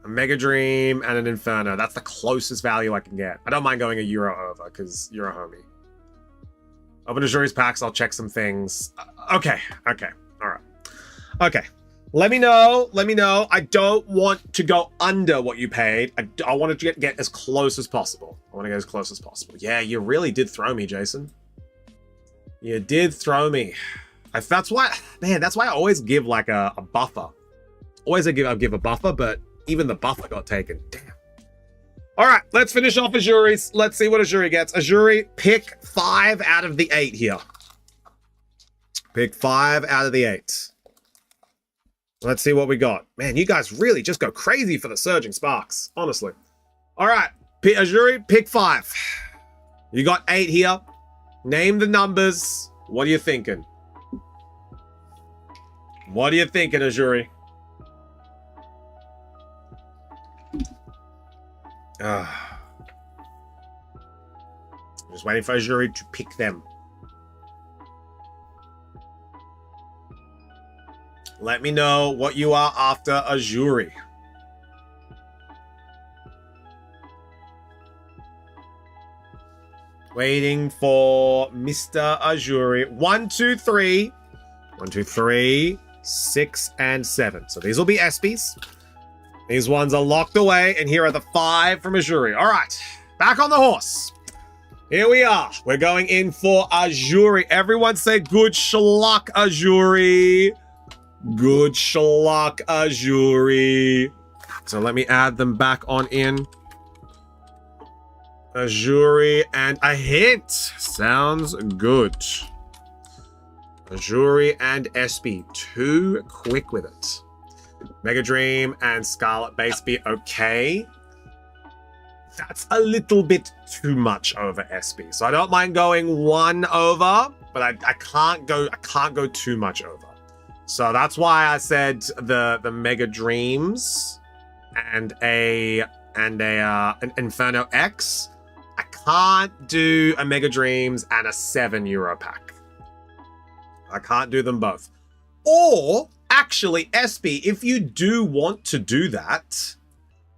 A Mega Dream and an Inferno. That's the closest value I can get. I don't mind going a euro over because you're a homie. Open Azuri's packs. I'll check some things. Okay. All right. Okay. Let me know. I don't want to go under what you paid. I want to get as close as possible. Yeah, you really did throw me, Jason. You did throw me. That's why I always give like a buffer. I give a buffer, but even the buffer got taken. Damn. All right, let's finish off Azuri's. Let's see what Azuri gets. Azuri, pick 5 out of the 8 here. Pick 5 out of the 8. Let's see what we got. Man, you guys really just go crazy for the Surging Sparks, honestly. All right, Azuri, pick 5. You got 8 here. Name the numbers. What are you thinking? Azuri? I'm just waiting for Azuri to pick them. Let me know what you are after, Azuri. Waiting for Mr. Azuri. 1, 2, 3. 1, 2, 3, 6, and 7. So these will be SPs. These ones are locked away, and here are the 5 from Azuri. All right, back on the horse. Here we are. We're going in for Azuri. Everyone say good luck, Azuri. Good luck, Azuri. So let me add them back on in. Azuri and a hint. Sounds good. Azuri and Espy. Too quick with it. Mega Dream and Scarlet Base be okay. That's a little bit too much over Espy. So I don't mind going 1 over, but I can't go too much over. So that's why I said the Mega Dreams and an Inferno X. I can't do a Mega Dreams and a €7 pack. I can't do them both. Or actually, Espy, if you do want to do that,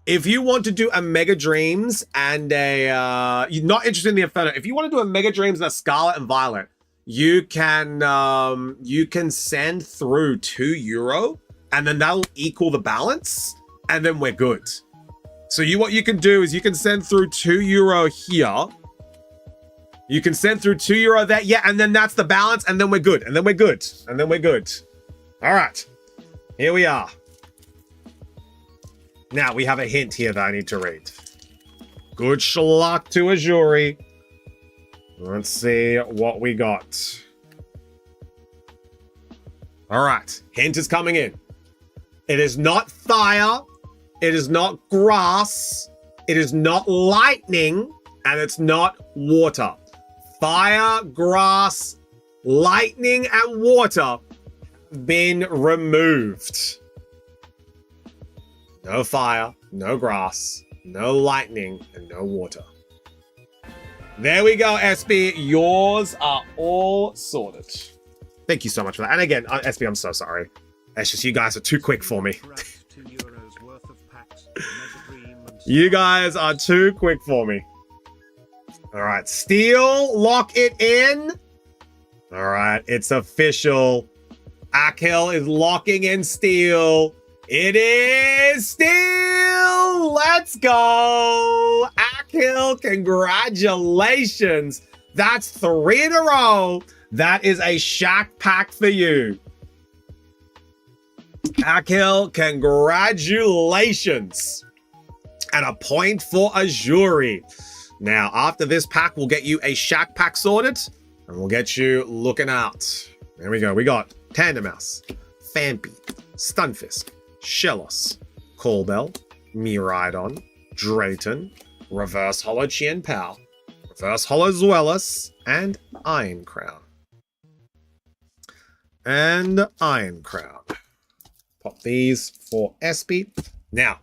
if you want to do a Mega Dreams and you're not interested in the Inferno, if you want to do a Mega Dreams and a Scarlet and Violet, you can send through €2, and then that'll equal the balance, and then we're good. So what you can do is you can send through €2 here. You can send through €2 there, yeah, and then that's the balance, and then we're good, and then we're good, and then we're good. All right, here we are. Now, we have a hint here that I need to read. Good luck to Azuri. Let's see what we got. All right, hint is coming in. It is not fire. It is not grass. It is not lightning. And it's not water. Fire, grass, lightning, and water have been removed. No fire, no grass, no lightning, and no water. There we go, Espy. Yours are all sorted. Thank you so much for that. And again, Espy, I'm so sorry. It's just you guys are too quick for me. You guys are too quick for me. All right, Steel, lock it in. All right, it's official. Akhil is locking in Steel. It is Steel! Let's go! Akhil, congratulations. That's 3 in a row. That is a Shack pack for you. Akhil, congratulations. And a point for Azuri. Now, after this pack, we'll get you a Shack pack sorted, and we'll get you looking out. There we go. We got Tandemouse, Phanpy, Stunfisk, Shellos, Callbell, Miraidon, Drayton, Reverse Hollow Chien Pao, Reverse Hollow Zweilous, and Iron Crown. And Iron Crown. Pop these for Espy. Now,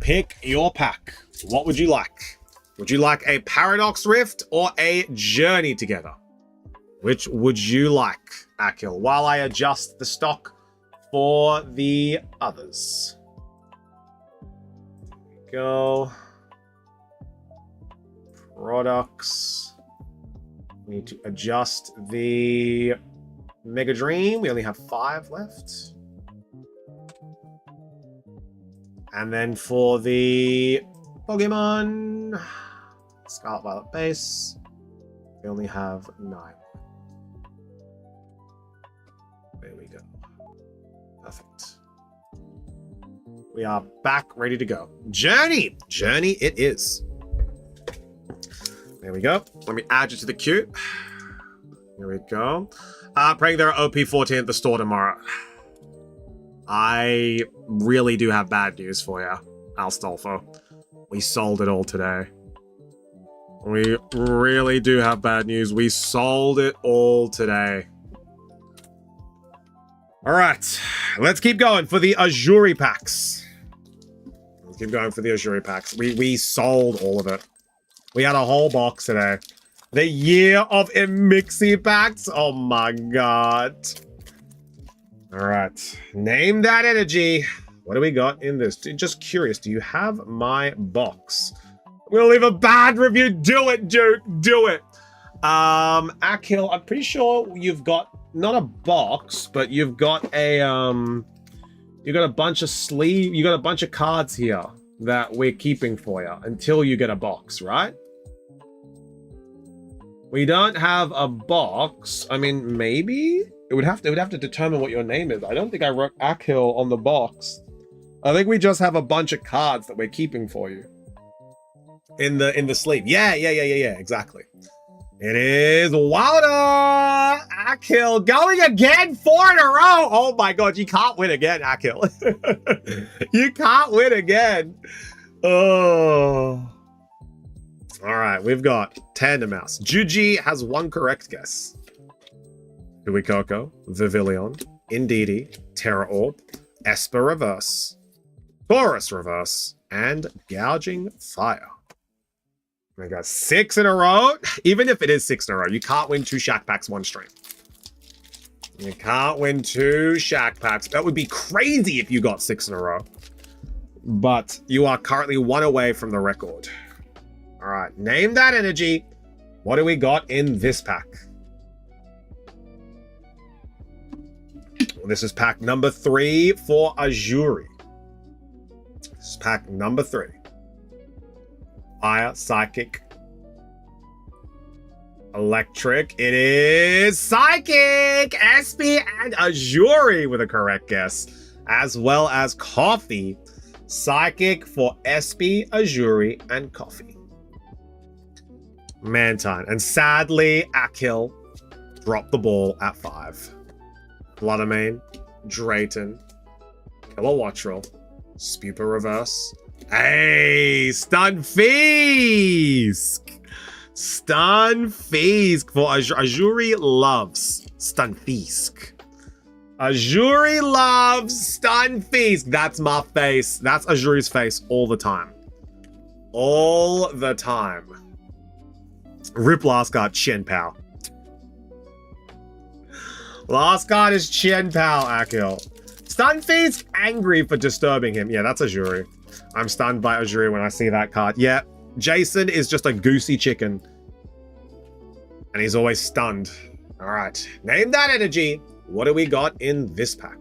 pick your pack. What would you like? Would you like a Paradox Rift or a Journey Together? Which would you like, Akhil? While I adjust the stock for the others. Go. Products. We need to adjust the Mega Dream. We only have 5 left. And then for the Pokemon Scarlet Violet base, we only have 9. There we go. Perfect. We are back, ready to go. Journey! Journey it is. There we go. Let me add you to the queue. Here we go. Praying there are OP14 at the store tomorrow. I really do have bad news for you, Alstolfo. We sold it all today. We really do have bad news. We sold it all today. All right, let's keep going for the Azuri packs. Let's keep going for the Azuri packs. We sold all of it. We had a whole box today. The year of Emixi packs. Oh my god. All right, name that energy. What do we got in this? Just curious, do you have my box? I'm gonna leave a bad review. Do it, Duke. Do it. Akhil, I'm pretty sure you've got not a box, but you've got a You got a bunch of sleeve. You got a bunch of cards here that we're keeping for you until you get a box, right? We don't have a box. I mean, maybe it would have to determine what your name is. I don't think I wrote Akhil on the box. I think we just have a bunch of cards that we're keeping for you in the sleeve. Yeah, exactly. It is Wilder Akhil going again, 4 in a row. Oh my God, you can't win again, Akhil. You can't win again. Oh. All right, we've got Tandem Mouse. Juji has 1 correct guess. Huikoko, Vivillon, Indeedee, Terra Orb, Esper Reverse, Taurus Reverse, and Gouging Fire. I got 6 in a row. Even if it is 6 in a row, you can't win 2 Shack Packs one stream. You can't win 2 Shack Packs. That would be crazy if you got 6 in a row. But you are currently 1 away from the record. All right, name that energy. What do we got in this pack? Well, this is pack number 3 for Azuri. This is pack number 3. Fire, Psychic, Electric. It is Psychic, Espy, and Azuri with a correct guess, as well as Coffee. Psychic for Espy, Azuri, and Coffee. Mantine. And sadly, Akhil dropped the ball at 5. Bloodamane, Drayton, Kilowattrel, Spupa Reverse. Hey, Stunfisk! Stunfisk for Azuri loves Stunfisk. Azuri loves Stunfisk. That's my face. That's Azuri's face all the time. All the time. Rip last card, Chen Pao. Last card is Chen Pao, Akhil. Stunfisk angry for disturbing him. Yeah, that's Azuri. I'm stunned by Azuri when I see that card. Yeah, Jason is just a goosey chicken. And he's always stunned. All right, name that energy. What do we got in this pack?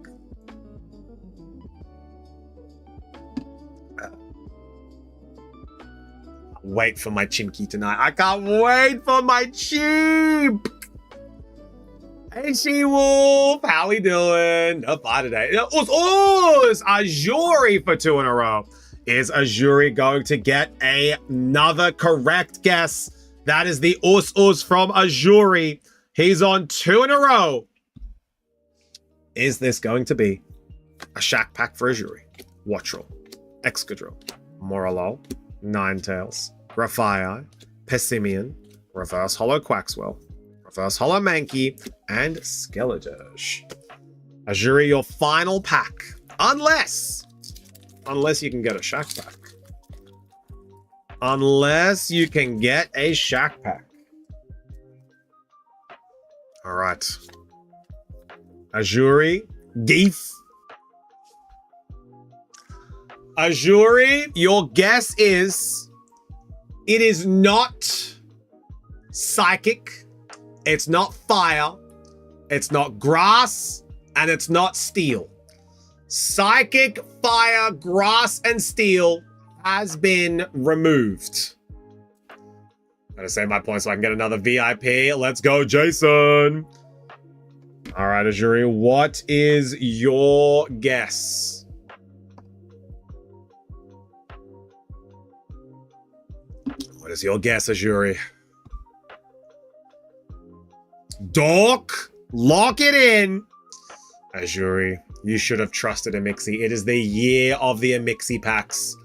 Wait for my Chimki tonight. I can't wait for my Chimp. Hey, She-Wolf. How we doing? No fire today. Azuri for 2 in a row. Is Azuri going to get another correct guess? That is the Us from Azuri. He's on 2 in a row. Is this going to be a Shack Pack for Azuri? Wattrel, Excadrill, Moralo, Ninetales, Grafaiai, Pessimian, Reverse Hollow Quaxwell, Reverse Hollow Mankey, and Skeledirge. Azuri, your final pack. Unless you can get a Shack Pack. Unless you can get a Shack Pack. All right. Azuri, Geef. Azuri, your guess is it is not Psychic, it's not Fire, it's not Grass, and it's not Steel. Psychic, Fire, Grass, and Steel has been removed. I'm gonna save my points so I can get another VIP. Let's go, Jason. All right, Azuri, what is your guess? What is your guess, Azuri? Dork, lock it in. Azuri, you should have trusted Amixi. It is the year of the Amixi packs.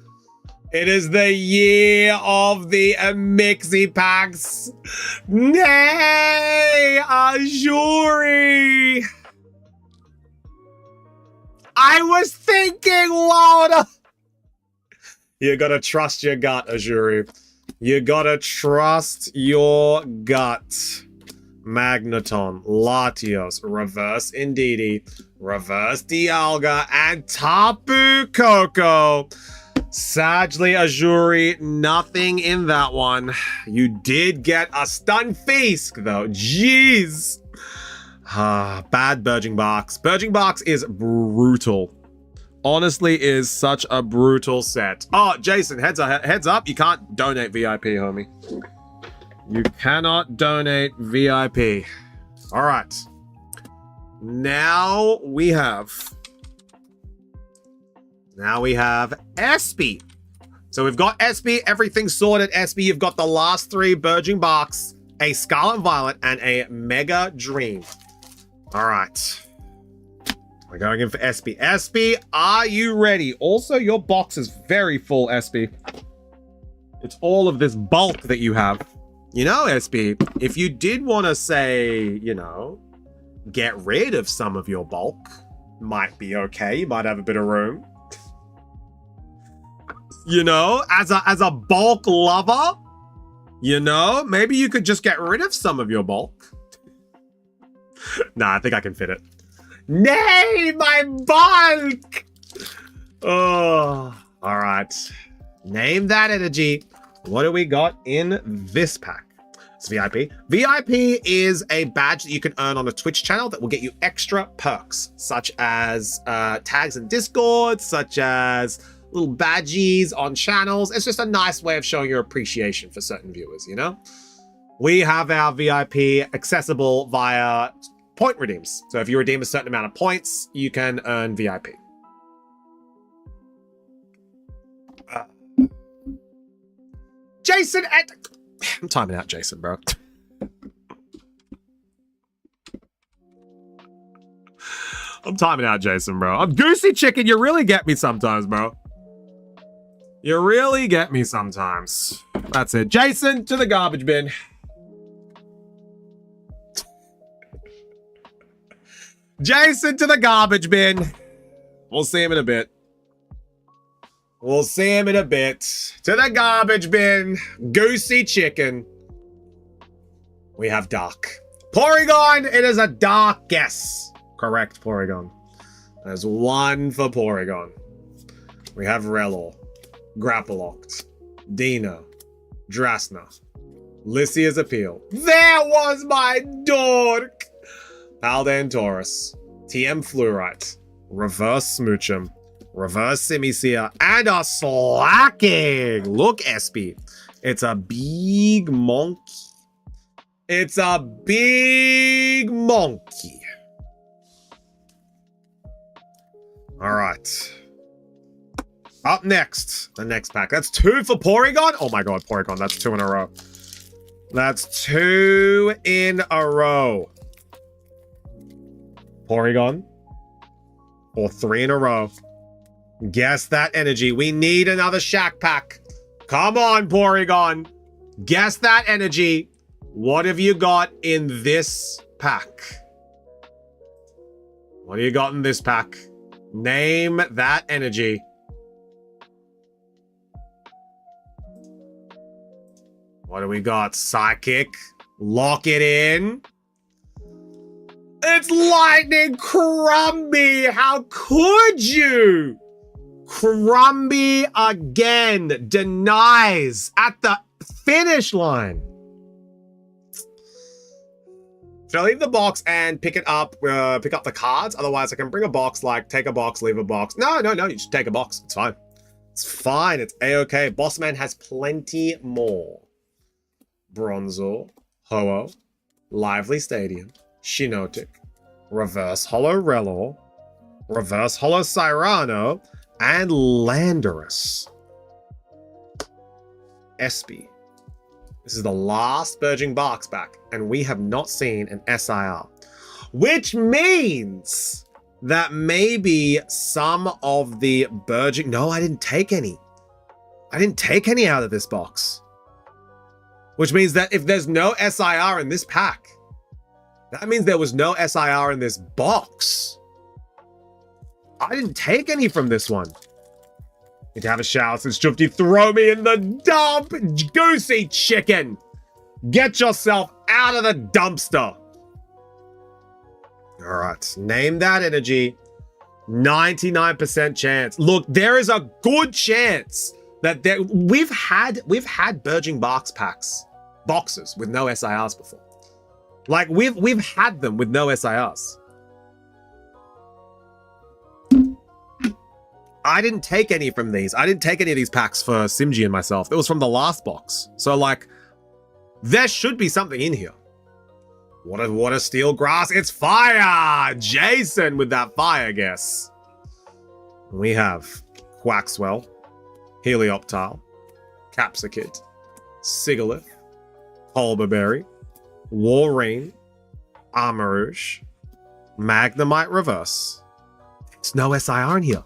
It is the year of the Amixi packs. Nay, Azuri. I was thinking louder. You gotta trust your gut, Azuri. You gotta trust your gut. Magneton, Latios, Reverse Indeedee, Reverse Dialga, and Tapu Koko. Sadly, Azuri, nothing in that one. You did get a Stunfisk, though. Jeez. Bad Burging Barks. Burging Barks is brutal. honestly is such a brutal set. Oh, Jason, heads up. You can't donate VIP, homie. You cannot donate VIP. All right. Now we have Espy. So we've got Espy, everything sorted. Espy, you've got the last 3 Burgeoning Barks, a Scarlet Violet, and a Mega Dream. All right. We're going in for Espy. Espy, are you ready? Also, your box is very full, Espy. It's all of this bulk that you have. You know, Espy, if you did want to say, you know, get rid of some of your bulk, might be okay. You might have a bit of room. You know, as a bulk lover, you know, maybe you could just get rid of some of your bulk. Nah, I think I can fit it. Nay, my bulk! Oh, all right. Name that energy. What do we got in this pack? It's VIP. VIP is a badge that you can earn on a Twitch channel that will get you extra perks, such as tags in Discord, such as little badgies on channels. It's just a nice way of showing your appreciation for certain viewers, you know? We have our VIP accessible via point redeems. So if you redeem a certain amount of points, you can earn VIP. Jason and... I'm timing out Jason, bro. I'm timing out Jason, bro. I'm Goosey Chicken. You really get me sometimes, bro. You really get me sometimes. That's it. Jason, to the garbage bin. Jason, to the garbage bin. We'll see him in a bit. We'll see him in a bit. To the garbage bin. Goosey Chicken. We have Dark. Porygon, it is a dark guess. Correct, Porygon. There's 1 for Porygon. We have Relor. Grapploct, Dino, Drasna, Lycia's Appeal. There was my dork! Paldean Taurus, TM Fluorite, Reverse Smoochum, Reverse Simisear, and a Slacking! Look, Espy. It's a big monkey. It's a big monkey. All right. Up next, the next pack. That's 2 for Porygon. Oh my god, Porygon, that's 2 in a row. That's 2 in a row. Porygon. Or 3 in a row. Guess that energy. We need another Shack pack. Come on, Porygon. Guess that energy. What have you got in this pack? What do you got in this pack? Name that energy. What do we got? Psychic. Lock it in. It's Lightning Crumby. How could you? Crumby again. Denies at the finish line. Should I leave the box and pick it up, pick up the cards? Otherwise, I can bring a box, like take a box, leave a box. No, you just take a box. It's fine. It's fine. It's A-okay. Bossman has plenty more. Bronzor, Ho-Oh, Lively Stadium, Shinotic, Reverse Holo Relor, Reverse Holo Cyrano, and Landorus. Espy. This is the last Burgeoning Barks back, and we have not seen an SIR. Which means that maybe some of the Burgeoning... No, I didn't take any. I didn't take any out of this box. Which means that if there's no SIR in this pack, that means there was no SIR in this box. I didn't take any from this one. Need to have a shower since Jufty throw me in the dump. Goosey Chicken. Get yourself out of the dumpster. All right, name that energy. 99% chance. Look, there is a good chance that we've had Burgeoning Barks packs, boxes with no SIRs before. Like we've had them with no SIRs. I didn't take any from these. I didn't take any of these packs for Simji and myself. It was from the last box. So, like, there should be something in here. What a steel grass. It's fire! Jason with that fire guess. We have Quaxwell, Helioptile, Capsicid, Sigalith, Hulberberry, Warrain, Armarouge, Magnemite Reverse. There's no SIR in here.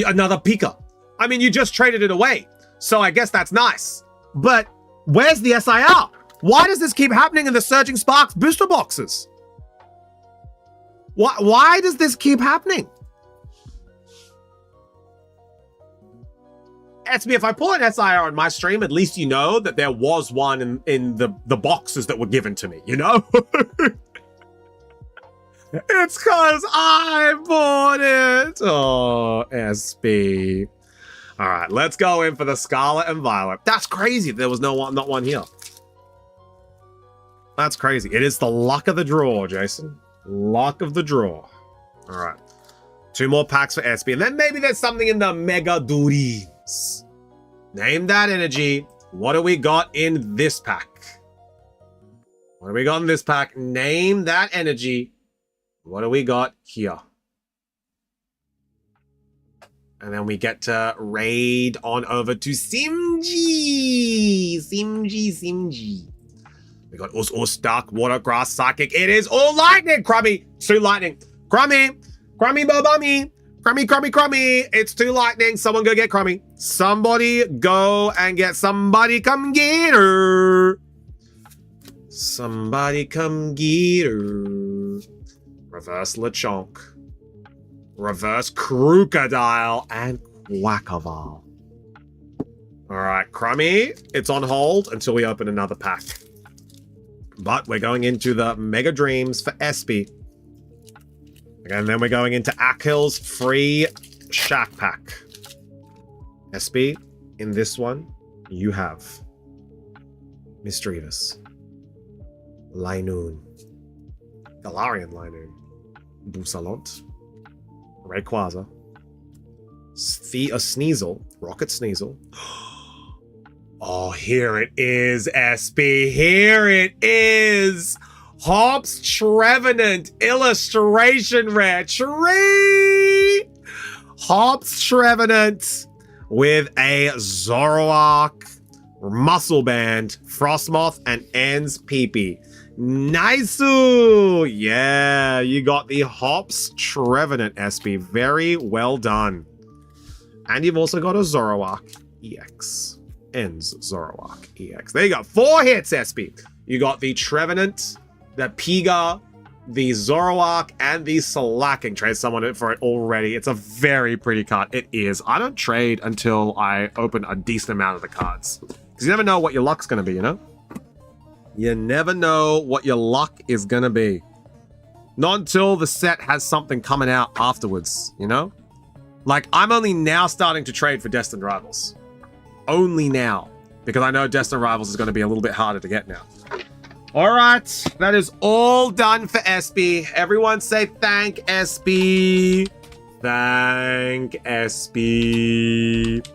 Another Pika. I mean, you just traded it away, so I guess that's nice. But where's the SIR? Why does this keep happening in the Surging Sparks booster boxes? Why does this keep happening? SB, if I pull an SIR on my stream, at least you know that there was one in the boxes that were given to me, you know? It's because I bought it. Oh, SB. All right, let's go in for the Scarlet and Violet. That's crazy. There was not one here. That's crazy. It is the luck of the draw, Jason. Luck of the draw. All right. 2 more packs for SB. And then maybe there's something in the Mega Dreams. Name that energy. What do we got in this pack? What do we got in this pack? Name that energy. What do we got here? And then we get to raid on over to Simji. Simji. We got Us, Dark, Water, Grass, Psychic. It is all lightning, Crummy. 2 lightning. Crummy, Bobummy. Crummy. It's 2 lightning. Someone go get Crummy. Somebody go and get somebody. Come get her. Somebody come get her. Reverse Lechonk. Reverse Crocodile and Quackaval. All right, Crummy, it's on hold until we open another pack. But we're going into the Mega Dreams for Espy. And then we're going into Akhil's free Shack Pack. Espy, in this one, you have Misdreavus, Linoon, Galarian Linoon, Busalont, Rayquaza, Sneasel, Rocket Sneasel. Oh, here it is, SB. Here it is. Hobbs Trevenant illustration rare tree. Hobbs Trevenant with a Zoroark, Muscle Band, Frostmoth, and Ends Peepee. Nice! Yeah, you got the Hops Trevenant, SB. Very well done. And you've also got a Zoroark EX. Ends Zoroark EX. There you go. 4 hits, SB. You got the Trevenant, the Piga, the Zoroark, and the Slacking. Trade someone for it already. It's a very pretty card. It is. I don't trade until I open a decent amount of the cards. Because you never know what your luck's going to be, you know? You never know what your luck is going to be. Not until the set has something coming out afterwards, you know? Like, I'm only now starting to trade for Destined Rivals. Only now. Because I know Destined Rivals is going to be a little bit harder to get now. Alright, that is all done for SB. Everyone say thank SB. Thank SB.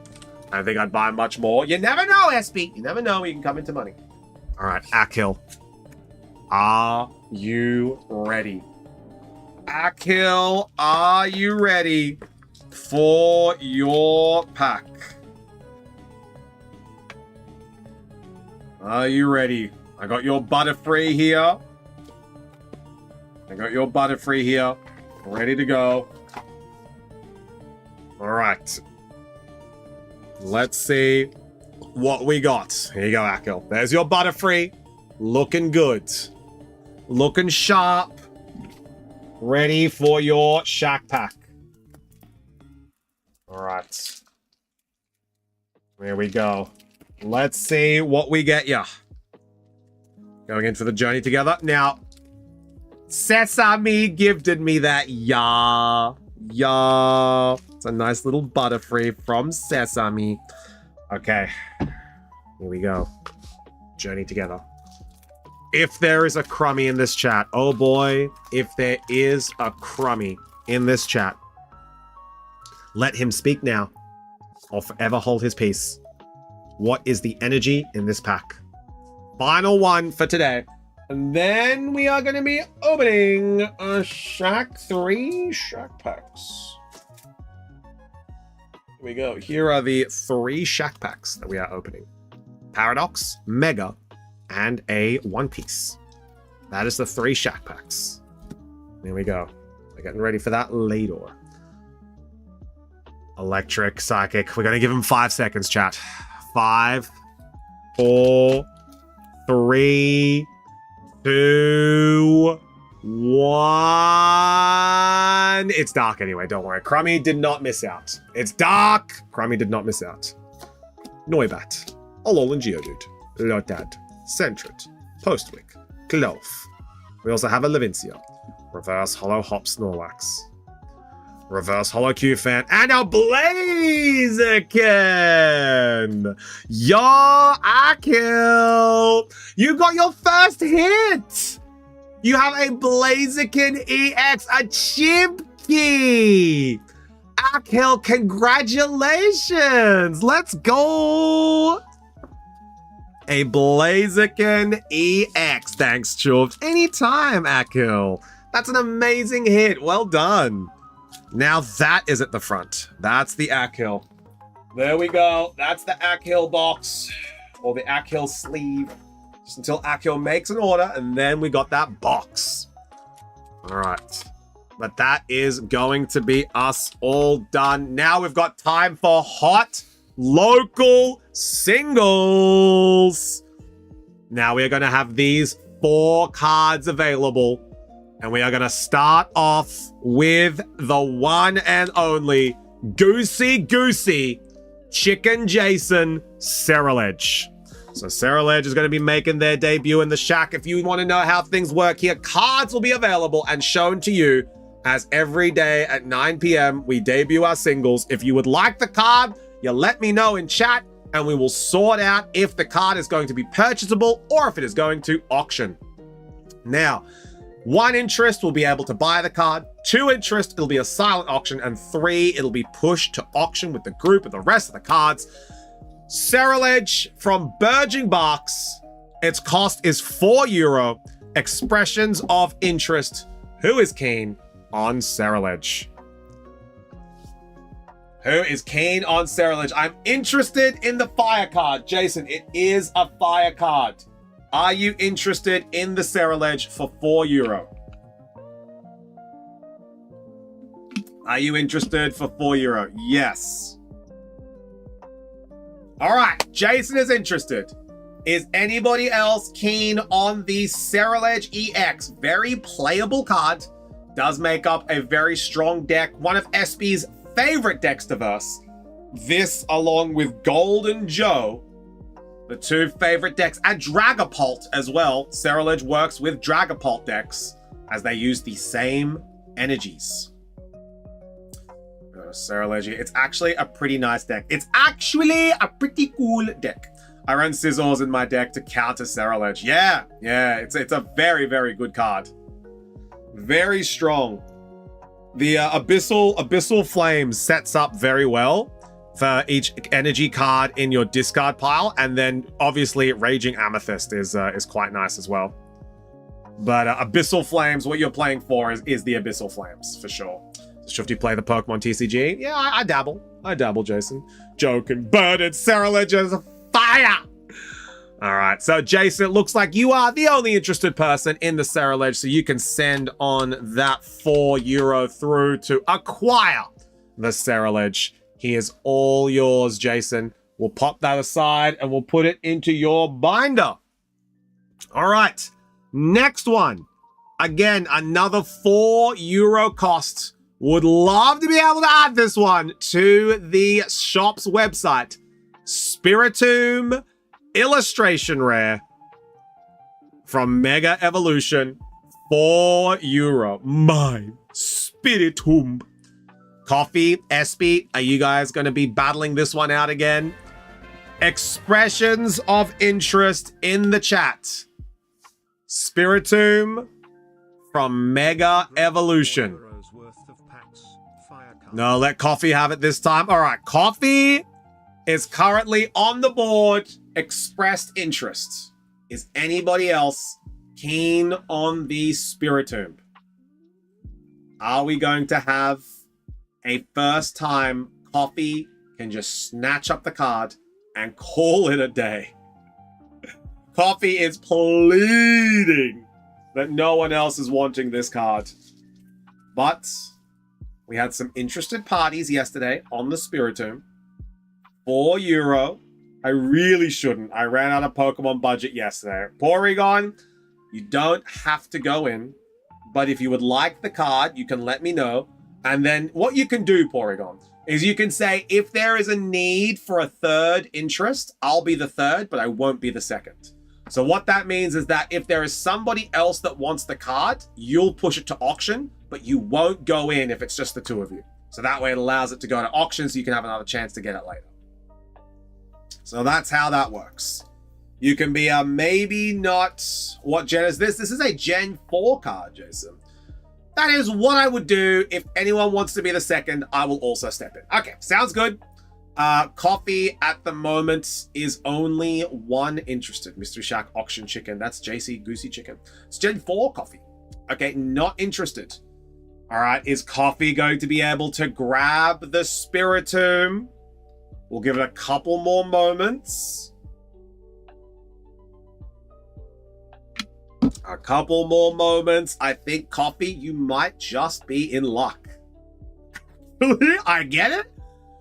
I think I'd buy much more. You never know, SB. You never know. You can come into money. Alright, Akhil. Are you ready? Akhil, are you ready for your pack? Are you ready? I got your Butterfree here. Ready to go. All right. Let's see what we got. Here you go, Akhil. There's your Butterfree. Looking good. Looking sharp. Ready for your Shack Pack. All right. Here we go. Let's see what we get ya. Going in for the journey together. Now, Sesame gifted me that ya. It's a nice little Butterfree from Sesame. Okay. Here we go. Journey together. If there is a Crummy in this chat. Oh boy. If there is a Crummy in this chat. Let him speak now, or forever hold his peace. What is the energy in this pack? Final one for today. And then we are going to be opening a three Shack packs. Here we go. Here are the 3 Shack packs that we are opening. Paradox, Mega, and a One Piece. That is the 3 Shack packs. Here we go. We're getting ready for that later. Electric, Psychic. We're going to give him 5 seconds, chat. 5, 4, 3, 2, 1. It's dark anyway, don't worry. Crummy did not miss out. It's dark. Crummy did not miss out. Noibat, Alolan Geodude, Lotad, Sentret, Postwick, Clove. We also have a Levincia, Reverse Hollow Hop Snorlax, Reverse Hollow Q-Fan, and a Blaziken! Yo, Akil! You got your first hit! You have a Blaziken EX, a Chimki! Akil, congratulations! Let's go! A Blaziken EX. Thanks, Chubs. Anytime, Akil. That's an amazing hit. Well done. Now that is at the front. That's the Akil. There we go. That's the Akil box. Or the Akil sleeve. Just until Akil makes an order, and then we got that box. Alright. But that is going to be us all done. Now we've got time for hot local singles. Now we are going to have these 4 cards available. And we are going to start off with the one and only Goosey Chicken Jason Ceruledge. So Ceruledge is going to be making their debut in the Shack. If you want to know how things work here, cards will be available and shown to you as every day at 9 p.m. we debut our singles. If you would like the card, you let me know in chat and we will sort out if the card is going to be purchasable or if it is going to auction. Now, 1 interest will be able to buy the card, 2 interest, it'll be a silent auction, and 3, it'll be pushed to auction with the group and the rest of the cards. Ceruledge from Burgeoning Barks, its cost is €4. Expressions of interest. Who is keen on Ceruledge? Who is keen on Ceruledge? I'm interested in the fire card. Jason, it is a fire card. Are you interested in the Ceruledge for €4? Are you interested for €4? Yes. All right, Jason is interested. Is anybody else keen on the Ceruledge EX? Very playable card. Does make up a very strong deck. One of SB's favorite decks to verse. This along with Golden Joe. The 2 favorite decks, and Dragapult as well. Ceruledge works with Dragapult decks as they use the same energies. Ceruledge, it's actually a pretty nice deck. It's actually a pretty cool deck. I run Scizors in my deck to counter Ceruledge. Yeah, it's a very, very good card. Very strong. The Abyssal Flames sets up very well for each energy card in your discard pile, and then obviously Raging Amethyst is quite nice as well. But Abyssal Flames, what you're playing for is the Abyssal Flames for sure. Should you play the Pokemon TCG? Yeah, I dabble. I dabble, Jason. Joking, but it's Ceruledge is fire. All right, so Jason, it looks like you are the only interested person in the Ceruledge, so you can send on that €4 through to acquire the Ceruledge. He is all yours, Jason. We'll pop that aside and we'll put it into your binder. All right, next one. Again, another €4 cost. Would love to be able to add this one to the shop's website. Spiritomb Illustration Rare from Mega Evolution. €4. My Spiritomb. Coffee, SB, are you guys going to be battling this one out again? Expressions of interest in the chat. Spiritomb from Mega Evolution.
card.
No, let Coffee have it this time. All right, Coffee is currently on the board. Expressed interest. Is anybody else keen on the Spiritomb? Are we going to have a first time Coffee can just snatch up the card and call it a day? Coffee is pleading that no one else is wanting this card. But we had some interested parties yesterday on the Spiritomb. €4. I really shouldn't. I ran out of Pokemon budget yesterday. Porygon, you don't have to go in. But if you would like the card, you can let me know. And then what you can do, Porygon, is you can say, if there is a need for a third interest, I'll be the third, but I won't be the second. So what that means is that if there is somebody else that wants the card, you'll push it to auction, but you won't go in if it's just the two of you. So that way it allows it to go to auction so you can have another chance to get it later. So that's how that works. You can be a maybe not... What gen is this? This is a Gen 4 card, Jason. That is what I would do. If anyone wants to be the second, I will also step in. Okay, sounds good. Coffee at the moment is only one interested. Mystery Shack Auction Chicken. That's JC Goosey Chicken. It's Gen 4 Coffee. Okay, not interested. All right, is Coffee going to be able to grab the Spiritomb? We'll give it a couple more moments. A couple more moments. I think, Coffee, you might just be in luck. I get it.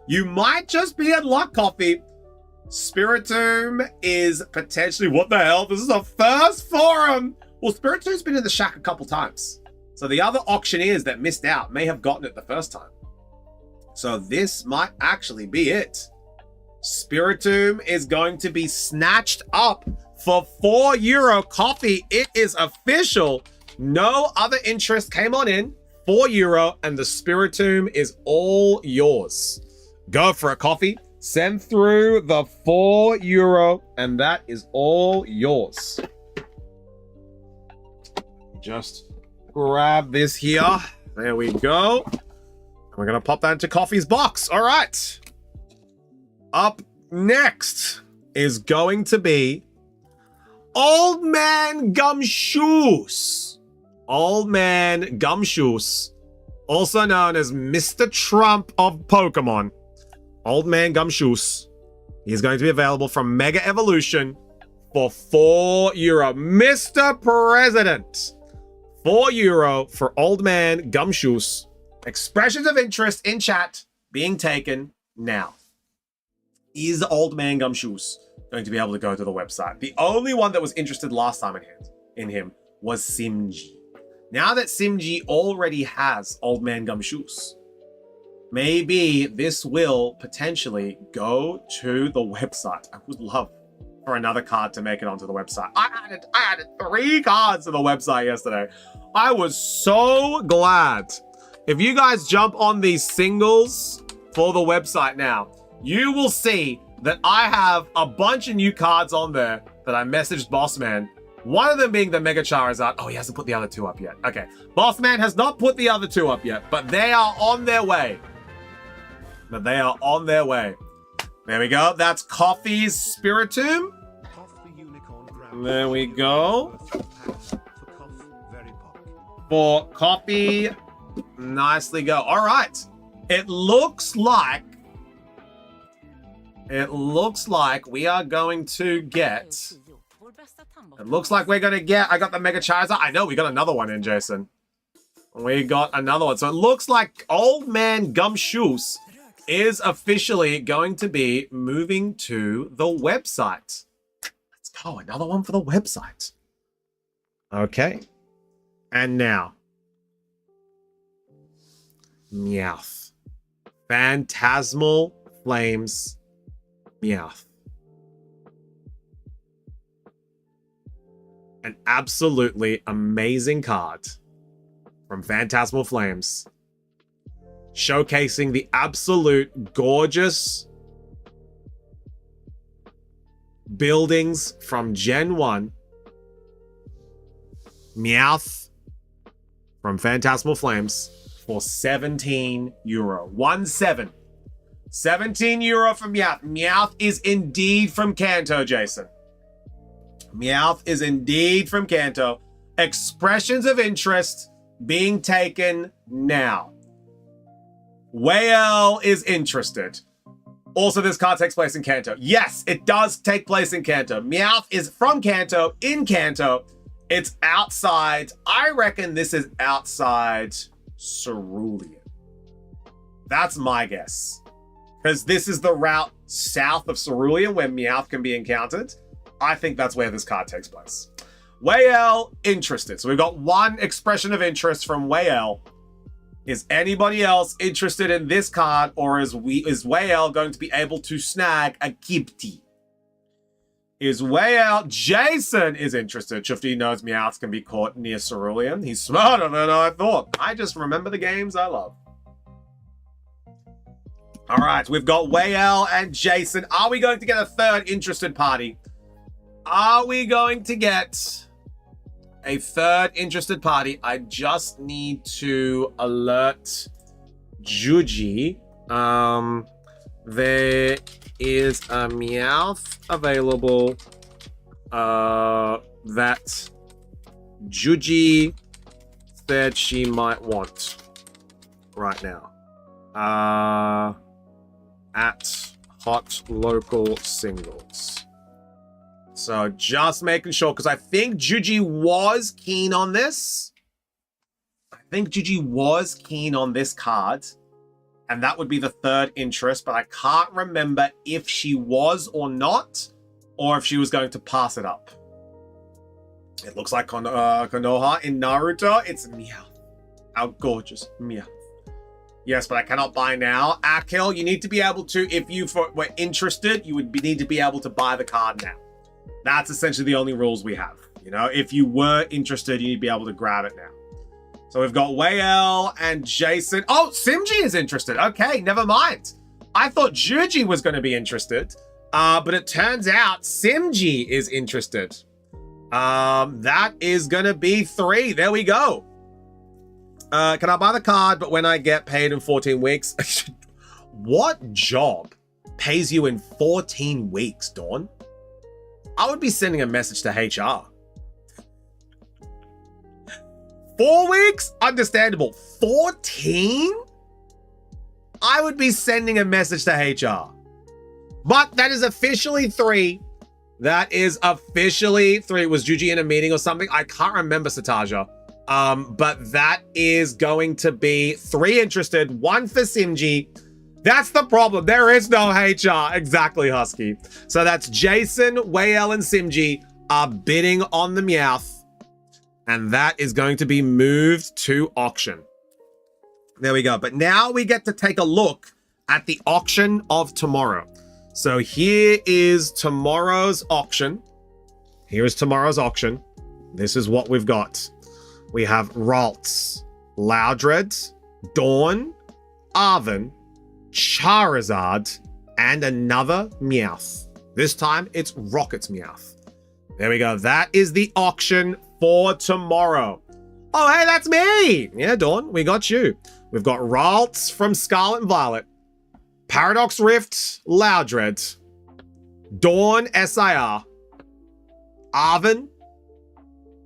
You might just be in luck, Coffee. Spiritomb is potentially... What the hell? This is a first forum. Well, Spiritomb's been in the shack a couple times. So the other auctioneers that missed out may have gotten it the first time. So this might actually be it. Spiritomb is going to be snatched up for €4. Coffee, it is official. No other interest came on in. €4, and the Spiritomb is all yours. Go for it, Coffee. Send through the €4, and that is all yours. Just grab this here. There we go. We're going to pop that into Coffee's box. All right. Up next is going to be Old Man Gumshoes. Old Man Gumshoes, also known as Mr. Trump of Pokemon. Old Man Gumshoes. He's going to be available from Mega Evolution for €4. Mr. President. €4 for Old Man Gumshoes. Expressions of interest in chat being taken now. Is Old Man Gumshoes going to be able to go to the website? The only one that was interested last time in him was Simji. Now that Simji already has Old Man Gumshoes, maybe this will potentially go to the website. I would love for another card to make it onto the website. I added 3 cards to the website yesterday. I was so glad. If you guys jump on these singles for the website now, you will see that I have a bunch of new cards on there that I messaged Bossman. One of them being the Mega Charizard. Oh, he hasn't put the other 2 up yet. Okay. Bossman has not put the other 2 up yet, but they are on their way. There we go. That's Coffee's Spiritomb. There we go. For Coffee. Nicely go. All right. It looks like we are going to get... It looks like we're going to get... I got the Mega Charizard. I know, we got another one in, Jason. We got another one. So it looks like Old Man Gumshoes is officially going to be moving to the website. Let's go. Another one for the website. Okay. And now. Meowth. Phantasmal Flames Meowth. An absolutely amazing card from Phantasmal Flames, showcasing the absolute gorgeous buildings from Gen 1. Meowth from Phantasmal Flames. for 17 euro. 1-7. 17 euro from Meowth. Meowth is indeed from Kanto, Jason. Meowth is indeed from Kanto. Expressions of interest being taken now. Whale is interested. Also, this card takes place in Kanto. Yes, it does take place in Kanto. Meowth is from Kanto, in Kanto. It's outside. I reckon this is outside Cerulean. That's my guess. Because this is the route south of Cerulean where Meowth can be encountered. I think that's where this card takes place. Whale, interested. So we've got one expression of interest from Whale. Is anybody else interested in this card, or is Whale going to be able to snag a Kipti? Is Whale... Jason is interested. Shufty knows Meowth can be caught near Cerulean. He's smarter than I thought. I just remember the games I love. All right, we've got Whale and Jason. Are we going to get a third interested party? Are we going to get a third interested party? I just need to alert Juji. There is a Meowth available that Juji said she might want right now. At Hot Local Singles. So just making sure, because I think Juji was keen on this. I think Juji was keen on this card. And that would be the third interest, but I can't remember if she was or not, or if she was going to pass it up. It looks like Konoha in Naruto. It's Meowth. How gorgeous. Meowth. Yes, but I cannot buy now. Akil, you need to be able to, if you were interested, you would need to be able to buy the card now. That's essentially the only rules we have. You know, if you were interested, you need to be able to grab it now. So we've got Whale and Jason. Oh, Simji is interested. Okay, never mind. I thought Juji was going to be interested, but it turns out Simji is interested. That is going to be 3. There we go. Can I buy the card, but when I get paid in 14 weeks? What job pays you in 14 weeks, Dawn? I would be sending a message to HR. 4 weeks? Understandable. 14? I would be sending a message to HR. But that is officially 3. That is officially 3. Was Juji in a meeting or something? I can't remember, Sataja. But that is going to be 3 interested, 1 for Simji. That's the problem. There is no HR. Exactly, Husky. So that's Jason, Whale, and Simji are bidding on the Meowth. And that is going to be moved to auction. There we go. But now we get to take a look at the auction of tomorrow. So here is tomorrow's auction. Here is tomorrow's auction. This is what we've got. We have Ralts, Loudred, Dawn, Arven, Charizard, and another Meowth. This time it's Rocket's Meowth. There we go. That is the auction for tomorrow. Oh, hey, that's me. Yeah, Dawn, we got you. We've got Ralts from Scarlet and Violet, Paradox Rift, Loudred, Dawn, SIR, Arven.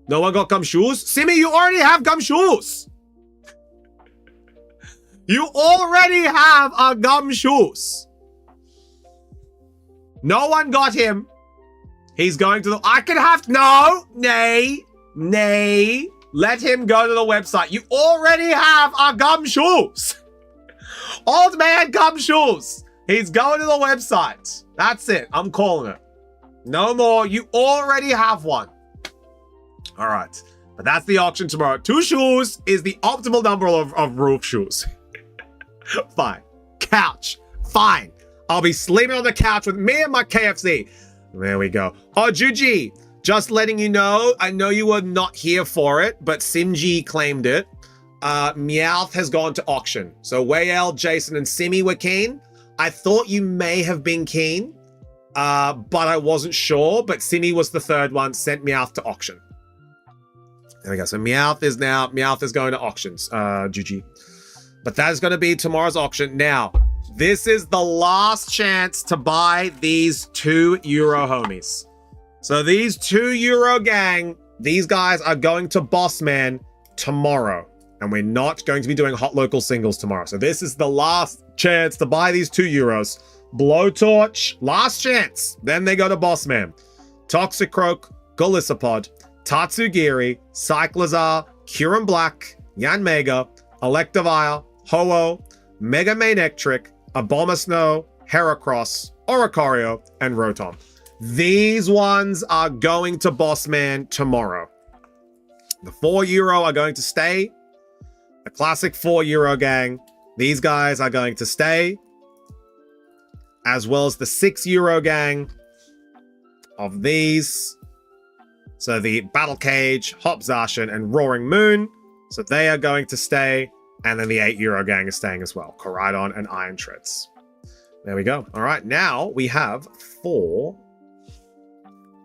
No one got gumshoes? Simi, you already have gumshoes. You already have a gumshoes. No one got him. He's going to the... I can have... No. Nay. Let him go to the website. You already have a gumshoes. Old man gumshoes. He's going to the website. That's it. I'm calling it. No more. You already have one. All right. But that's the auction tomorrow. 2 shoes is the optimal number of roof shoes. Fine. Couch. Fine. I'll be sleeping on the couch with me and my KFC. There we go. Oh, Juji, just letting you know, I know you were not here for it, but Simji claimed it. Meowth has gone to auction. So Whale, Jason, and Simi were keen. I thought you may have been keen, but I wasn't sure. But Simi was the third one, sent Meowth to auction. There we go. So Meowth is going to auctions, Juji. But that is going to be tomorrow's auction. Now, this is the last chance to buy these 2 euro homies. So these 2 euro gang, these guys are going to Boss Man tomorrow. And we're not going to be doing hot local singles tomorrow. So this is the last chance to buy these 2 euros. Blowtorch, last chance. Then they go to Boss Man. Toxicroak, Golisopod, Tatsugiri, Cyclizar, Kieran Black, Yanmega, Electivire, Ho-Oh, Mega Manectric, Abomasnow, Heracross, Oricorio, and Rotom. These ones are going to Boss Man tomorrow. The 4 euro are going to stay. The classic 4 euro gang, these guys are going to stay. As well as the 6 euro gang of these. So the Battle Cage, Hop Zacian, and Roaring Moon. So they are going to stay. And then the 8 euro gang is staying as well. Koraidon and Iron Treads. There we go. All right, now we have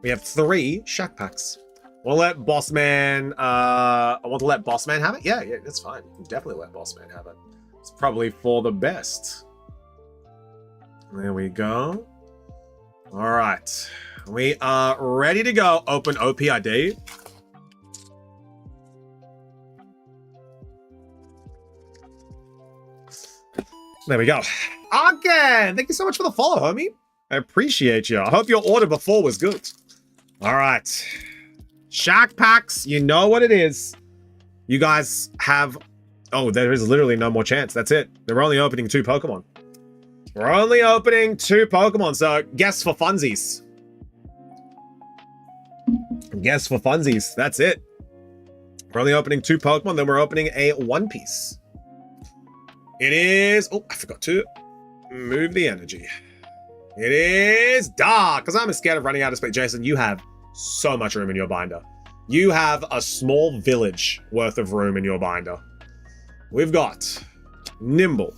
3 Shack Packs. We'll let Bossman, I want to let Bossman have it? Yeah, that's fine. You can definitely let Bossman have it. It's probably for the best. There we go. All right. We are ready to go. Open OPID. There we go. Again, thank you so much for the follow, homie. I appreciate you. I hope your order before was good. All right. Shack Packs, you know what it is. You guys have... Oh, there is literally no more chance. That's it. They're only opening 2 Pokemon. We're only opening 2 Pokemon, so guess for funsies. Guess for funsies. That's it. We're only opening 2 Pokemon, then we're opening a One Piece. It is... Oh, I forgot to move the energy. It is dark, because I'm scared of running out of space. Jason, you have so much room in your binder. You have a small village worth of room in your binder. We've got Nimble,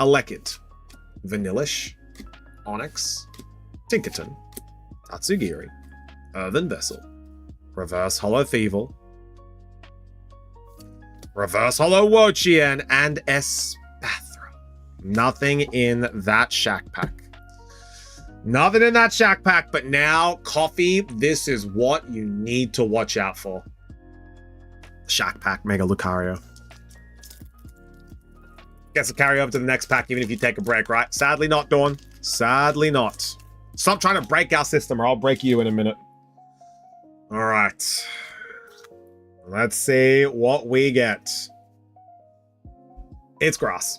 Elekid, Vanillish, Onyx, Tinkerton, Tatsugiri, Earthen Vessel, Reverse Hollow Thievel, Reverse Hollow Wochien, and Espathra. Nothing in that Shack Pack. Nothing in that Shack Pack, but now, Coffee, this is what you need to watch out for. Shack Pack, Mega Lucario. Gets to carry over to the next pack, even if you take a break, right? Sadly not, Dawn. Sadly not. Stop trying to break our system, or I'll break you in a minute. All right. Let's see what we get. It's grass.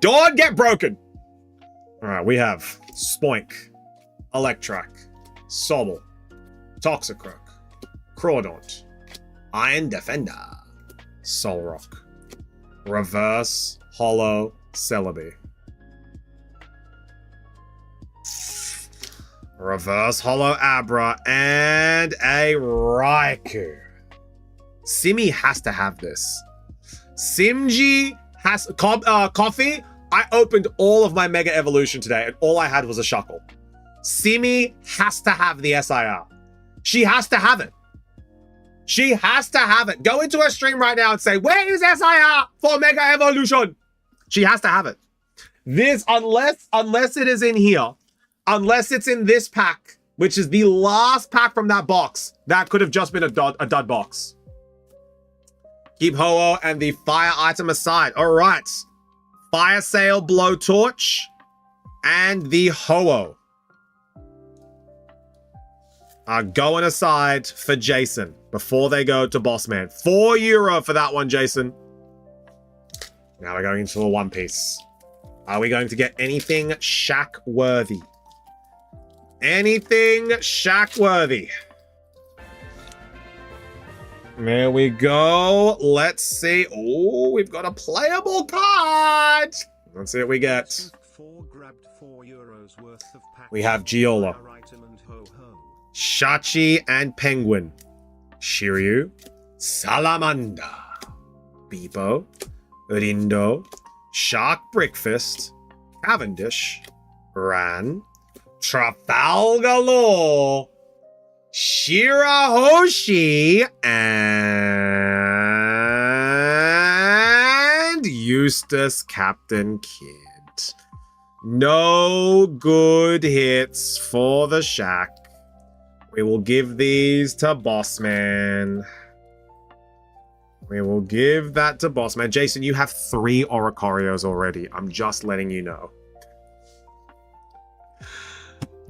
Dawn, get broken. All right, we have Spoink, Electrak, Sobble, Toxicroak, Crawdaunt, Iron Defender, Solrock, Reverse Hollow Celebi, Reverse Hollow Abra, and a Raikou. Simi has to have this. Simji has... Coffee... I opened all of my Mega Evolution today, and all I had was a Shuckle. Simi has to have the SIR. She has to have it. She has to have it. Go into her stream right now and say, where is SIR for Mega Evolution? She has to have it. This, unless it is in here, unless it's in this pack, which is the last pack from that box, that could have just been a dud box. Keep Ho-Oh and the fire item aside. All right. Fire Sale Blowtorch and the Ho-Oh are going aside for Jason before they go to Boss Man. €4 for that one, Jason. Now we're going into a One Piece. Are we going to get anything Shack worthy? Anything Shack worthy? There we go. Let's see. Oh, we've got a playable card. Let's see what we get. We have Giola, Shachi and Penguin, Shiryu, Salamander, Beepo, Rindo, Shark Breakfast, Cavendish, Ran, Trafalgar Law, Shirahoshi, and Eustace Captain Kidd. No good hits for the Shack. We will give these to Bossman. We will give that to Bossman. Jason, you have 3 Oricorios already. I'm just letting you know.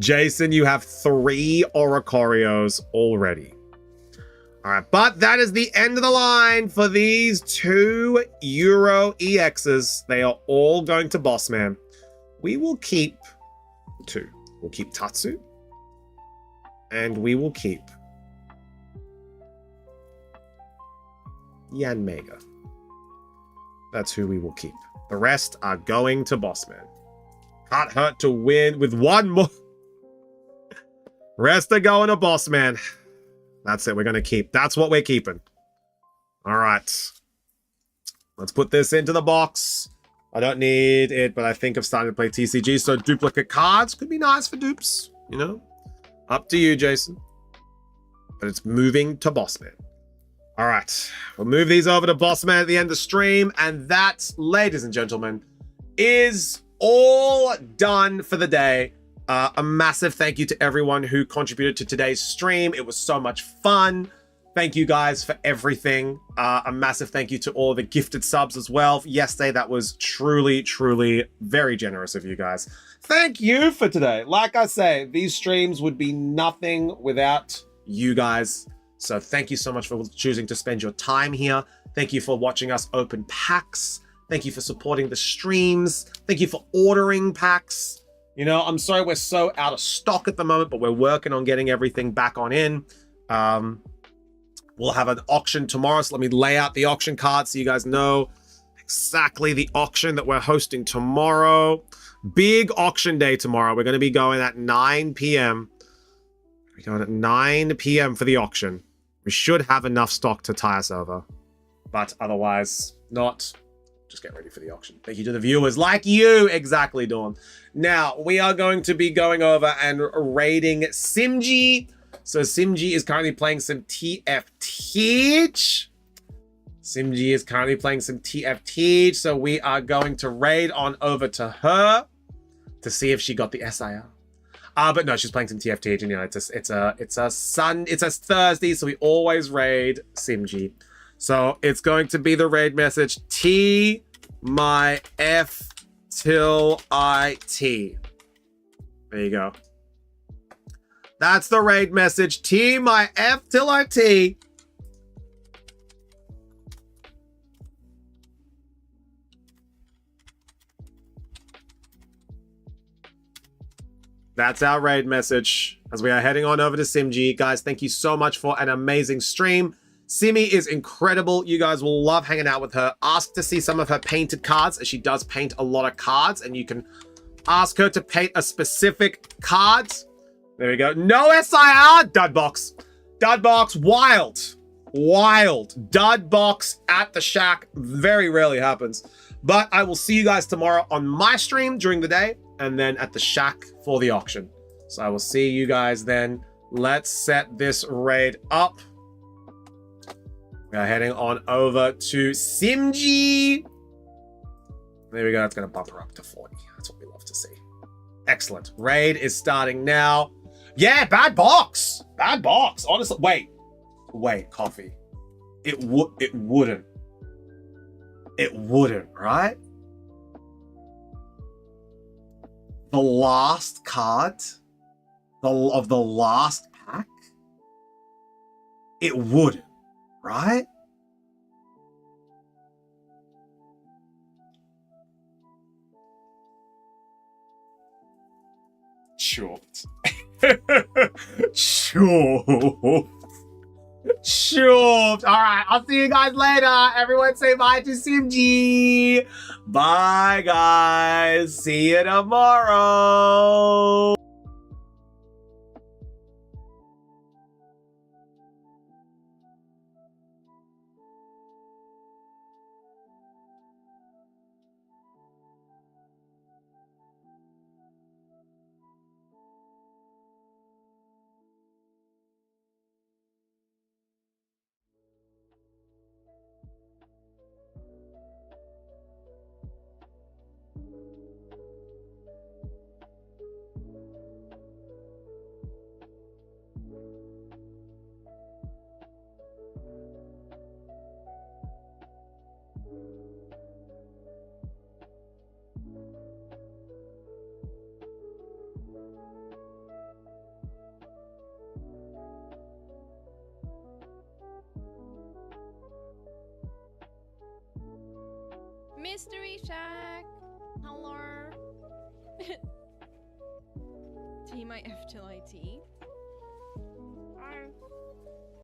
Jason, you have 3 Oricorios already. All right, but that is the end of the line for these 2 Euro EXs. They are all going to Bossman. We will keep 2. We'll keep Tatsu. And we will keep Yanmega. That's who we will keep. The rest are going to Bossman. Can't hurt to win with 1 more. Rest are going to Bossman. That's it. We're going to keep. That's what we're keeping. All right. Let's put this into the box. I don't need it, but I think of starting to play TCG, so duplicate cards could be nice for dupes, you know? Up to you, Jason. But it's moving to Bossman. All right. We'll move these over to Bossman at the end of the stream, and that, ladies and gentlemen, is all done for the day. A massive thank you to everyone who contributed to today's stream. It was so much fun. Thank you guys for everything. A massive thank you to all the gifted subs as well. Yesterday, that was truly, truly very generous of you guys. Thank you for today. Like I say, these streams would be nothing without you guys. So thank you so much for choosing to spend your time here. Thank you for watching us open packs. Thank you for supporting the streams. Thank you for ordering packs. You know, I'm sorry we're so out of stock at the moment, but we're working on getting everything back on in. We'll have an auction tomorrow, so let me lay out the auction card so you guys know exactly the auction that we're hosting tomorrow. Big auction day tomorrow. We're going to be going at 9 p.m. We're going at 9 p.m. for the auction. We should have enough stock to tie us over, but otherwise not. Just get ready for the auction. Thank you to the viewers like you. Exactly, Dawn. Now, we are going to be going over and raiding Simji. So Simji is currently playing some TFT. Simji is currently playing some TFT. So we are going to raid on over to her to see if she got the SIR. But no, she's playing some TFT. And, you know, it's a Thursday, so we always raid Simji. So it's going to be the raid message T my F till I T. There you go. That's the raid message T my F till I T. That's our raid message as we are heading on over to Simji. Guys, thank you so much for an amazing stream. Simi is incredible. You guys will love hanging out with her. Ask to see some of her painted cards, as she does paint a lot of cards, and you can ask her to paint a specific card. There we go. No SIR! Dud box. Dud box. Wild. Wild. Dud box at the shack. Very rarely happens. But I will see you guys tomorrow on my stream during the day, and then at the shack for the auction. So I will see you guys then. Let's set this raid up. We are heading on over to Simji. There we go. That's going to bump her up to 40. That's what we love to see. Excellent. Raid is starting now. Yeah, bad box. Bad box. Honestly, wait, coffee. It wouldn't. It wouldn't, right? The last card of the last pack. It wouldn't. Right? Short. Short. Short. All right. I'll see you guys later. Everyone say bye to Simji. Bye, guys. See you tomorrow.
Mystery Shack. Hello. T my F till IT.